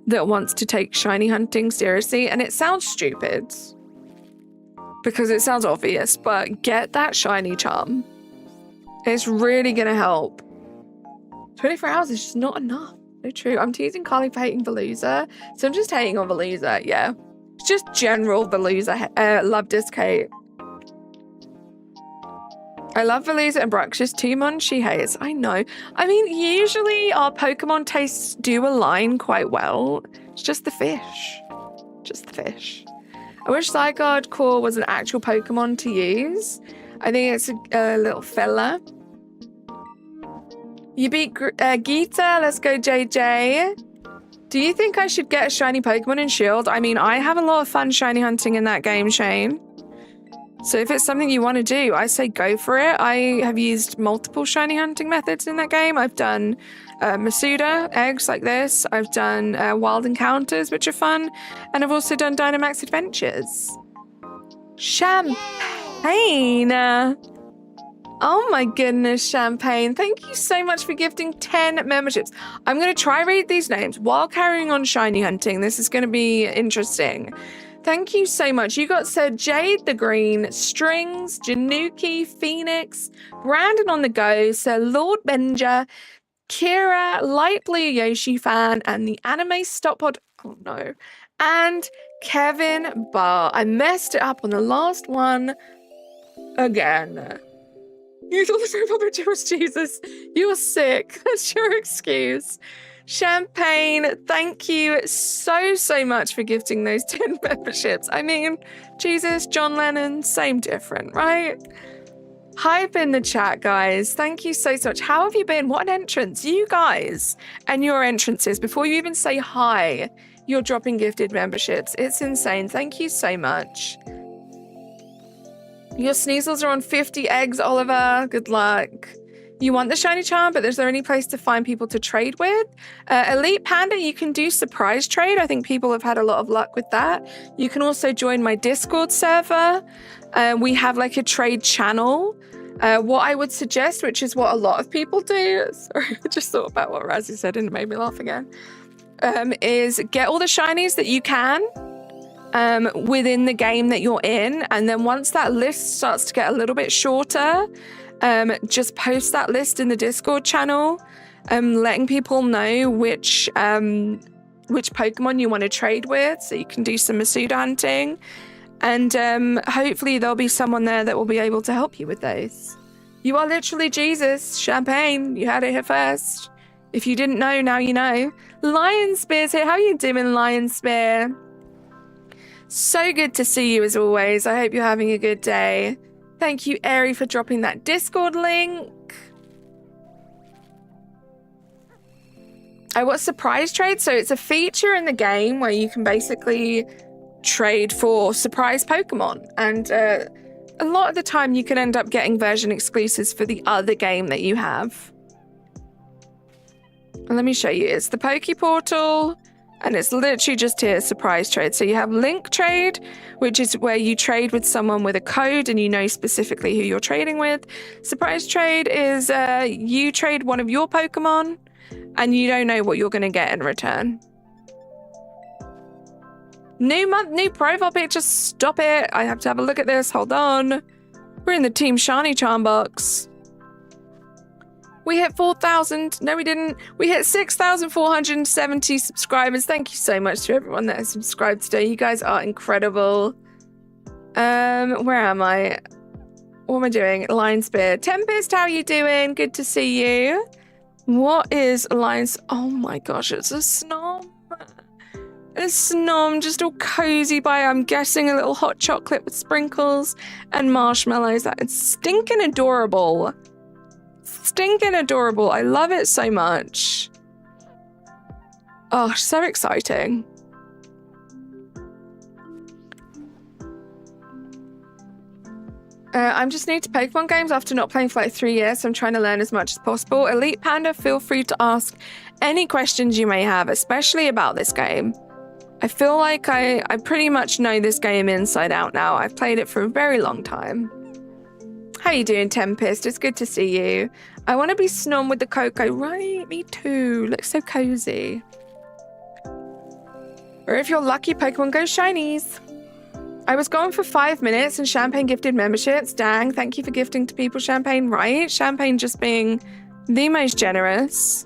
that wants to take shiny hunting seriously, and it sounds stupid because it sounds obvious, but get that shiny charm. It's really going to help. 24 hours is just not enough. So true. I'm teasing Carly for hating Veluza, so I'm just hating on Veluza, yeah. It's just general Veluza, love disc hate. I love Veluza and Bruxish. Timon, she hates. I know. I mean, usually our Pokemon tastes do align quite well. It's just the fish. Just the fish. I wish Zygarde Core was an actual Pokemon to use. I think it's a little fella. You beat Geeta. Let's go, JJ. Do you think I should get a shiny Pokemon in Shield? I mean, I have a lot of fun shiny hunting in that game, Shane. So if it's something you want to do, I say go for it. I have used multiple shiny hunting methods in that game. I've done Masuda eggs like this. I've done wild encounters, which are fun. And I've also done Dynamax adventures. Champagne. Oh my goodness, Champagne. Thank you so much for gifting 10 memberships. I'm going to try read these names while carrying on shiny hunting. This is going to be interesting. Thank you so much. You got Sir Jade the Green, Strings, Januki, Phoenix, Brandon on the Go, Sir Lord Benja, Kira, Light Blue Yoshi fan, and the Anime Stop Pod. Oh no. And Kevin Barr. I messed it up on the last one again. You thought the profile picture was Jesus. You're sick. That's your excuse. Champagne, thank you so much for gifting those 10 memberships. I mean, Jesus, John Lennon, same different, right? Hype in the chat, guys. Thank you so much. How have you been? What an entrance. You guys and your entrances, before you even say hi, you're dropping gifted memberships. It's insane. Thank you so much. Your sneezels are on 50 eggs, Oliver. Good luck. You want the shiny charm, but is there any place to find people to trade with? Elite Panda, you can do surprise trade. I think people have had a lot of luck with that. You can also join my Discord server. We have like a trade channel. What I would suggest, which is what a lot of people do, sorry, I just thought about what Razzie said and it made me laugh again, is get all the shinies that you can within the game that you're in. And then once that list starts to get a little bit shorter, just post that list in the Discord channel, letting people know which Pokemon you want to trade with, so you can do some Masuda hunting. And hopefully there'll be someone there that will be able to help you with those. You are literally Jesus. Champagne, you had it here first. If you didn't know, now you know. Lion Spear's here. How are you doing, Lion Spear? So good to see you as always. I hope you're having a good day. Thank you, Airy, for dropping that Discord link. What's surprise trade? So it's a feature in the game where you can basically trade for surprise Pokemon. And a lot of the time you can end up getting version exclusives for the other game that you have. And let me show you. It's the Poke Portal. And it's literally just here, surprise trade. So you have link trade, which is where you trade with someone with a code and you know specifically who you're trading with. Surprise trade is you trade one of your Pokemon and you don't know what you're going to get in return. New month, new profile picture. Stop it. I have to have a look at this. Hold on. We're in the Team Shiny Charm box. We hit 4,000. No, we didn't. We hit 6,470 subscribers. Thank you so much to everyone that has subscribed today. You guys are incredible. Where am I? What am I doing? Lion Spear. Tempest, how are you doing? Good to see you. What is Lion's? Oh my gosh, it's a Snom. A Snom, just all cozy by, I'm guessing, a little hot chocolate with sprinkles and marshmallows. That is stinking adorable. Stinking adorable. I love it so much. Oh, so exciting. I'm just new to Pokemon games after not playing for like 3 years, so I'm trying to learn as much as possible. Elite Panda, feel free to ask any questions you may have, especially about this game. I feel like I pretty much know this game inside out now. I've played it for a very long time. How you doing, Tempest? It's good to see you. I want to be Snom with the cocoa. Right, me too. Looks so cozy. Or if you're lucky, Pokemon Go Shinies. I was gone for 5 minutes and Champagne gifted memberships. Dang, thank you for gifting to people, Champagne. Right? Champagne just being the most generous.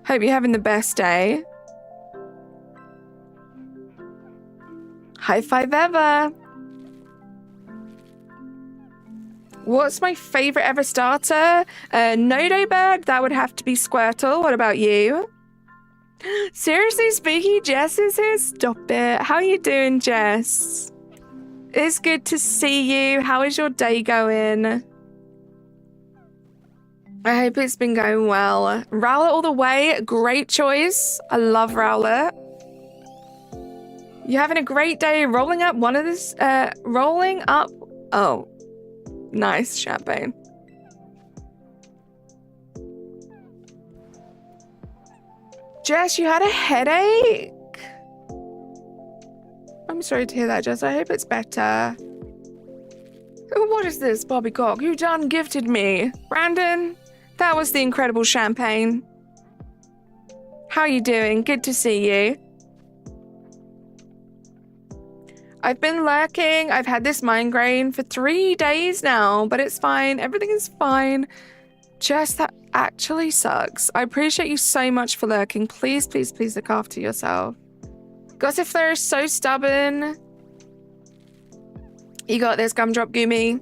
Hope you're having the best day. High five ever. What's my favorite ever starter? Nodobird, that would have to be Squirtle. What about you? Seriously, Spooky, Jess is here? Stop it. How are you doing, Jess? It's good to see you. How is your day going? I hope it's been going well. Rowlet all the way. Great choice. I love Rowlet. You having a great day rolling up one of this? Rolling up. Oh, nice, Champagne. Jess, you had a headache? I'm sorry to hear that, Jess. I hope it's better. What is this, Bobbycock? You done gifted me. Brandon, that was the incredible Champagne. How are you doing? Good to see you. I've been lurking. I've had this migraine for 3 days now, but it's fine. Everything is fine. Jess, that actually sucks. I appreciate you so much for lurking. Please, please, please look after yourself. Gossifleur is so stubborn. You got this, Gumdrop Gumi.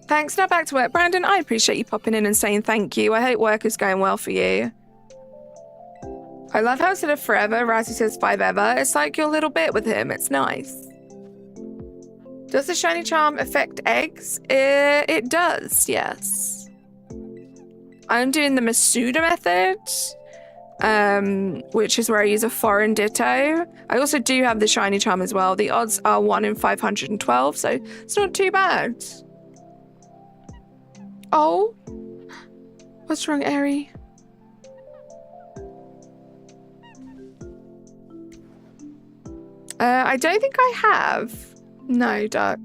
Thanks, now back to work. Brandon, I appreciate you popping in and saying thank you. I hope work is going well for you. I love how instead of forever, Razzie says 5 ever. It's like your little bit with him. It's nice. Does the shiny charm affect eggs? It does, yes. I'm doing the Masuda method, which is where I use a foreign ditto. I also do have the shiny charm as well. The odds are 1 in 512, so it's not too bad. Oh, what's wrong, Aerie? I don't think I have. No, Duck.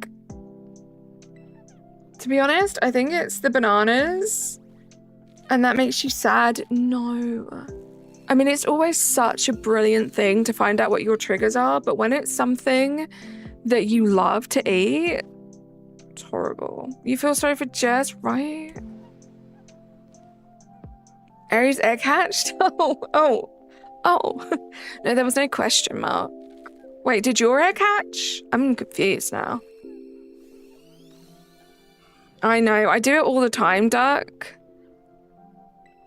To be honest, I think it's the bananas. And that makes you sad. No. I mean, it's always such a brilliant thing to find out what your triggers are, but when it's something that you love to eat, it's horrible. You feel sorry for Jess, right? Aries egg hatched? Oh. No, there was no question mark. Wait, did your egg hatch? I'm confused now. I know, I do it all the time, Duck.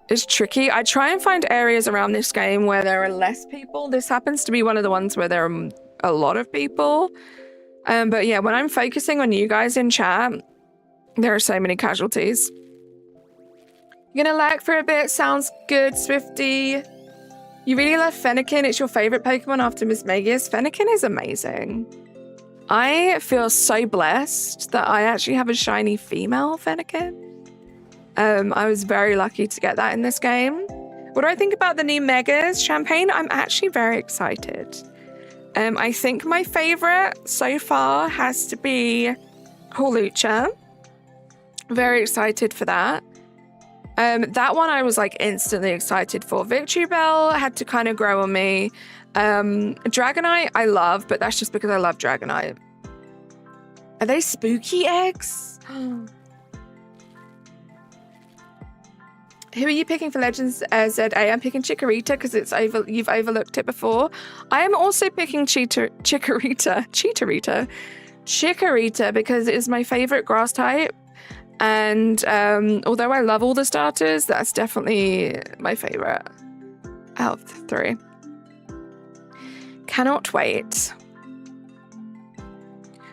It's tricky. I try and find areas around this game where there are less people. This happens to be one of the ones where there are a lot of people. But yeah, when I'm focusing on you guys in chat, there are so many casualties. You're gonna lag for a bit. Sounds good, Swifty. You really love Fennekin. It's your favorite Pokemon after Miss Magius. Fennekin is amazing. I feel so blessed that I actually have a shiny female Fennekin. I was very lucky to get that in this game. What do I think about the new Megas Champagne? I'm actually very excited. I think my favorite so far has to be Hawlucha. Very excited for that. That one I was like instantly excited for. Victory Bell had to kind of grow on me. Dragonite I love, but that's just because I love Dragonite. Are they spooky eggs? Who are you picking for Legends ZA? I'm picking Chikorita because you've overlooked it before. I am also picking Chikorita because it is my favorite grass type. And although I love all the starters, that's definitely my favorite out of the 3. Cannot wait.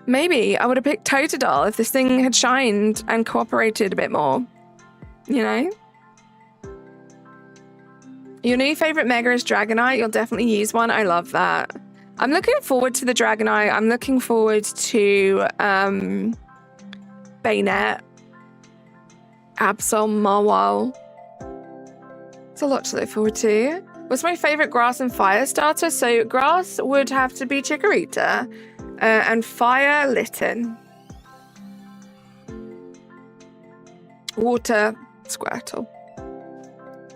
Maybe I would have picked Totodile if this thing had shined and cooperated a bit more. You know? Your new favorite Mega is Dragonite. You'll definitely use one. I love that. I'm looking forward to the Dragonite. I'm looking forward to Bayonet. Absol, Marwal. It's a lot to look forward to. What's my favorite grass and fire starter? So grass would have to be Chikorita. And fire, Litten. Water, Squirtle.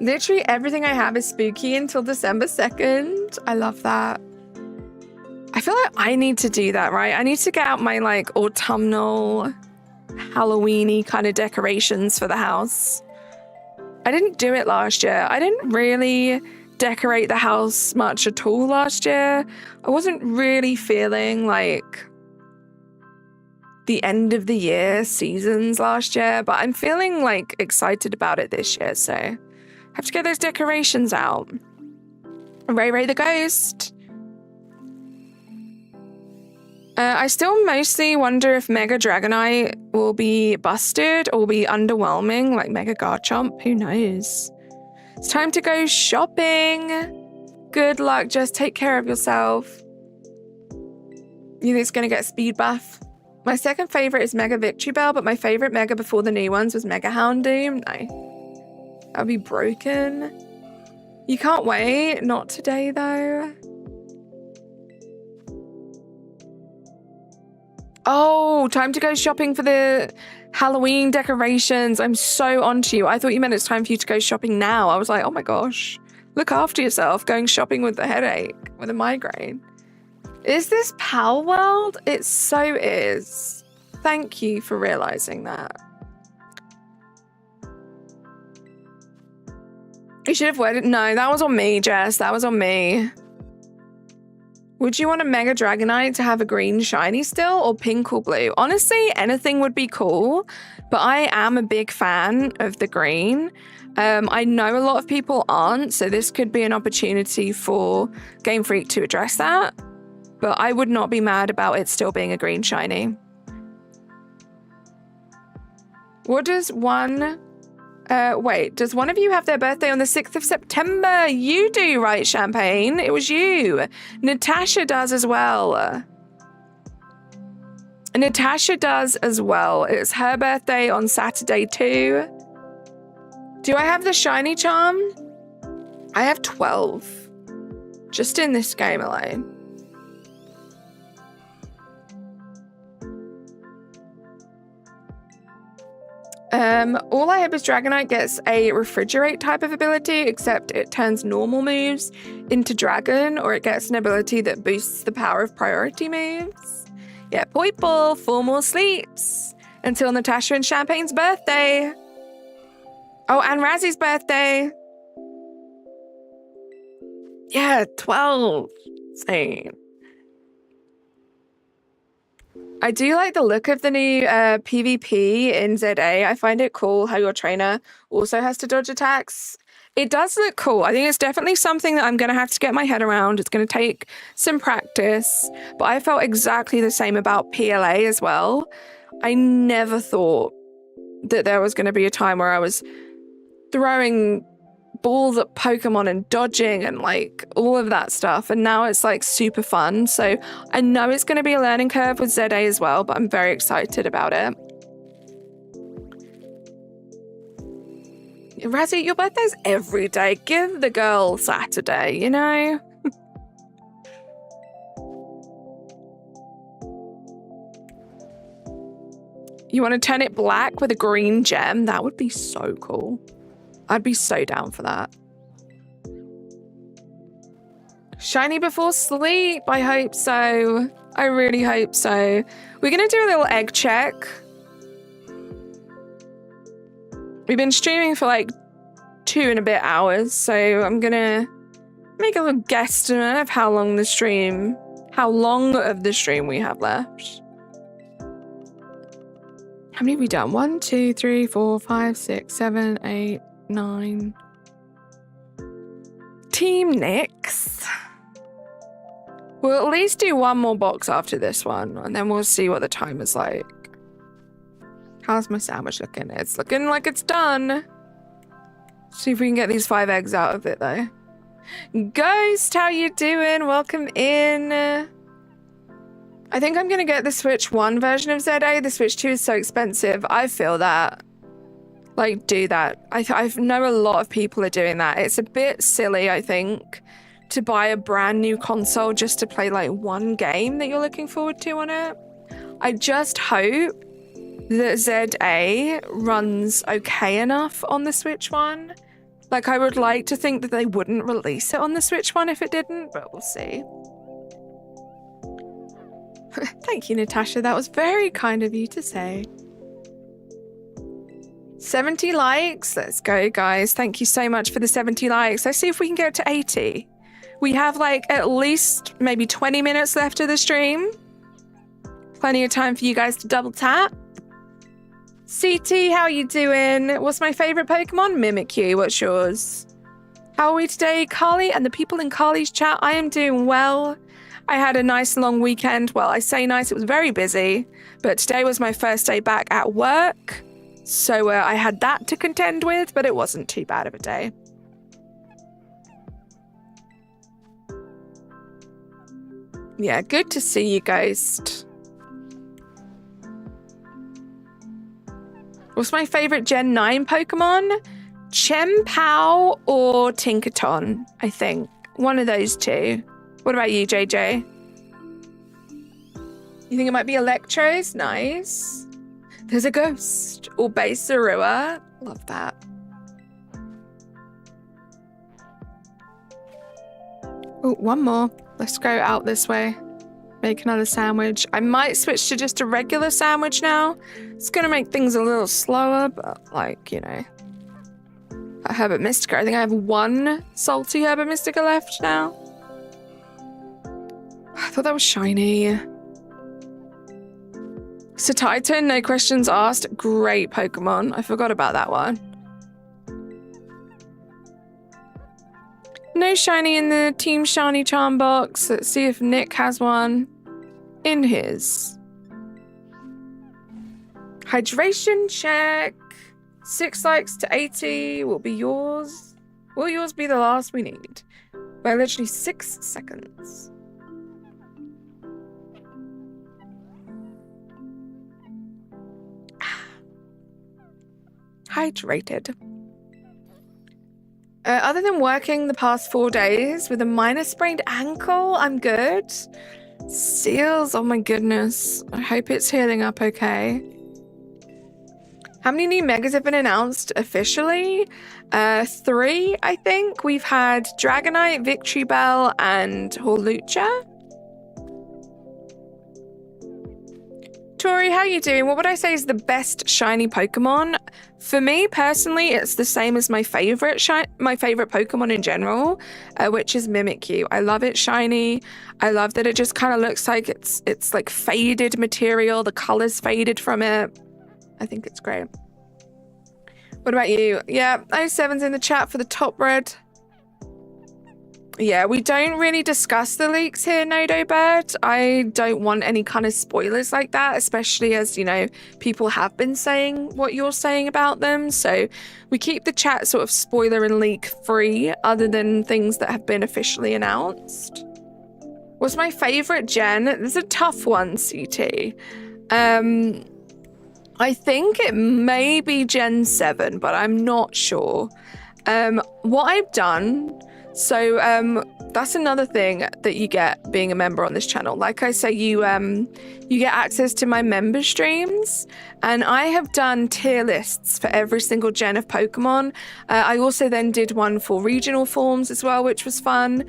Literally everything I have is spooky until December 2nd. I love that. I feel like I need to do that, right? I need to get out my like autumnal, Halloween-y kind of decorations for the house. I didn't do it last year. I didn't really decorate the house much at all last year. I wasn't really feeling like the end of the year seasons last year, but I'm feeling like excited about it this year, so I have to get those decorations out. Ray the Ghost. I still mostly wonder if Mega Dragonite will be busted or be underwhelming like Mega Garchomp. Who knows? It's time to go shopping. Good luck. Just take care of yourself. You think it's going to get a speed buff? My second favorite is Mega Victory Bell, but my favorite Mega before the new ones was Mega Houndoom. No. That would be broken. You can't wait. Not today, though. Oh, time to go shopping for the Halloween decorations. I'm so onto you. I thought you meant it's time for you to go shopping now. I was like, oh my gosh. Look after yourself, going shopping with a headache, with a migraine. Is this Pal World? It so is. Thank you for realizing that. You should have waited. No, that was on me, Jess. That was on me. Would you want a Mega Dragonite to have a green shiny still, or pink or blue? Honestly, anything would be cool, but I am a big fan of the green. I know a lot of people aren't, so this could be an opportunity for Game Freak to address that, but I would not be mad about it still being a green shiny. What does one... wait, does one of you have their birthday on the 6th of September? You do, right, Champagne? It was you. Natasha does as well. Natasha does as well. It's her birthday on Saturday too. Do I have the shiny charm? I have 12. Just in this game alone. All I hope is Dragonite gets a refrigerate type of ability, except it turns normal moves into dragon, or it gets an ability that boosts the power of priority moves. Yeah, Poiple, 4 more sleeps until Natasha and Champagne's birthday. Oh, and Razzie's birthday. Yeah, 12. Same. I do like the look of the new PvP in ZA. I find it cool how your trainer also has to dodge attacks. It does look cool. I think it's definitely something that I'm going to have to get my head around. It's going to take some practice, but I felt exactly the same about PLA as well. I never thought that there was going to be a time where I was throwing balls at Pokemon and dodging and like all of that stuff, and now it's like super fun. So I know it's going to be a learning curve with ZA as well, but I'm very excited about it. Razzie, your birthday's every day. Give the girl Saturday, you know? You want to turn it black with a green gem? That would be so cool. I'd be so down for that. Shiny before sleep. I hope so. I really hope so. We're going to do a little egg check. We've been streaming for like 2 and a bit hours, so I'm going to make a little guesstimate of how long of the stream we have left. How many have we done? 1, 2, 3, 4, 5, 6, 7, 8, 9. Team Nyx. We'll at least do one more box after this one, and then we'll see what the time is like. How's my sandwich looking? It's looking like it's done. See if we can get these 5 eggs out of it, though. Ghost, how you doing? Welcome in. I think I'm going to get the Switch 1 version of ZA. The Switch 2 is so expensive. I feel that. Like, do that. I know a lot of people are doing that. It's a bit silly, I think, to buy a brand new console just to play, like, one game that you're looking forward to on it. I just hope that ZA runs okay enough on the Switch 1. Like, I would like to think that they wouldn't release it on the Switch 1 if it didn't, but we'll see. Thank you, Natasha. That was very kind of you to say. 70 likes. Let's go, guys. Thank you so much for the 70 likes. Let's see if we can get to 80. We have like at least maybe 20 minutes left of the stream. Plenty of time for you guys to double tap. CT, how you doing? What's my favorite Pokemon? Mimikyu. What's yours? How are we today, Carly? And the people in Carly's chat, I am doing well. I had a nice long weekend. Well, I say nice, it was very busy, but today was my first day back at work. So I had that to contend with, but it wasn't too bad of a day. Yeah, good to see you, Ghost. What's my favorite Gen 9 Pokemon? Chempao or Tinkaton, I think. One of those two. What about you, JJ? You think it might be Electros? Nice. There's a ghost. Or Baserua. Love that. Oh, one more. Let's go out this way. Make another sandwich. I might switch to just a regular sandwich now. It's going to make things a little slower, but like, you know. Herbert Mystica. I think I have one salty Herbert Mystica left now. thought that was shiny. Satiton, no questions asked. Great Pokemon. I forgot about that one. No shiny in the Team Shiny Charm box. Let's see if Nick has one in his. Hydration check. 6 likes to 80 will be yours. Will yours be the last we need? By literally 6 seconds. Hydrated. Other than working the past 4 days with a minor sprained ankle, I'm good. Seals, oh my goodness. I hope it's healing up okay. How many new megas have been announced officially? 3, I think. We've had Dragonite, Victory Bell, and Hawlucha. Tori, how are you doing? What would I say is the best shiny Pokemon? For me, personally, it's the same as my favorite Pokemon in general, which is Mimikyu. I love it shiny. I love that it just kind of looks like it's like faded material. The color's faded from it. I think it's great. What about you? Yeah, i7's in the chat for the top red. Yeah, we don't really discuss the leaks here, Nodo Bird. I don't want any kind of spoilers like that, especially as, you know, people have been saying what you're saying about them. So we keep the chat sort of spoiler and leak free, other than things that have been officially announced. What's my favorite gen? This is a tough one, CT. I think it may be Gen 7, but I'm not sure. What I've done... So that's another thing that you get being a member on this channel. Like I say, you get access to my member streams, and I have done tier lists for every single gen of Pokemon. I also then did one for regional forms as well, which was fun.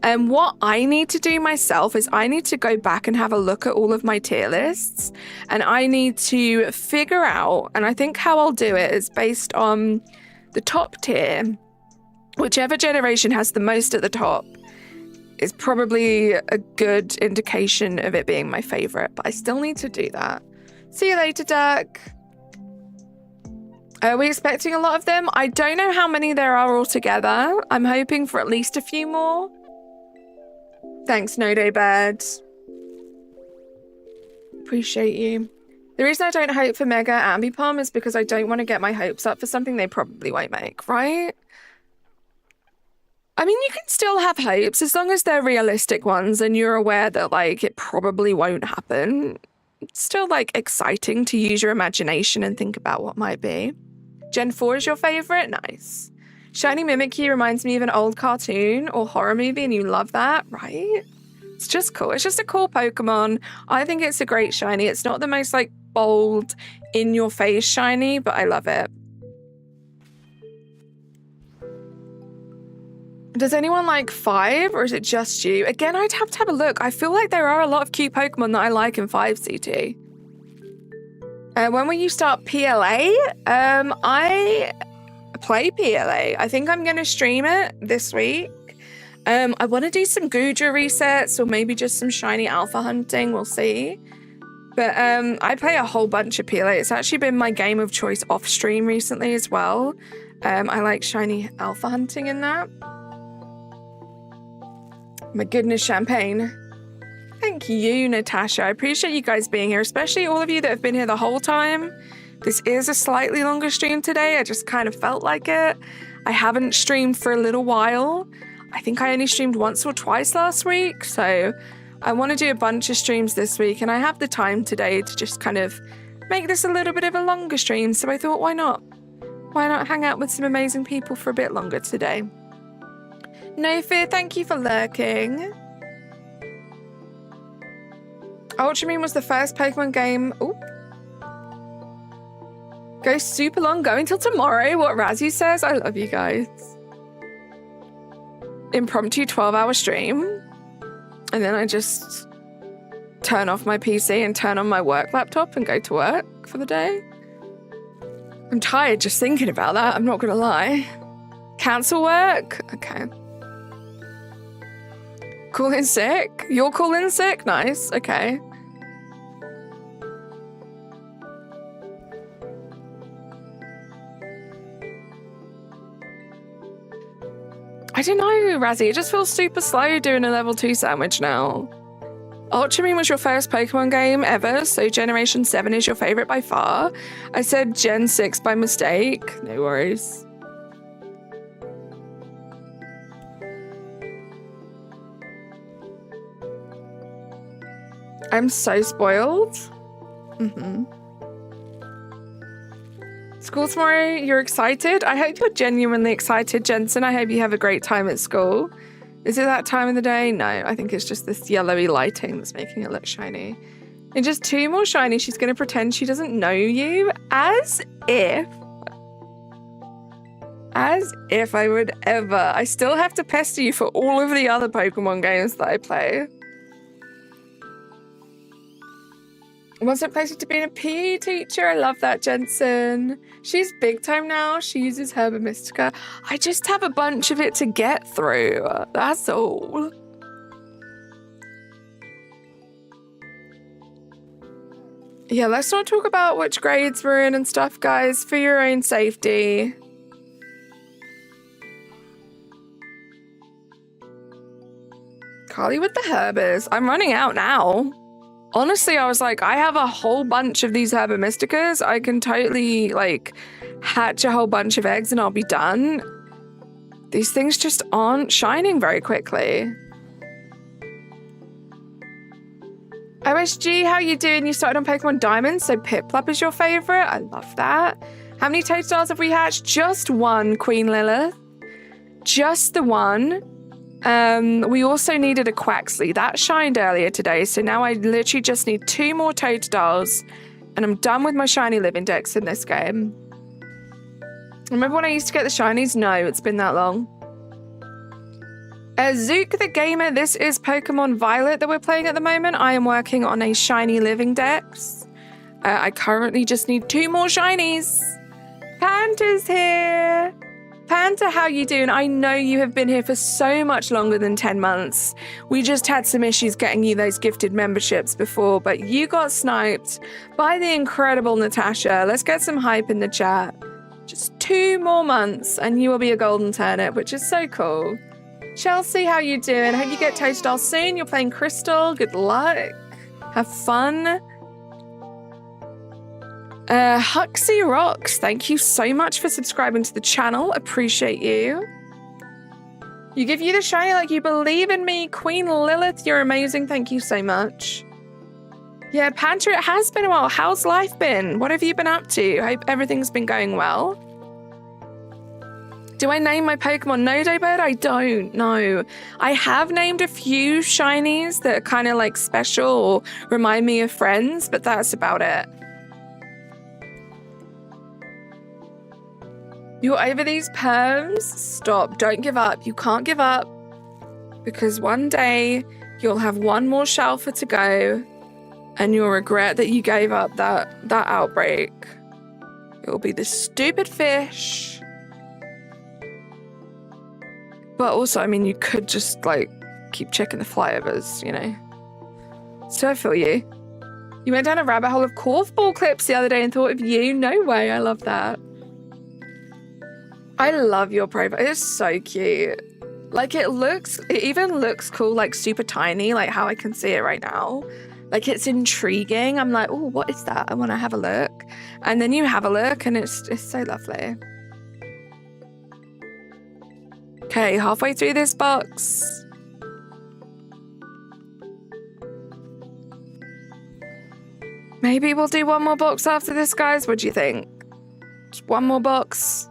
What I need to do myself is I need to go back and have a look at all of my tier lists, and I need to figure out, and I think how I'll do it is based on the top tier. Whichever generation has the most at the top is probably a good indication of it being my favorite, but I still need to do that. See you later, Duck. Are we expecting a lot of them? I don't know how many there are altogether. I'm hoping for at least a few more. Thanks, Nodo Bird. Appreciate you. The reason I don't hope for Mega Ambipom is because I don't want to get my hopes up for something they probably won't make, right? I mean, you can still have hopes as long as they're realistic ones and you're aware that, like, it probably won't happen. It's still, like, exciting to use your imagination and think about what might be. Gen 4 is your favorite? Nice. Shiny Mimikyu reminds me of an old cartoon or horror movie, and you love that, right? It's just cool. It's just a cool Pokemon. I think it's a great shiny. It's not the most, like, bold, in-your-face shiny, but I love it. Does anyone like 5, or is it just you? Again, I'd have to have a look. I feel like there are a lot of cute Pokemon that I like in 5 CT. When will you start PLA? I play PLA. I think I'm going to stream it this week. I want to do some Gudra resets, or maybe just some shiny alpha hunting. We'll see. But I play a whole bunch of PLA. It's actually been my game of choice off stream recently as well. I like shiny alpha hunting in that. My goodness, champagne. Thank you, Natasha. I appreciate you guys being here, especially all of you that have been here the whole time. This is a slightly longer stream today. I just kind of felt like it. I haven't streamed for a little while. I think I only streamed once or twice last week, so I want to do a bunch of streams this week, and I have the time today to just kind of make this a little bit of a longer stream, so I thought, why not? Why not hang out with some amazing people for a bit longer today? No Fear, thank you for lurking. Ultramoon was the first Pokemon game. Ooh. Go super long, going till tomorrow. What Razzie says. I love you guys. Impromptu 12-hour stream. And then I just turn off my PC and turn on my work laptop and go to work for the day. I'm tired just thinking about that. I'm not going to lie. Cancel work? Okay. Call in sick? You're calling sick? Nice. Okay. I don't know, Razzie. It just feels super slow doing a level 2 sandwich now. Ultramarine was your first Pokemon game ever, so Generation 7 is your favorite by far. I said Gen 6 by mistake. No worries. I'm so spoiled. School tomorrow, you're excited? I hope you're genuinely excited, Jensen. I hope you have a great time at school. Is it that time of the day? No, I think it's just this yellowy lighting that's making it look shiny. And just 2 more shiny, she's going to pretend she doesn't know you. As if I would ever. I still have to pester you for all of the other Pokemon games that I play. Wants it closer to being a PE teacher? I love that, Jensen. She's big time now. She uses Herba Mystica. I just have a bunch of it to get through. That's all. Yeah, let's not talk about which grades we're in and stuff, guys, for your own safety. Carly with the Herbers. I'm running out now. Honestly, I was like, I have a whole bunch of these Herba Mysticas. I can totally, like, hatch a whole bunch of eggs and I'll be done. These things just aren't shining very quickly. OSG, how you doing? You started on Pokemon Diamond, so Piplup is your favorite. I love that. How many Totodiles have we hatched? Just one, Queen Lilith. Just the one. We also needed a Quaxley. That shined earlier today, so now I literally just need 2 more Totodiles, and I'm done with my Shiny Living Dex in this game. Remember when I used to get the shinies? No, it's been that long. Zook the Gamer, this is Pokemon Violet that we're playing at the moment. I am working on a Shiny Living Dex. I currently just need 2 more shinies. Panta's here. Panta, how you doing? I know you have been here for so much longer than 10 months. We just had some issues getting you those gifted memberships before, but you got sniped by the incredible Natasha. Let's get some hype in the chat. Just 2 more months and you will be a golden turnip, which is so cool. Chelsea, how you doing? Hope you get Totodile soon. You're playing Crystal. Good luck. Have fun. Huxley Rocks, thank you so much for subscribing to the channel. Appreciate you. You give you the shiny like you believe in me. Queen Lilith, you're amazing. Thank you so much. Yeah, Panta, it has been a while. How's life been? What have you been up to? I hope everything's been going well. Do I name my Pokemon Nodobird? I don't know. I have named a few shinies that are kind of like special or remind me of friends, but that's about it. You're over these perms? Stop. Don't give up. You can't give up. Because one day you'll have 1 more shelfer to go and you'll regret that you gave up that outbreak. It'll be this stupid fish. But also, I mean, you could just, like, keep checking the flyovers, you know? So I feel you. You went down a rabbit hole of Korfball clips the other day and thought of you? No way. I love that. I love your profile. It's so cute. Like it even looks cool, like super tiny, like how I can see it right now. Like it's intriguing. I'm like, oh, what is that? I want to have a look. And then you have a look and it's so lovely. Okay, halfway through this box. Maybe we'll do 1 more box after this, guys. What do you think? Just 1 more box.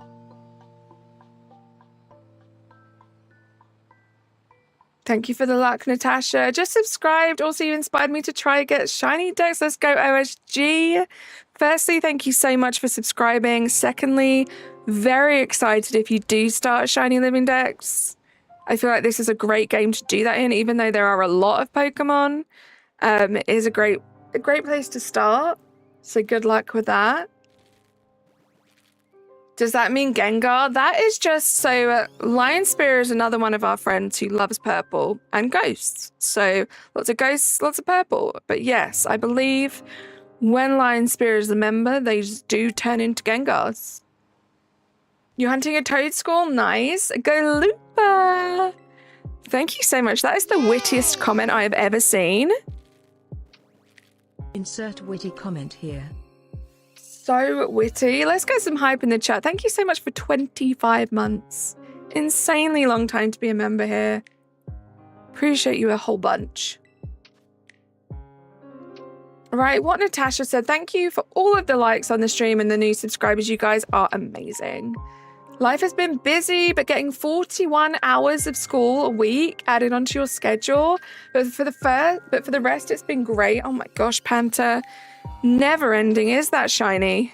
Thank you for the luck, Natasha. Just subscribed. Also, you inspired me to try get shiny decks. Let's go, OSG. Firstly, thank you so much for subscribing. Secondly, very excited if you do start Shiny Living Dex. I feel like this is a great game to do that in, even though there are a lot of Pokemon. It is a great place to start. So good luck with that. Does that mean Gengar? That is just so Lion Spear is another one of our friends who loves purple and ghosts. So lots of ghosts, lots of purple. But yes, I believe when Lion Spear is a member, they just do turn into Gengars. You're hunting a toad school? Nice. Go Lupa. Thank you so much. That is the wittiest comment I have ever seen. Insert witty comment here. So witty. Let's get some hype in the chat. Thank you so much for 25 months. Insanely long time to be a member here. Appreciate you a whole bunch. Right, what Natasha said, thank you for all of the likes on the stream and the new subscribers. You guys are amazing. Life has been busy, but getting 41 hours of school a week added onto your schedule. But for the rest, it's been great. Oh my gosh, Panther. Never ending, is that Shiny?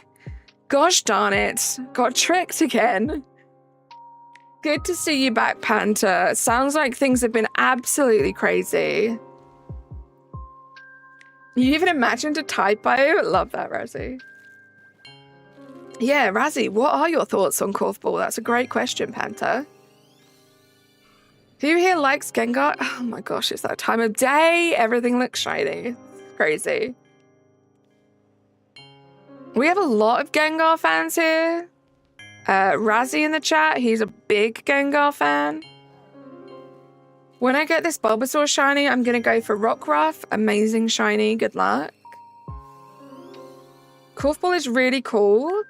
Gosh darn it. Got tricked again. Good to see you back, Panther. Sounds like things have been absolutely crazy. You even imagined a typo? Love that, Razzie. Yeah, Razzie, what are your thoughts on Korfball? That's a great question, Panther. Who here likes Gengar? Oh my gosh, it's that time of day. Everything looks shiny. Crazy. We have a lot of Gengar fans here. Razzie in the chat, he's a big Gengar fan. When I get this Bulbasaur shiny, I'm going to go for Rockruff. Amazing shiny. Good luck. Korfball is really cool.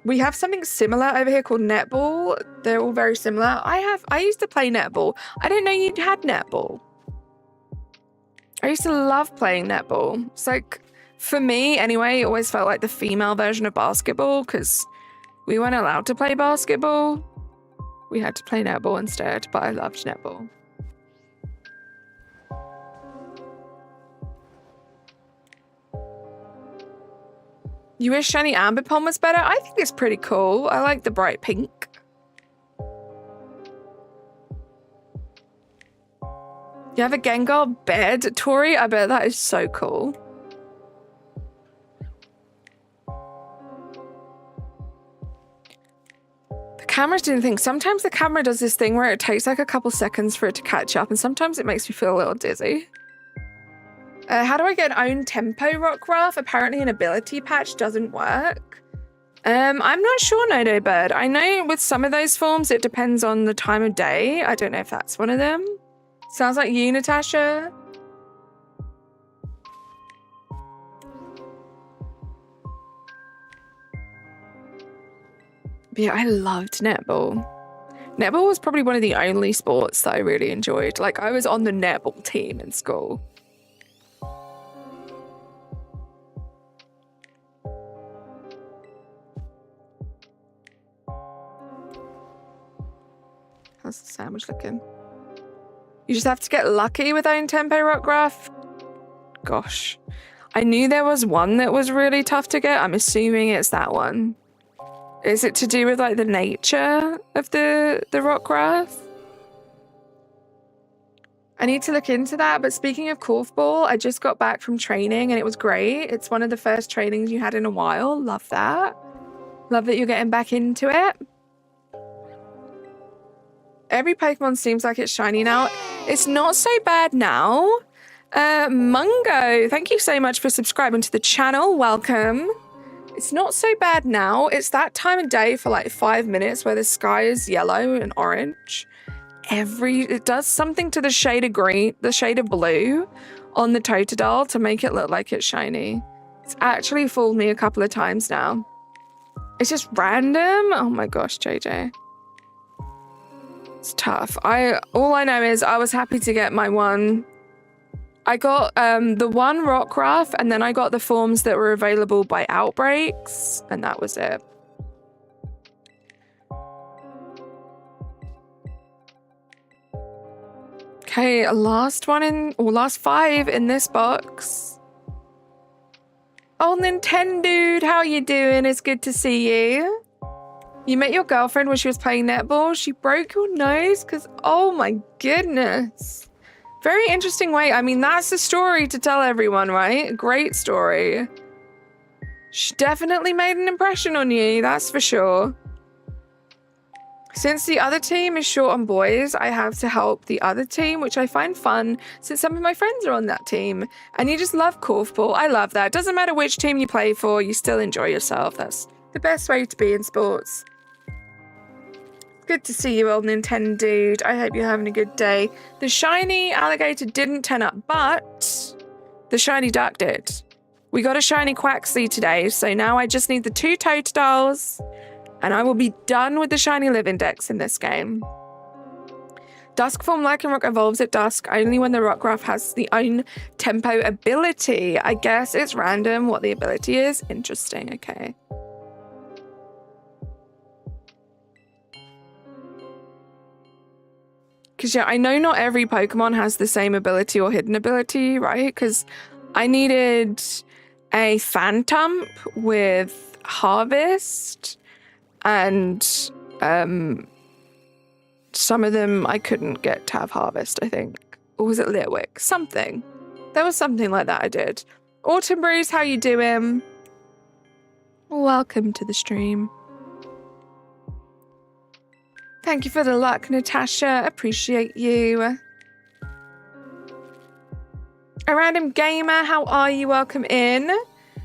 We have something similar over here called netball. They're all very similar. I used to play netball. I didn't know you had netball. I used to love playing netball. It's like, for me anyway, it always felt like the female version of basketball because we weren't allowed to play basketball. We had to play netball instead, but I loved netball. You wish shiny Ambipom was better? I think it's pretty cool. I like the bright pink. You have a Gengar bed, Tori? I bet that is so cool. The camera's doing things. Sometimes the camera does this thing where it takes like a couple seconds for it to catch up, and sometimes it makes me feel a little dizzy. How do I get an own tempo Rockruff? Apparently an ability patch doesn't work. I'm not sure, Nodo Bird. I know with some of those forms, it depends on the time of day. I don't know if that's one of them. Sounds like you, Natasha. But yeah, I loved netball. Netball was probably one of the only sports that I really enjoyed. Like, I was on the netball team in school. How's the sandwich looking? You just have to get lucky with own tempo Rockruff. Gosh. I knew there was one that was really tough to get. I'm assuming it's that one. Is it to do with like the nature of the Rockruff? I need to look into that. But speaking of Korfball, I just got back from training and it was great. It's one of the first trainings you had in a while. Love that. Love that you're getting back into it. Every Pokemon seems like it's shiny now. It's not so bad now. Mungo, thank you so much for subscribing to the channel. Welcome. It's not so bad now. It's that time of day for like 5 minutes where the sky is yellow and orange. It does something to the shade of green, the shade of blue on the Totodile to make it look like it's shiny. It's actually fooled me a couple of times now. It's just random. Oh my gosh, JJ. It's tough. All I know is I was happy to get my one. I got the one Rockruff, and then I got the forms that were available by Outbreaks, and that was it. Okay, last 5 in this box. Oh, Nintendo, how you doing? It's good to see you. You met your girlfriend when she was playing netball. She broke your nose because, oh my goodness. Very interesting way. I mean, that's a story to tell everyone, right? Great story. She definitely made an impression on you, that's for sure. Since the other team is short on boys, I have to help the other team, which I find fun since some of my friends are on that team. And you just love korfball. I love that. Doesn't matter which team you play for, you still enjoy yourself. That's the best way to be in sports. Good to see you, old Nintendo dude. I hope you're having a good day. The shiny alligator didn't turn up, but the shiny duck did. We got a shiny Quaxley today, so now I just need the 2 Totodiles. And I will be done with the shiny living dex in this game. Dusk form Lycanroc evolves at dusk only when the Rockruff has the own tempo ability. I guess it's random what the ability is. Interesting, okay. Because yeah, I know not every Pokemon has the same ability or hidden ability, right? Because I needed a Phantump with Harvest. And some of them I couldn't get to have Harvest, I think. Or was it Litwick? Something. There was something like that I did. Autumn Breeze, how you doing? Welcome to the stream. Thank you for the luck, Natasha. Appreciate you. A Random Gamer, how are you? Welcome in.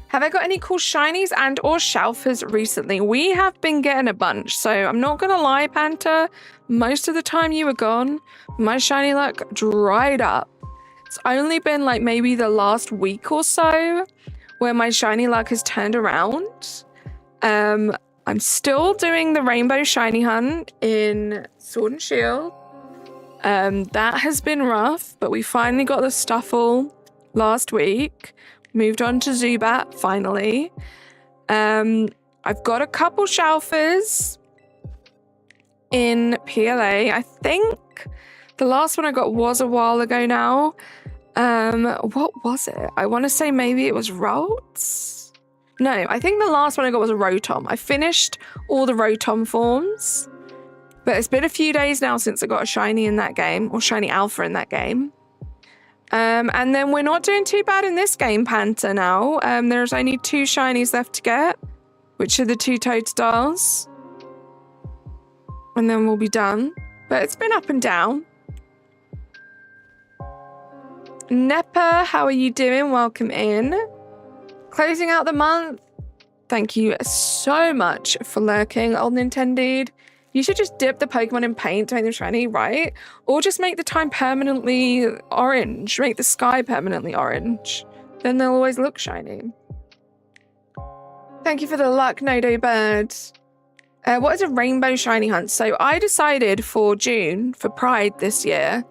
Have I got any cool shinies and or shelfers recently? We have been getting a bunch, so I'm not gonna lie, Panther. Most of the time you were gone, my shiny luck dried up. It's only been like maybe the last week or so where my shiny luck has turned around. I'm still doing the rainbow shiny hunt in Sword and Shield. That has been rough, but we finally got the Stuffle last week. Moved on to Zubat, finally. I've got a couple shelfers in PLA. I think the last one I got was a while ago now. What was it? I want to say maybe it was Ralts? No, I think the last one I got was a Rotom. I finished all the Rotom forms, but it's been a few days now since I got a shiny in that game, or shiny alpha in that game. And then we're not doing too bad in this game, Panther, now. There's only 2 shinies left to get, which are the 2 Totodiles. And then we'll be done. But it's been up and down. Nepa, how are you doing? Welcome in. Closing out the month. Thank you so much for lurking, old Nintendo. You should just dip the Pokemon in paint to make them shiny, right? Or just make the time permanently orange. Make the sky permanently orange. Then they'll always look shiny. Thank you for the luck, Nodo Bird. What is a rainbow shiny hunt? So I decided for June, for Pride this year,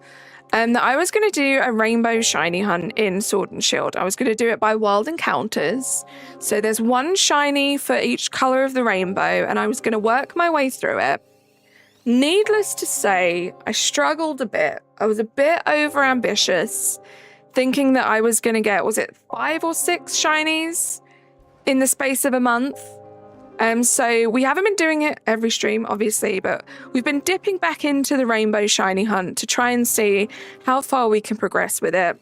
that I was going to do a rainbow shiny hunt in Sword and Shield. I was going to do it by wild encounters. So there's 1 shiny for each color of the rainbow, and I was going to work my way through it. Needless to say, I struggled a bit. I was a bit over ambitious, thinking that I was going to get, was it 5 or 6 shinies in the space of a month? So we haven't been doing it every stream, obviously, but we've been dipping back into the rainbow shiny hunt to try and see how far we can progress with it.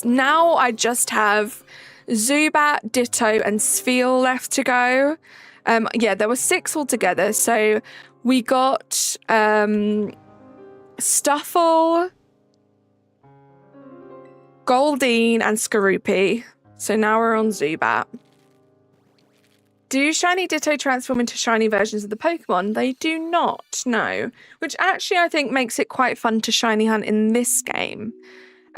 Now I just have Zubat, Ditto, and Spheal left to go. Yeah, there were 6 altogether. So we got Stuffle, Goldeen, and Skorupi. So now we're on Zubat. Do shiny Ditto transform into shiny versions of the Pokemon? They do not, no. Which actually I think makes it quite fun to shiny hunt in this game.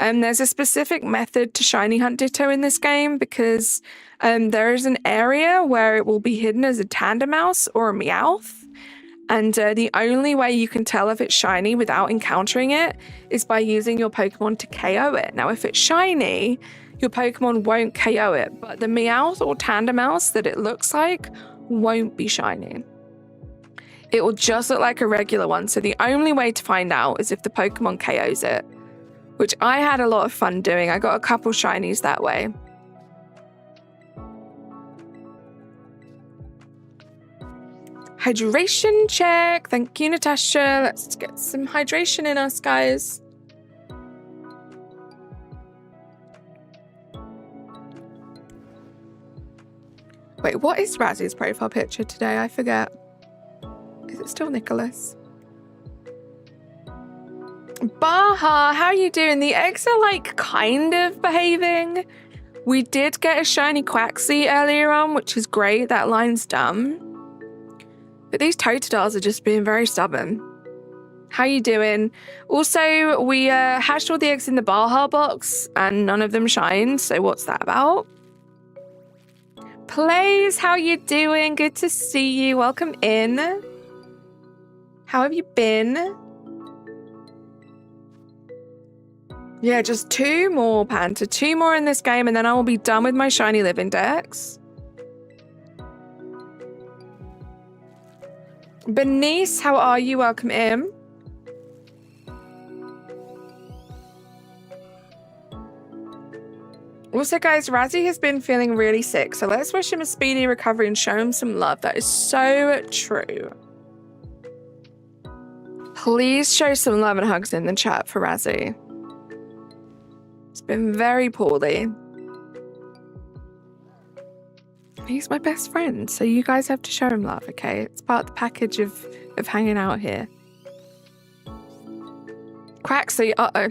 There's a specific method to shiny hunt Ditto in this game because there is an area where it will be hidden as a Tandemaus or a Meowth. And the only way you can tell if it's shiny without encountering it is by using your Pokemon to KO it. Now, if it's shiny, your Pokemon won't KO it, but the Meowth or Tandemaus that it looks like won't be shiny. It will just look like a regular one, so the only way to find out is if the Pokemon KOs it, which I had a lot of fun doing. I got a couple shinies that way. Hydration check. Thank you, Natasha. Let's get some hydration in us, guys. Wait, what is Razzy's profile picture today? I forget. Is it still Nicholas? Baha, how are you doing? The eggs are like kind of behaving. We did get a shiny Quaxley earlier on, which is great. That line's dumb. But these Totodiles are just being very stubborn. How you doing? Also, we hatched all the eggs in the Baha box and none of them shined. So what's that about? Plays, how you doing? Good to see you. Welcome in. How have you been? Yeah, just 2 more, Panther. 2 more in this game, and then I will be done with my Shiny Living Dex. Bernice, how are you? Welcome in. Also, guys, Razzy has been feeling really sick, so let's wish him a speedy recovery and show him some love. That is so true. Please show some love and hugs in the chat for Razzy. It's been very poorly. He's my best friend, so you guys have to show him love, okay? It's part of the package of hanging out here. Quaxley, uh-oh.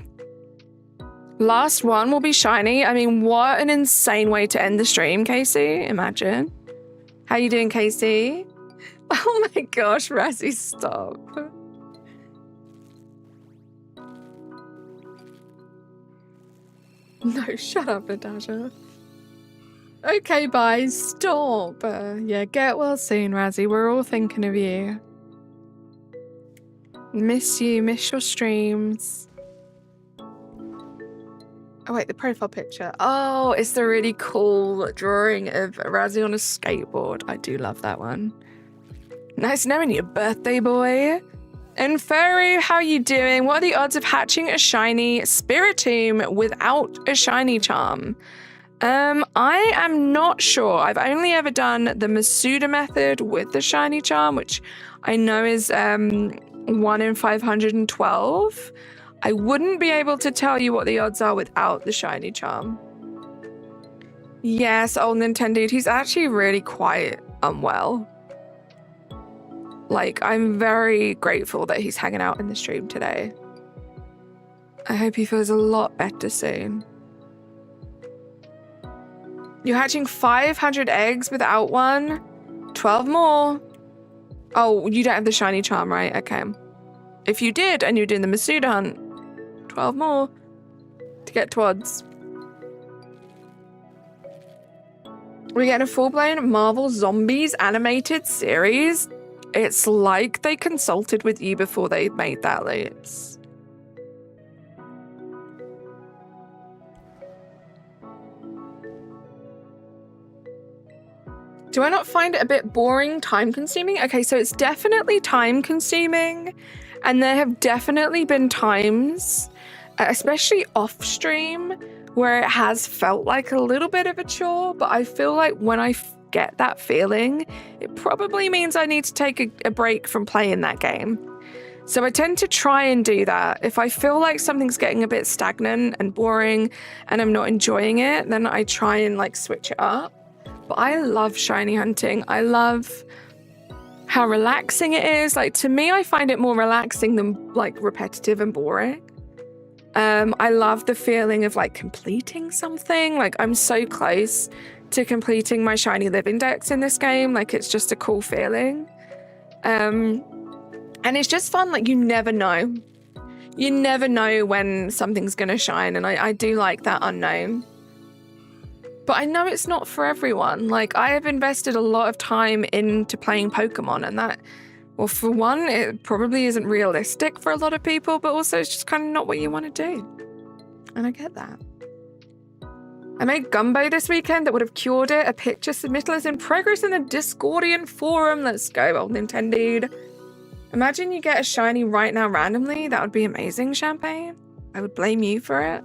Last one will be shiny. I mean, what an insane way to end the stream, Casey. Imagine. How you doing, Casey? Oh my gosh, Razzy, stop. No, shut up, Natasha. Okay, bye. Stop. Yeah, get well soon, Razzy. We're all thinking of you. Miss you. Miss your streams. Oh, wait, the profile picture. Oh, it's the really cool drawing of Razzy on a skateboard. I do love that one. Nice knowing you, birthday boy. And Furry, how you doing? What are the odds of hatching a shiny Spiritomb without a shiny charm? I am not sure. I've only ever done the Masuda method with the shiny charm, which I know is 1 in 512. I wouldn't be able to tell you what the odds are without the shiny charm. Yes, old Nintendo, he's actually really quite unwell. Like, I'm very grateful that he's hanging out in the stream today. I hope he feels a lot better soon. You're hatching 500 eggs without one? 12 more. Oh, you don't have the shiny charm, right? Okay. If you did, and you're doing the Masuda hunt, 12 more to get Twods. We're getting a full-blown Marvel Zombies animated series. It's like they consulted with you before they made that list. Do I not find it a bit boring, time-consuming? Okay, so it's definitely time-consuming, and there have definitely been times, especially off-stream, where it has felt like a little bit of a chore, but I feel like when I get that feeling, it probably means I need to take a break from playing that game. So I tend to try and do that. If I feel like something's getting a bit stagnant and boring and I'm not enjoying it, then I try and like switch it up. But I love shiny hunting. I love how relaxing it is. Like, to me, I find it more relaxing than like repetitive and boring. I love the feeling of like completing something. Like, I'm so close to completing my Shiny Living Dex in this game. Like, it's just a cool feeling. And it's just fun. Like, you never know. You never know when something's gonna shine, and I do like that unknown. But I know it's not for everyone. Like, I have invested a lot of time into playing Pokemon, and that, well, for one, it probably isn't realistic for a lot of people, but also it's just kind of not what you want to do. And I get that. I made Gumbo this weekend that would have cured it. A picture submittal is in progress in the Discordian forum. Let's go, old Nintendo. Imagine you get a shiny right now randomly. That would be amazing, Champagne. I would blame you for it.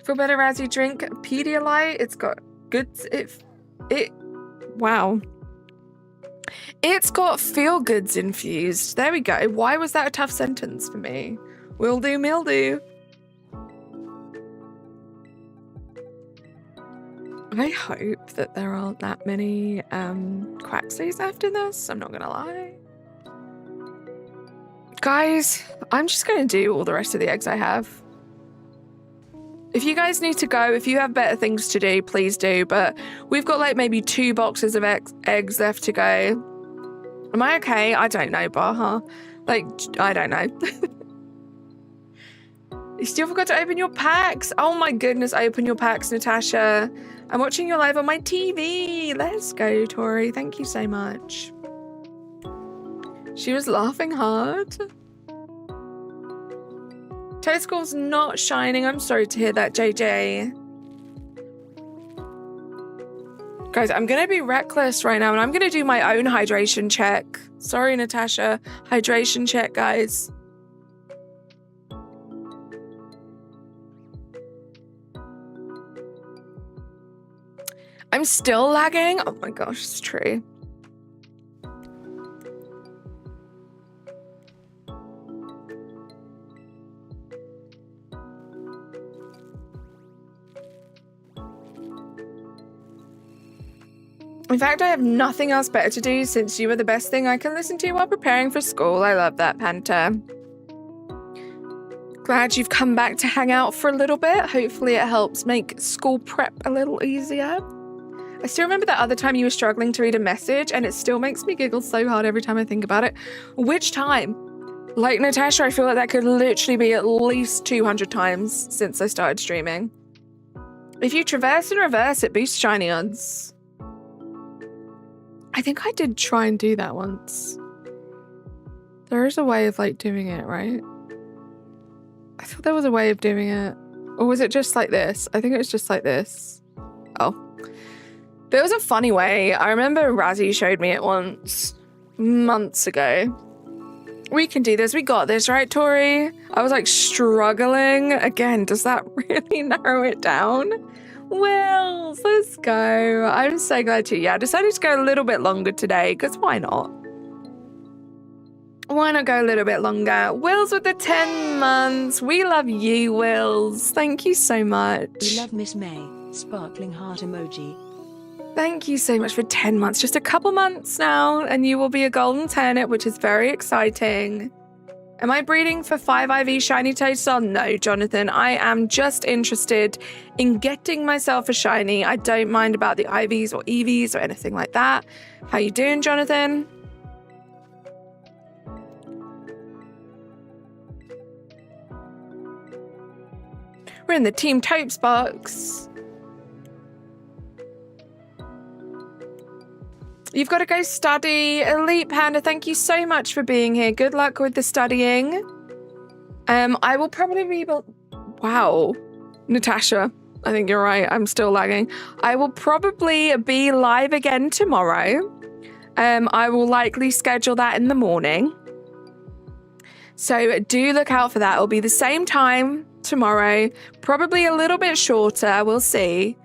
Feel better as you drink Pedialyte. It's got good... Wow. It's got feel-goods infused. There we go. Why was that a tough sentence for me? Will do, mildew. I hope that there aren't that many Quaxleys after this, I'm not gonna lie. Guys, I'm just gonna do all the rest of the eggs I have. If you guys need to go, if you have better things to do, please do, but we've got like maybe 2 boxes of eggs left to go. Am I okay? I don't know, Baha. Like, I don't know. You still forgot to open your packs. Oh my goodness, open your packs, Natasha. I'm watching your live on my TV. Let's go, Tori. Thank you so much. She was laughing hard. Toadstool's not shining. I'm sorry to hear that, JJ. Guys, I'm going to be reckless right now, and I'm going to do my own hydration check. Sorry, Natasha. Hydration check, guys. I'm still lagging? Oh my gosh, it's true. In fact, I have nothing else better to do since you are the best thing I can listen to while preparing for school. I love that, Panta. Glad you've come back to hang out for a little bit. Hopefully it helps make school prep a little easier. I still remember that other time you were struggling to read a message, and it still makes me giggle so hard every time I think about it. Which time? Like, Natasha, I feel like that could literally be at least 200 times since I started streaming. If you traverse and reverse, it boosts shiny odds. I think I did try and do that once. There is a way of, like, doing it, right? I thought there was a way of doing it. Or was it just like this? I think it was just like this. Oh. There was a funny way. I remember Razzie showed me it once. Months ago. We can do this. We got this, right, Tori? I was, like, struggling. Again, does that really narrow it down? Wills, let's go. I'm so glad to. Yeah, I decided to go a little bit longer today, because why not? Why not go a little bit longer? Wills with the 10 months. We love you, Wills. Thank you so much. We love Miss May. Sparkling heart emoji. Thank you so much for 10 months. Just a couple months now, and you will be a golden turnip, which is very exciting. Am I breeding for 5 IV shiny Toadstool? No, Jonathan. I am just interested in getting myself a shiny. I don't mind about the IVs or EVs or anything like that. How you doing, Jonathan? We're in the Team Topes box. You've got to go study. Elite Panda, thank you so much for being here. Good luck with the studying. I will probably be... Wow. Natasha, I think you're right. I'm still lagging. I will probably be live again tomorrow. I will likely schedule that in the morning. So do look out for that. It'll be the same time tomorrow. Probably a little bit shorter. We'll see.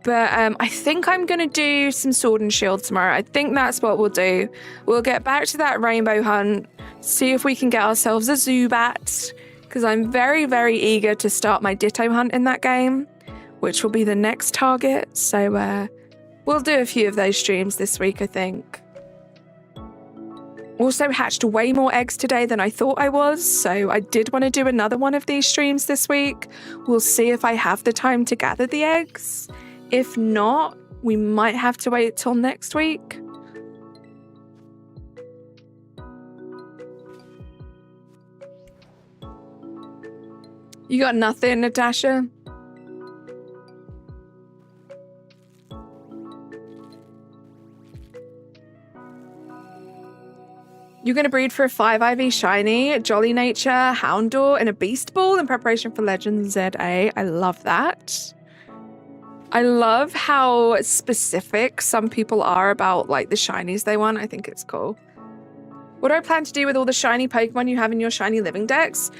But I think I'm going to do some Sword and Shield tomorrow. I think that's what we'll do. We'll get back to that rainbow hunt, see if we can get ourselves a Zubat, because I'm very, very eager to start my Ditto hunt in that game, which will be the next target. So we'll do a few of those streams this week, I think. Also hatched way more eggs today than I thought I was, so I did want to do another one of these streams this week. We'll see if I have the time to gather the eggs. If not, we might have to wait till next week. You got nothing, Natasha? You're going to breed for a 5 IV shiny, Jolly Nature, Houndour, and a Beast Ball in preparation for Legends ZA. I love that. I love how specific some people are about like the shinies they want. I think it's cool. What do I plan to do with all the shiny Pokemon you have in your shiny living decks?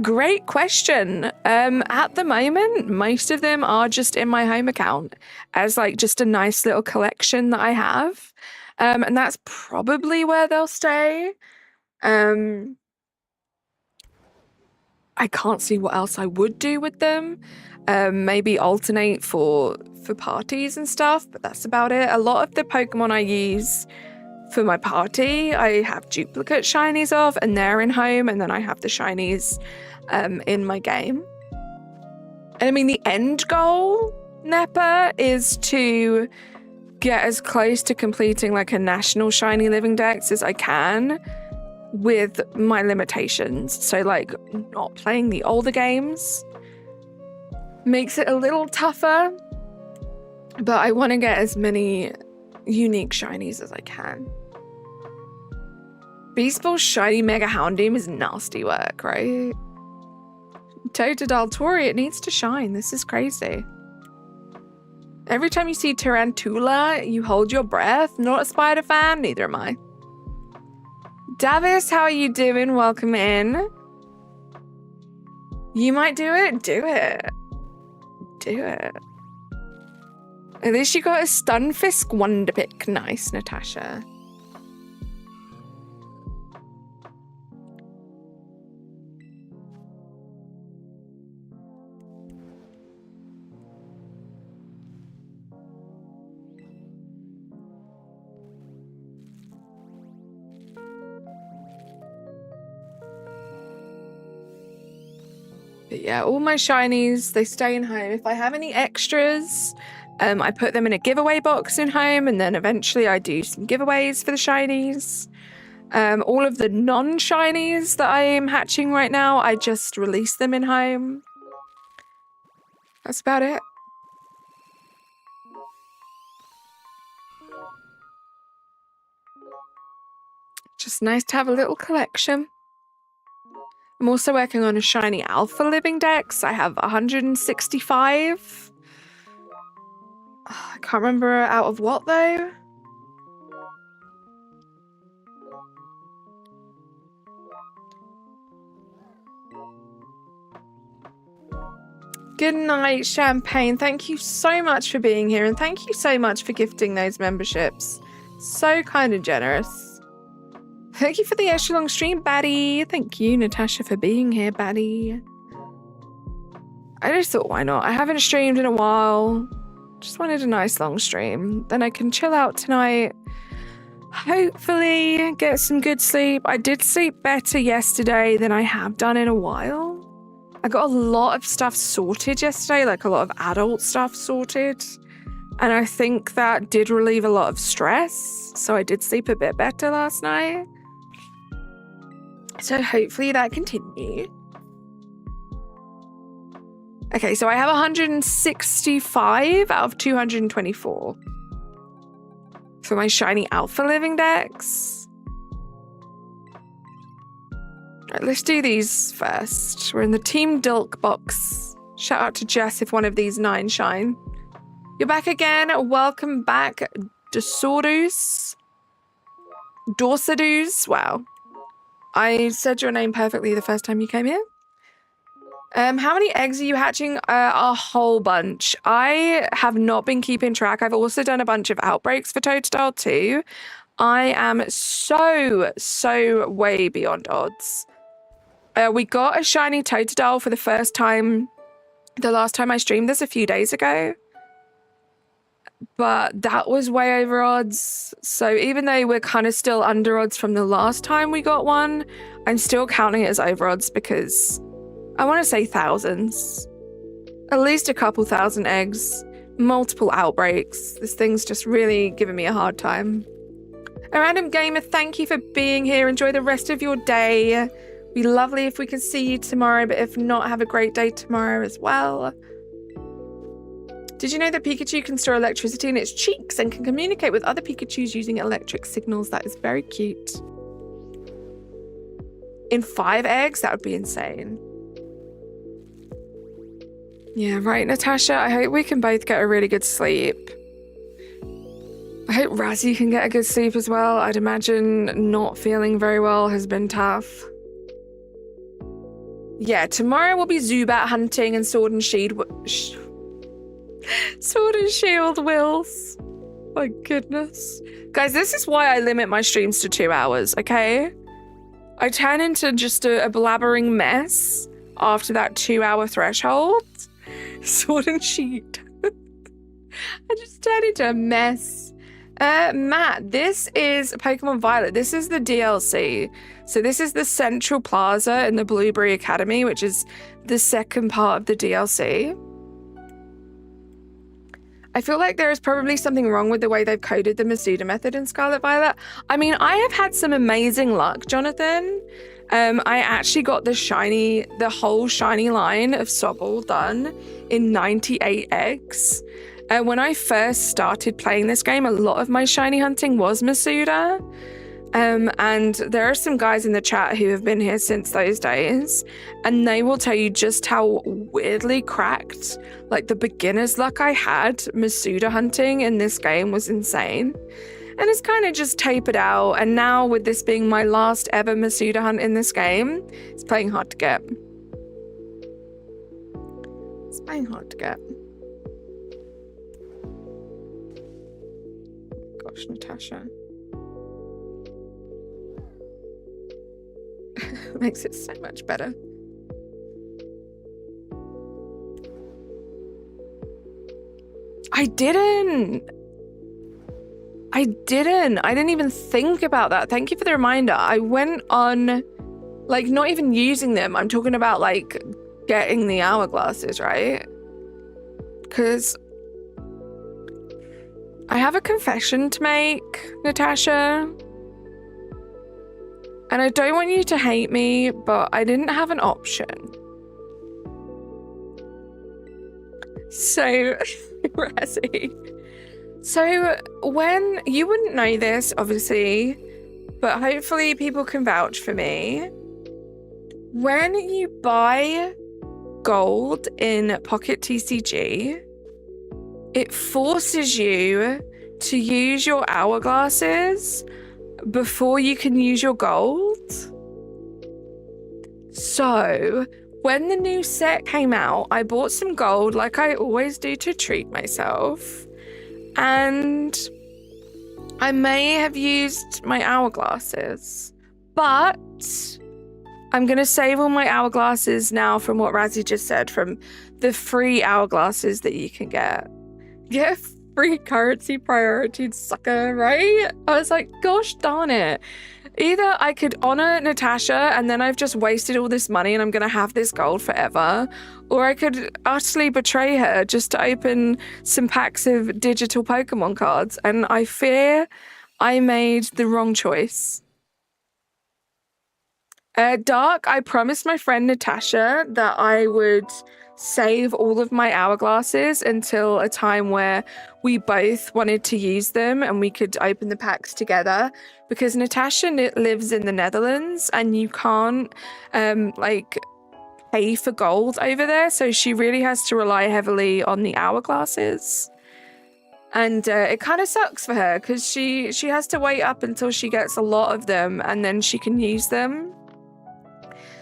Great question. At the moment, most of them are just in my home account as like just a nice little collection that I have. And that's probably where they'll stay. I I can't see what else I would do with them. Maybe alternate for parties and stuff, but that's about it. A lot of the Pokemon I use for my party, I have duplicate shinies of, and they're in home, and then I have the shinies in my game. And I mean, the end goal, Neppa, is to get as close to completing like a national Shiny Living Dex as I can with my limitations. So like not playing the older games makes it a little tougher, but I want to get as many unique shinies as I can. Beast Ball Shiny Mega Houndoom is nasty work, right? Totodile Tori, it needs to shine. This is crazy. Every time you see Tarantula, you hold your breath. Not a spider fan, neither am I. Davis, how are you doing? Welcome in. You might do it? Do it. Do it. At least you got a Stunfisk Wonderpick. Nice, Natasha. But yeah, all my shinies, they stay in home. If I have any extras, I put them in a giveaway box in home, and then eventually I do some giveaways for the shinies. All of the non-shinies that I am hatching right now, I just release them in home. That's about it. Just nice to have a little collection. I'm also working on a shiny alpha living dex. I have 165. I can't remember out of what though. Good night, Champagne. Thank you so much for being here, and thank you so much for gifting those memberships. So kind and generous. Thank you for the extra long stream, Batty. Thank you, Natasha, for being here, Batty. I just thought, why not? I haven't streamed in a while. Just wanted a nice long stream. Then I can chill out tonight. Hopefully get some good sleep. I did sleep better yesterday than I have done in a while. I got a lot of stuff sorted yesterday, like a lot of adult stuff sorted. And I think that did relieve a lot of stress. So I did sleep a bit better last night. So hopefully that continues. Okay, so I have 165 out of 224 for my shiny alpha living dex. Right, let's do these first. We're in the Team Dilk box. Shout out to Jess if one of these 9 shine. You're back again. Welcome back, Dorsadus. Wow. I said your name perfectly the first time you came here. How many eggs are you hatching? A whole bunch. I have not been keeping track. I've also done a bunch of outbreaks for Totodile too. I am so way beyond odds. We got a shiny Totodile for the first time. The last time I streamed this a few days ago. But that was way over odds. So even though we're kind of still under odds from the last time we got one, I'm still counting it as over odds because I want to say thousands. At least a couple thousand eggs. Multiple outbreaks. This thing's just really giving me a hard time. A Random Gamer, thank you for being here. Enjoy the rest of your day. It'd be lovely if we could see you tomorrow, but if not, have a great day tomorrow as well. Did you know that Pikachu can store electricity in its cheeks and can communicate with other Pikachus using electric signals? That is very cute. In 5 eggs? That would be insane. Yeah, right, Natasha. I hope we can both get a really good sleep. I hope Razzie can get a good sleep as well. I'd imagine not feeling very well has been tough. Yeah, tomorrow will be Zubat hunting and Sword and Shield. Sword and Shield wills. My goodness. Guys, this is why I limit my streams to 2 hours, okay? I turn into just a blabbering mess after that 2-hour threshold. Sword and Shield. I just turned into a mess. Matt, this is Pokemon Violet. This is the DLC. So this is the Central Plaza in the Blueberry Academy, which is the second part of the DLC. I feel like there is probably something wrong with the way they've coded the Masuda method in Scarlet Violet. I mean, I have had some amazing luck, Jonathan. I actually got the whole shiny line of Sobble done in 98x. When I first started playing this game, a lot of my shiny hunting was Masuda. And there are some guys in the chat who have been here since those days, and they will tell you just how weirdly cracked, like the beginner's luck I had Masuda hunting in this game was insane. And it's kind of just tapered out, and now with this being my last ever Masuda hunt in this game, it's playing hard to get. It's playing hard to get. Gosh, Natasha. Makes it so much better. I didn't even think about that. Thank you for the reminder. I went on, like, not even using them. I'm talking about, like, getting the hourglasses, right? Because I have a confession to make, Natasha. And I don't want you to hate me, but I didn't have an option. So, Razzie. So, when you wouldn't know this, obviously, but hopefully people can vouch for me. When you buy gold in Pocket TCG, it forces you to use your hourglasses before you can use your gold. So, when the new set came out, I bought some gold like I always do to treat myself. And I may have used my hourglasses, but I'm going to save all my hourglasses now from what Razzie just said, from the free hourglasses that you can get. Get free currency priority, sucker, right? I was like, gosh darn it. Either I could honor Natasha and then I've just wasted all this money and I'm going to have this gold forever, or I could utterly betray her just to open some packs of digital Pokemon cards, and I fear I made the wrong choice. Dark, I promised my friend Natasha that I would save all of my hourglasses until a time where we both wanted to use them and we could open the packs together, because Natasha lives in the Netherlands and you can't like pay for gold over there, so she really has to rely heavily on the hourglasses. And it kind of sucks for her because she has to wait up until she gets a lot of them and then she can use them.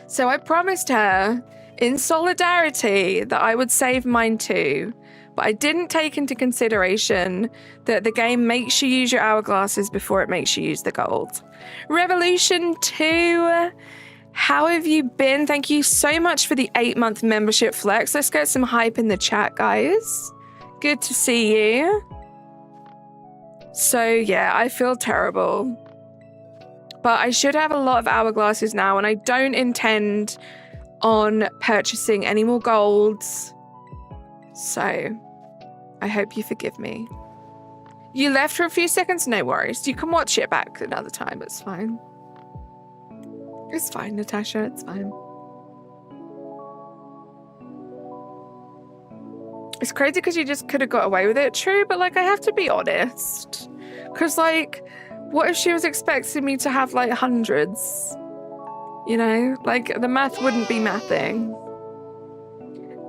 So I promised her in solidarity that I would save mine too, but I didn't take into consideration that the game makes you use your hourglasses before it makes you use the gold. Revolution 2, how have you been? Thank you so much for the 8-month membership flex. Let's get some hype in the chat, guys. Good to see you. So yeah, I feel terrible. But I should have a lot of hourglasses now, and I don't intend on purchasing any more golds. So I hope you forgive me. You left for a few seconds, no worries. You can watch it back another time, it's fine. It's fine, Natasha, it's fine. It's crazy because you just could have got away with it, true, but like I have to be honest. Because like, what if she was expecting me to have like hundreds? You know, like the math wouldn't be mathing.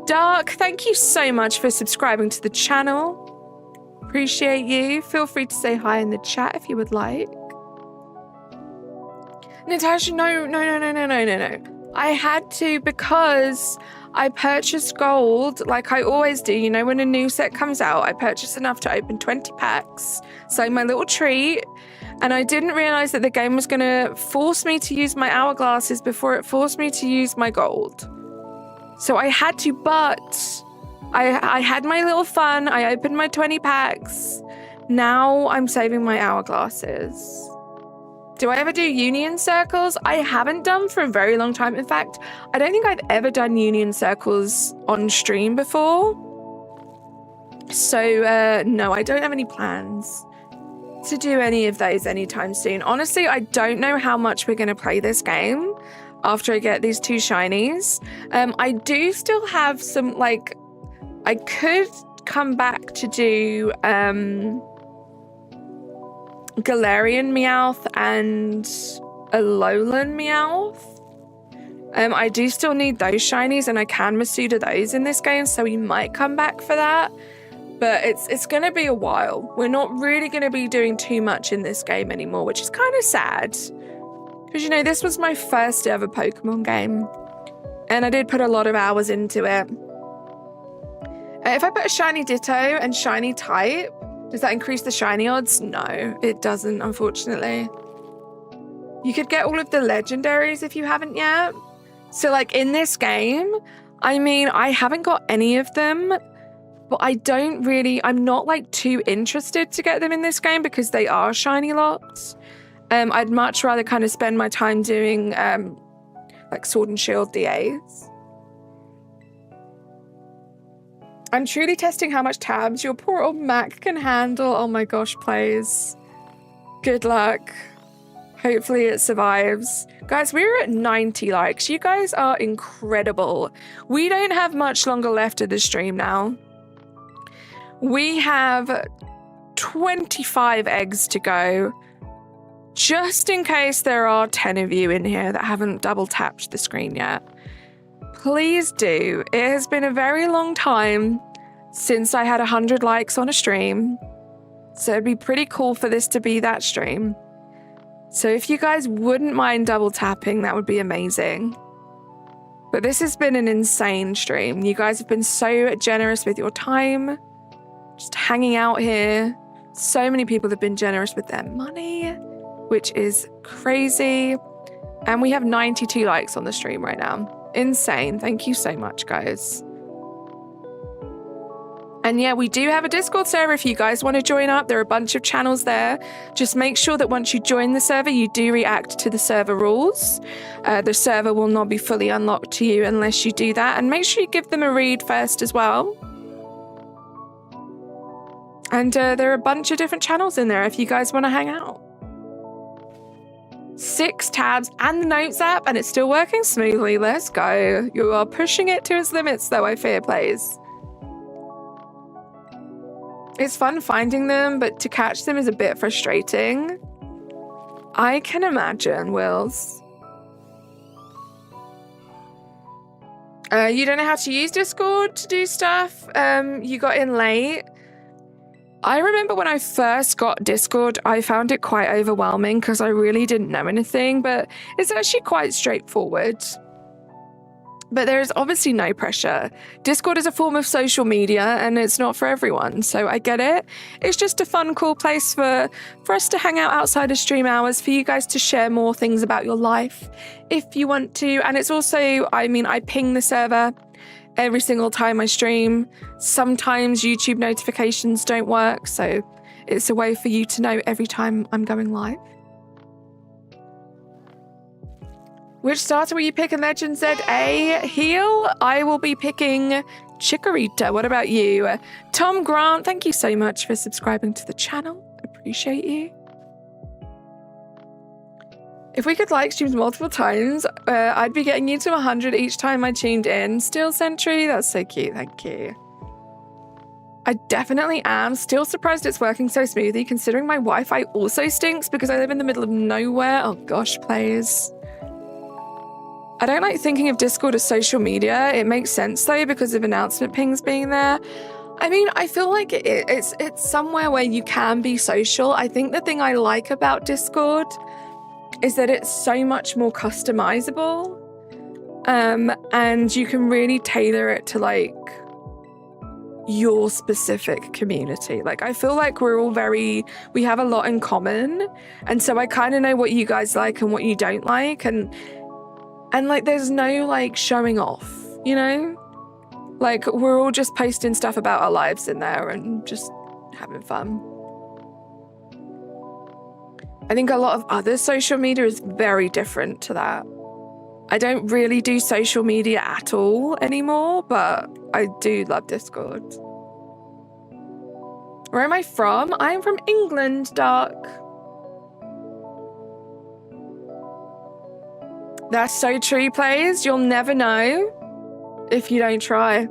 Dark, thank you so much for subscribing to the channel. Appreciate you. Feel free to say hi in the chat if you would like. Natasha, no. I had to because I purchased gold like I always do. You know, when a new set comes out, I purchase enough to open 20 packs. So my little treat. And I didn't realize that the game was going to force me to use my hourglasses before it forced me to use my gold. So I had to, but I had my little fun. I opened my 20 packs. Now I'm saving my hourglasses. Do I ever do union circles? I haven't done for a very long time. In fact, I don't think I've ever done union circles on stream before. So no, I don't have any plans to do any of those anytime soon. Honestly, I don't know how much we're going to play this game after I get these 2 shinies. I do still have some, like, I could come back to do Galarian Meowth and Alolan Meowth. I do still need those shinies, and I can Masuda those in this game, so we might come back for that. But it's going to be a while. We're not really going to be doing too much in this game anymore, which is kind of sad. Because, you know, this was my first ever Pokemon game. And I did put a lot of hours into it. If I put a shiny Ditto and shiny type, does that increase the shiny odds? No, it doesn't, unfortunately. You could get all of the legendaries if you haven't yet. So, like, in this game, I mean, I haven't got any of them. But I'm not like too interested to get them in this game because they are shiny locked. I'd much rather kind of spend my time doing like Sword and Shield DAs. I'm truly testing how much tabs your poor old Mac can handle. Oh my gosh, please. Good luck. Hopefully it survives. Guys, we're at 90 likes. You guys are incredible. We don't have much longer left of the stream now. We have 25 eggs to go, just in case there are 10 of you in here that haven't double tapped the screen yet. Please do. It has been a very long time since I had 100 likes on a stream, so it'd be pretty cool for this to be that stream. So if you guys wouldn't mind double tapping, that would be amazing. But this has been an insane stream. You guys have been so generous with your time. Just hanging out here. So many people have been generous with their money, which is crazy. And we have 92 likes on the stream right now. Insane. Thank you so much, guys. And yeah, we do have a Discord server if you guys want to join up. There are a bunch of channels there. Just make sure that once you join the server, you do react to the server rules. The server will not be fully unlocked to you unless you do that. And make sure you give them a read first as well. And there are a bunch of different channels in there if you guys want to hang out. 6 tabs and the notes app, and it's still working smoothly. Let's go. You are pushing it to its limits, though, I fear, plays. It's fun finding them, but to catch them is a bit frustrating. I can imagine, Wills. You don't know how to use Discord to do stuff? You got in late. I remember when I first got Discord, I found it quite overwhelming because I really didn't know anything, but it's actually quite straightforward. But there is obviously no pressure. Discord is a form of social media and it's not for everyone, so I get it. It's just a fun, cool place for us to hang out outside of stream hours, for you guys to share more things about your life if you want to. And it's also, I mean, I ping the server every single time I stream. Sometimes YouTube notifications don't work, so it's a way for you to know every time I'm going live. Which starter will you pick in Legend ZA? Heal? I will be picking Chikorita. What about you? Tom Grant, thank you so much for subscribing to the channel. Appreciate you. If we could like streams multiple times, I'd be getting you to 100 each time I tuned in. Steel Sentry, that's so cute, thank you. I definitely am. Still surprised it's working so smoothly, considering my Wi-Fi also stinks because I live in the middle of nowhere. Oh gosh, please. I don't like thinking of Discord as social media. It makes sense though because of announcement pings being there. I mean, I feel like it's somewhere where you can be social. I think the thing I like about Discord is that it's so much more customizable, and you can really tailor it to like your specific community. Like I feel like we have a lot in common, and so I kind of know what you guys like and what you don't like, and like there's no like showing off. you know? Like, we're all just posting stuff about our lives in there and just having fun. I think a lot of other social media is very different to that. I don't really do social media at all anymore, but I do love Discord. Where am I from? I'm from England, Dark. That's so true, Plays. You'll never know if you don't try.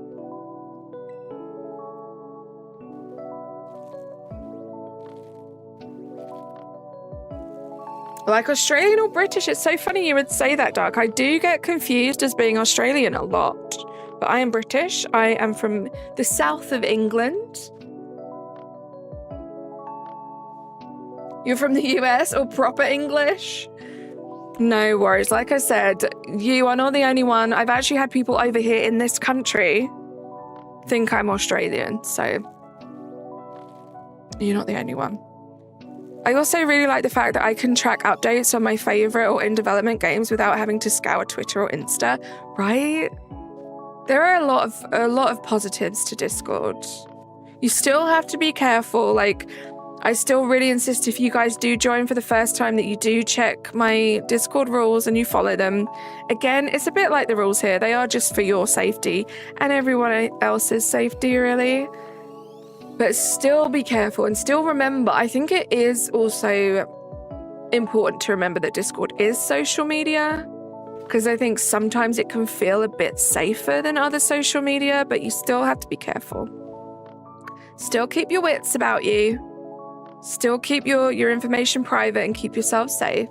Like Australian or British, it's so funny you would say that, Dark. I do get confused as being Australian a lot, but I am British. I am from the south of England. You're from the US or proper English? No worries. Like I said, you are not the only one. I've actually had people over here in this country think I'm Australian, so you're not the only one. I also really like the fact that I can track updates on my favorite or in development games without having to scour Twitter or Insta, right? There are a lot of positives to Discord. You still have to be careful. Like, I still really insist if you guys do join for the first time that you do check my Discord rules and you follow them. Again, it's a bit like the rules here. They are just for your safety and everyone else's safety, really. But still be careful and still remember, I think it is also important to remember that Discord is social media, because I think sometimes it can feel a bit safer than other social media, but you still have to be careful. Still keep your wits about you. Still keep your information private and keep yourself safe.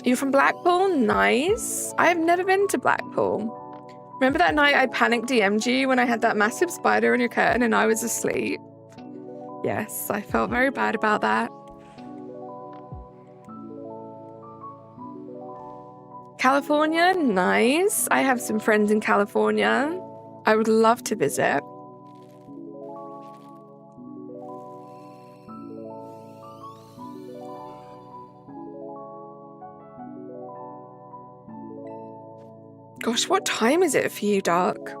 You're from Blackpool? Nice. I have never been to Blackpool. Remember that night I panic DM'd you when I had that massive spider on your curtain and I was asleep? Yes, I felt very bad about that. California? Nice. I have some friends in California. I would love to visit. Gosh, what time is it for you, Dark?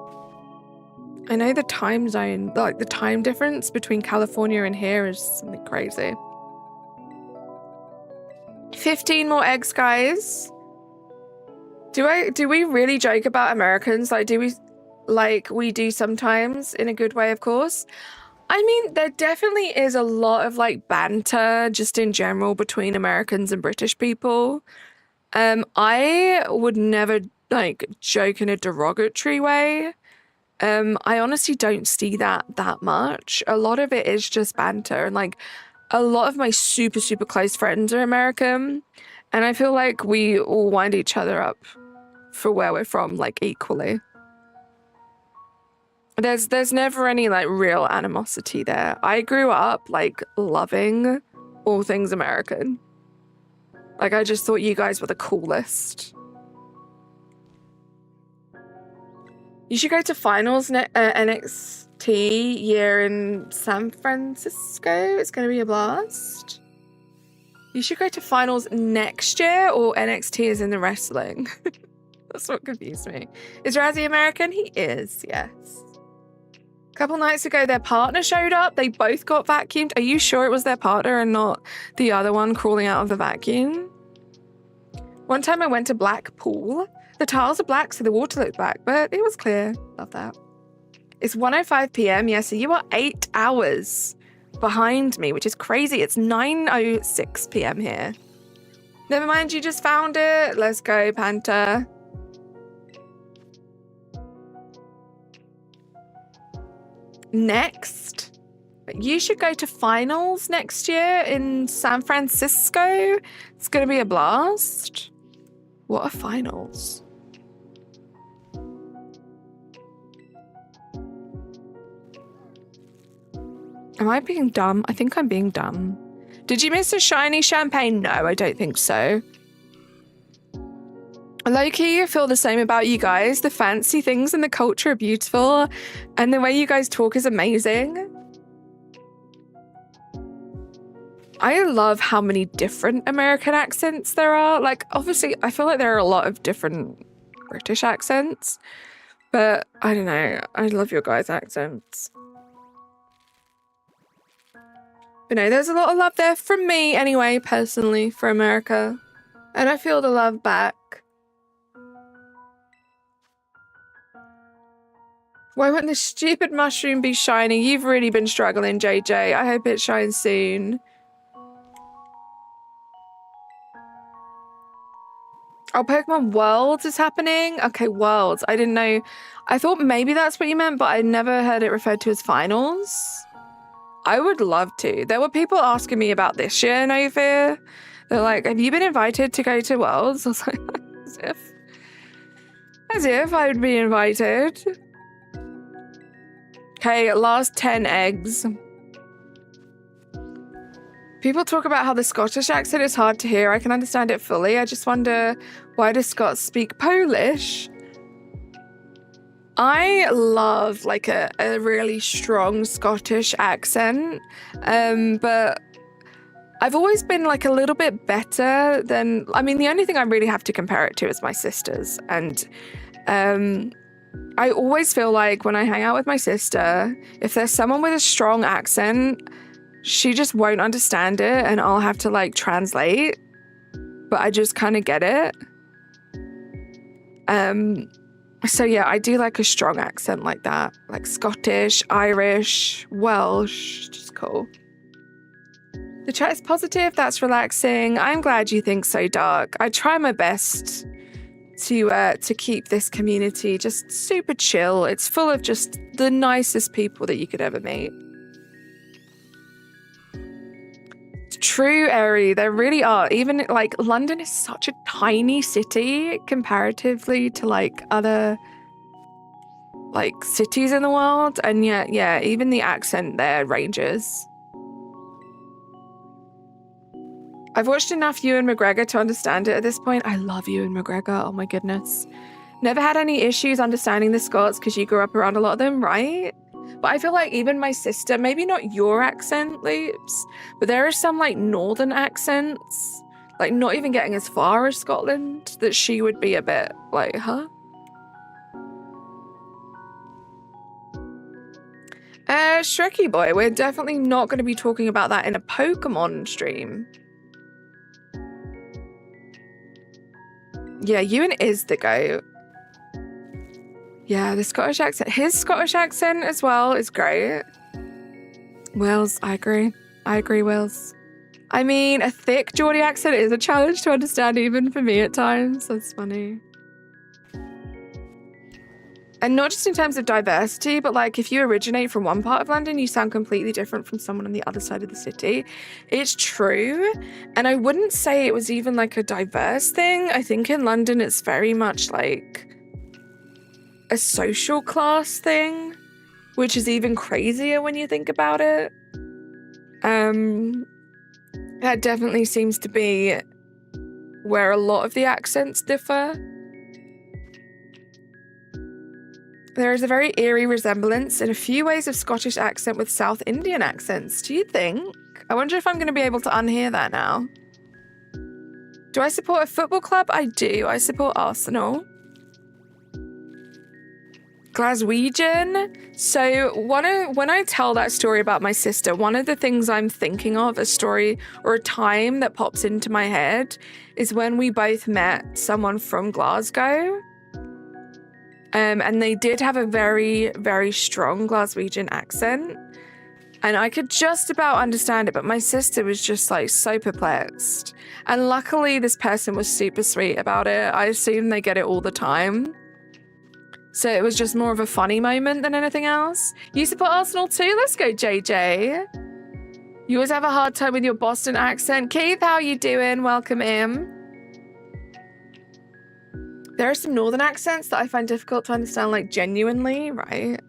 I know the time zone, like the time difference between California and here is something crazy. 15 more eggs, guys. Do we really joke about Americans? Like, do we, like we do sometimes, in a good way, of course. I mean, there definitely is a lot of like banter just in general between Americans and British people. I would never like joke in a derogatory way. I honestly don't see that much. A lot of it is just banter, and like a lot of my super close friends are American, and I feel like we all wind each other up for where we're from, like equally. There's never any like real animosity there. I grew up like loving all things American. Like, I just thought you guys were the coolest. You should go to finals NXT year in San Francisco. It's going to be a blast. You should go to finals next year, or NXT is in the wrestling. That's what confused me. Is Razzie American? He is, yes. A couple nights ago, their partner showed up. They both got vacuumed. Are you sure it was their partner and not the other one crawling out of the vacuum? One time I went to Blackpool. The tiles are black, so the water looked black, but it was clear. Love that. It's 1:05 p.m. Yeah, so you are 8 hours behind me, which is crazy. It's 9:06 p.m. here. Never mind, you just found it. Let's go, Panther. Next, you should go to finals next year in San Francisco. It's going to be a blast. What are finals? Am I being dumb? I think I'm being dumb. Did you miss a shiny champagne? No, I don't think so. Low-key, I feel the same about you guys. The fancy things and the culture are beautiful, and the way you guys talk is amazing. I love how many different American accents there are. Like, obviously, I feel like there are a lot of different British accents, but I don't know. I love your guys' accents. But no, there's a lot of love there from me anyway, personally, for America. And I feel the love back. Why won't this stupid mushroom be shiny? You've really been struggling, JJ. I hope it shines soon. Oh, Pokemon Worlds is happening? Okay, Worlds. I didn't know. I thought maybe that's what you meant, but I never heard it referred to as finals. I would love to. There were people asking me about this year, no fear. They're like, have you been invited to go to Worlds? I was like, as if I would be invited. Okay, last 10 eggs. People talk about how the Scottish accent is hard to hear. I can understand it fully. I just wonder, why do Scots speak Polish? I love like a really strong Scottish accent, but I've always been like a little bit better than, I mean, the only thing I really have to compare it to is my sisters. And I always feel like when I hang out with my sister, if there's someone with a strong accent, she just won't understand it and I'll have to like translate, but I just kind of get it. So yeah, I do like a strong accent like that, like Scottish, Irish, Welsh, just cool. The chat is positive, that's relaxing. I'm glad you think so, Dark. I try my best to keep this community just super chill. It's full of just the nicest people that you could ever meet. True, Eri, there really are. Even like London is such a tiny city comparatively to like other like cities in the world, and yet yeah, even the accent there ranges. I've watched enough Ewan McGregor to understand it at this point. I love Ewan McGregor, oh my goodness. Never had any issues understanding the Scots because you grew up around a lot of them, right? But I feel like even my sister, maybe not your accent, Loops, but there are some like northern accents, like not even getting as far as Scotland, that she would be a bit like, huh? Shrekky boy, we're definitely not going to be talking about that in a Pokemon stream. Yeah, Ewan is the goat. Yeah, the Scottish accent. His Scottish accent as well is great. Wills, I agree. I agree, Wills. I mean, a thick Geordie accent is a challenge to understand even for me at times. That's funny. And not just in terms of diversity, but like if you originate from one part of London, you sound completely different from someone on the other side of the city. It's true. And I wouldn't say it was even like a diverse thing. I think in London, it's very much like a social class thing, which is even crazier when you think about it. That definitely seems to be where a lot of the accents differ. There is a very eerie resemblance in a few ways of Scottish accent with South Indian accents. Do you think? I wonder if I'm going to be able to unhear that now. Do I support a football club? I do. I support Arsenal. Glaswegian. So when I tell that story about my sister, one of the things I'm thinking of, a story or a time that pops into my head, is when we both met someone from Glasgow. And they did have a very, very strong Glaswegian accent. And I could just about understand it, but my sister was just like so perplexed. And luckily this person was super sweet about it. I assume they get it all the time. So it was just more of a funny moment than anything else. You support Arsenal too? Let's go, JJ. You always have a hard time with your Boston accent. Keith, how you doing? Welcome in. There are some northern accents that I find difficult to understand, like genuinely, right?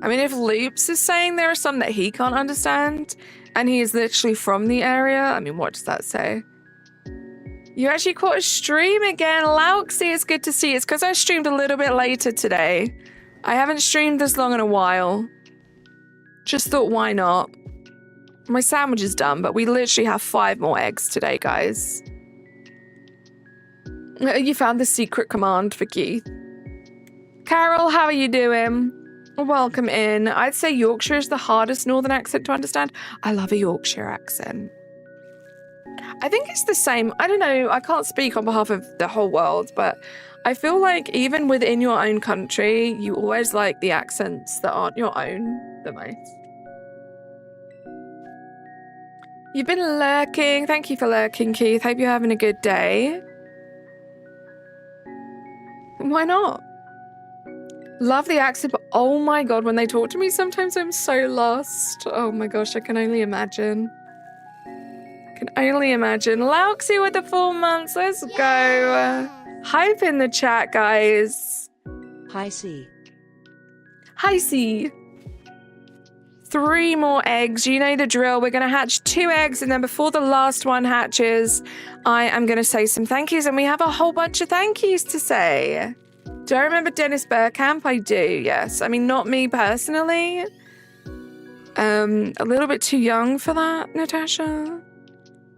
I mean, if Loops is saying there are some that he can't understand, and he is literally from the area, I mean, what does that say? You actually caught a stream again. Lauxie, it's good to see you. It's because I streamed a little bit later today. I haven't streamed this long in a while. Just thought, why not? My sandwich is done, but we literally have 5 more eggs today, guys. You found the secret command for Keith. Carol, how are you doing? Welcome in. I'd say Yorkshire is the hardest northern accent to understand. I love a Yorkshire accent. I think it's the same. I don't know. I can't speak on behalf of the whole world, but I feel like even within your own country, you always like the accents that aren't your own the most. You've been lurking. Thank you for lurking, Keith. Hope you're having a good day. Why not? Love the accent, but oh my god, when they talk to me, sometimes I'm so lost. Oh my gosh, I can only imagine. Can only imagine. Lauxie with the 4 months. Let's go. Hype in the chat, guys. Hi, C. Hi, C. 3 more eggs. You know the drill. We're going to hatch 2 eggs, and then before the last one hatches, I am going to say some thank yous, and we have a whole bunch of thank yous to say. Do I remember Dennis Burkamp? I do, yes. I mean, not me personally. A little bit too young for that, Natasha.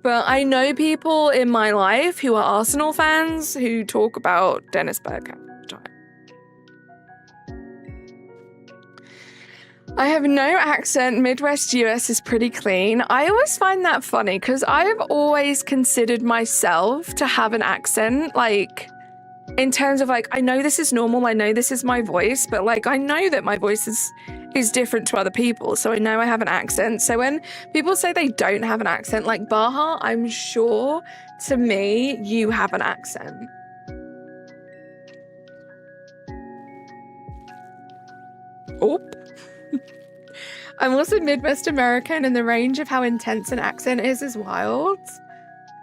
But I know people in my life who are Arsenal fans who talk about Dennis Bergkamp all the time. I have no accent. Midwest US is pretty clean. I always find that funny because I've always considered myself to have an accent, like, in terms of, like, I know this is normal, I know this is my voice, but, like, I know that my voice is different to other people, so I know I have an accent. So when people say they don't have an accent, like Baha, I'm sure to me you have an accent. Oh. I'm also Midwest American, and the range of how intense an accent is wild.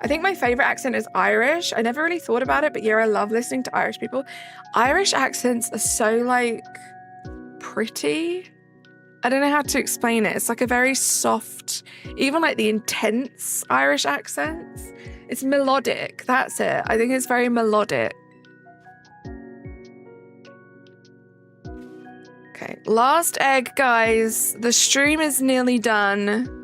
I think my favorite accent is Irish. I never really thought about it, but yeah, I love listening to Irish people. Irish accents are so, like, pretty. I don't know how to explain it. It's like a very soft, even like the intense Irish accents. It's melodic. That's it. I think it's very melodic. Okay, last egg, guys. The stream is nearly done.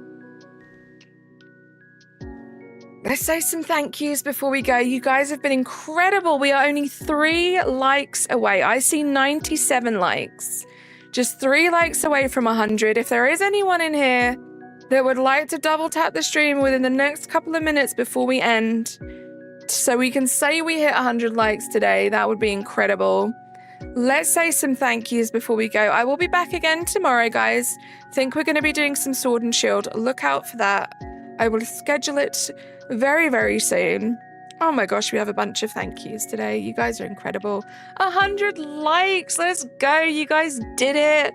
Let's say some thank yous before we go. You guys have been incredible. We are only 3 likes away. I see 97 likes. Just 3 likes away from 100. If there is anyone in here that would like to double tap the stream within the next couple of minutes before we end, so we can say we hit 100 likes today, that would be incredible. Let's say some thank yous before we go. I will be back again tomorrow, guys. Think we're going to be doing some Sword and Shield. Look out for that. I will schedule it very, very soon. Oh my gosh, we have a bunch of thank yous today. You guys are incredible. 100 likes. Let's go. You guys did it.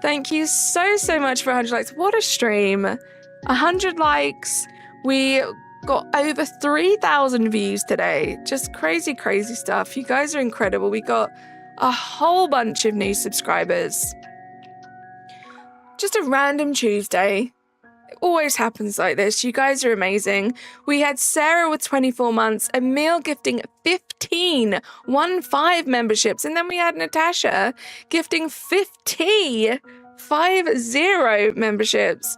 Thank you so, so much for 100 likes. What a stream. 100 likes. We got over 3,000 views today. Just crazy, crazy stuff. You guys are incredible. We got a whole bunch of new subscribers. Just a random Tuesday. It always happens like this. You guys are amazing. We had Sarah with 24 months, Emil gifting 15 memberships, and then we had Natasha gifting 50 memberships.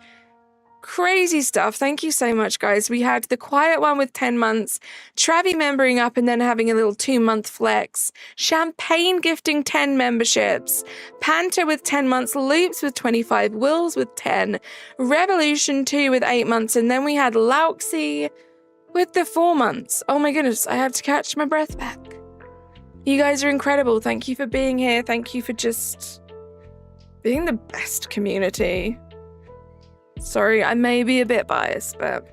Crazy stuff. Thank you so much, guys. We had the quiet one with 10 months, Travi membering up and then having a little 2-month flex, Champagne gifting 10 memberships, Panther with 10 months, Loops with 25, Wills with 10, Revolution 2 with 8 months, and then we had Lauxie with the 4 months. Oh my goodness, I have to catch my breath back. You guys are incredible. Thank you for being here. Thank you for just being the best community. Sorry, I may be a bit biased, but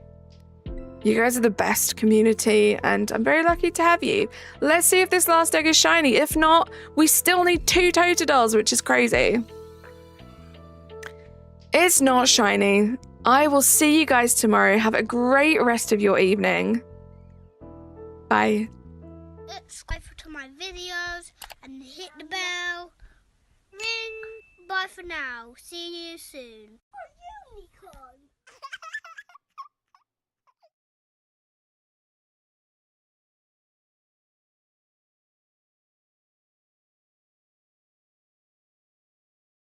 you guys are the best community, and I'm very lucky to have you. Let's see if this last egg is shiny. If not, we still need 2 Totodiles, which is crazy. It's not shiny. I will see you guys tomorrow. Have a great rest of your evening. Bye. Subscribe to my videos and hit the bell. Ring. Bye for now. See you soon.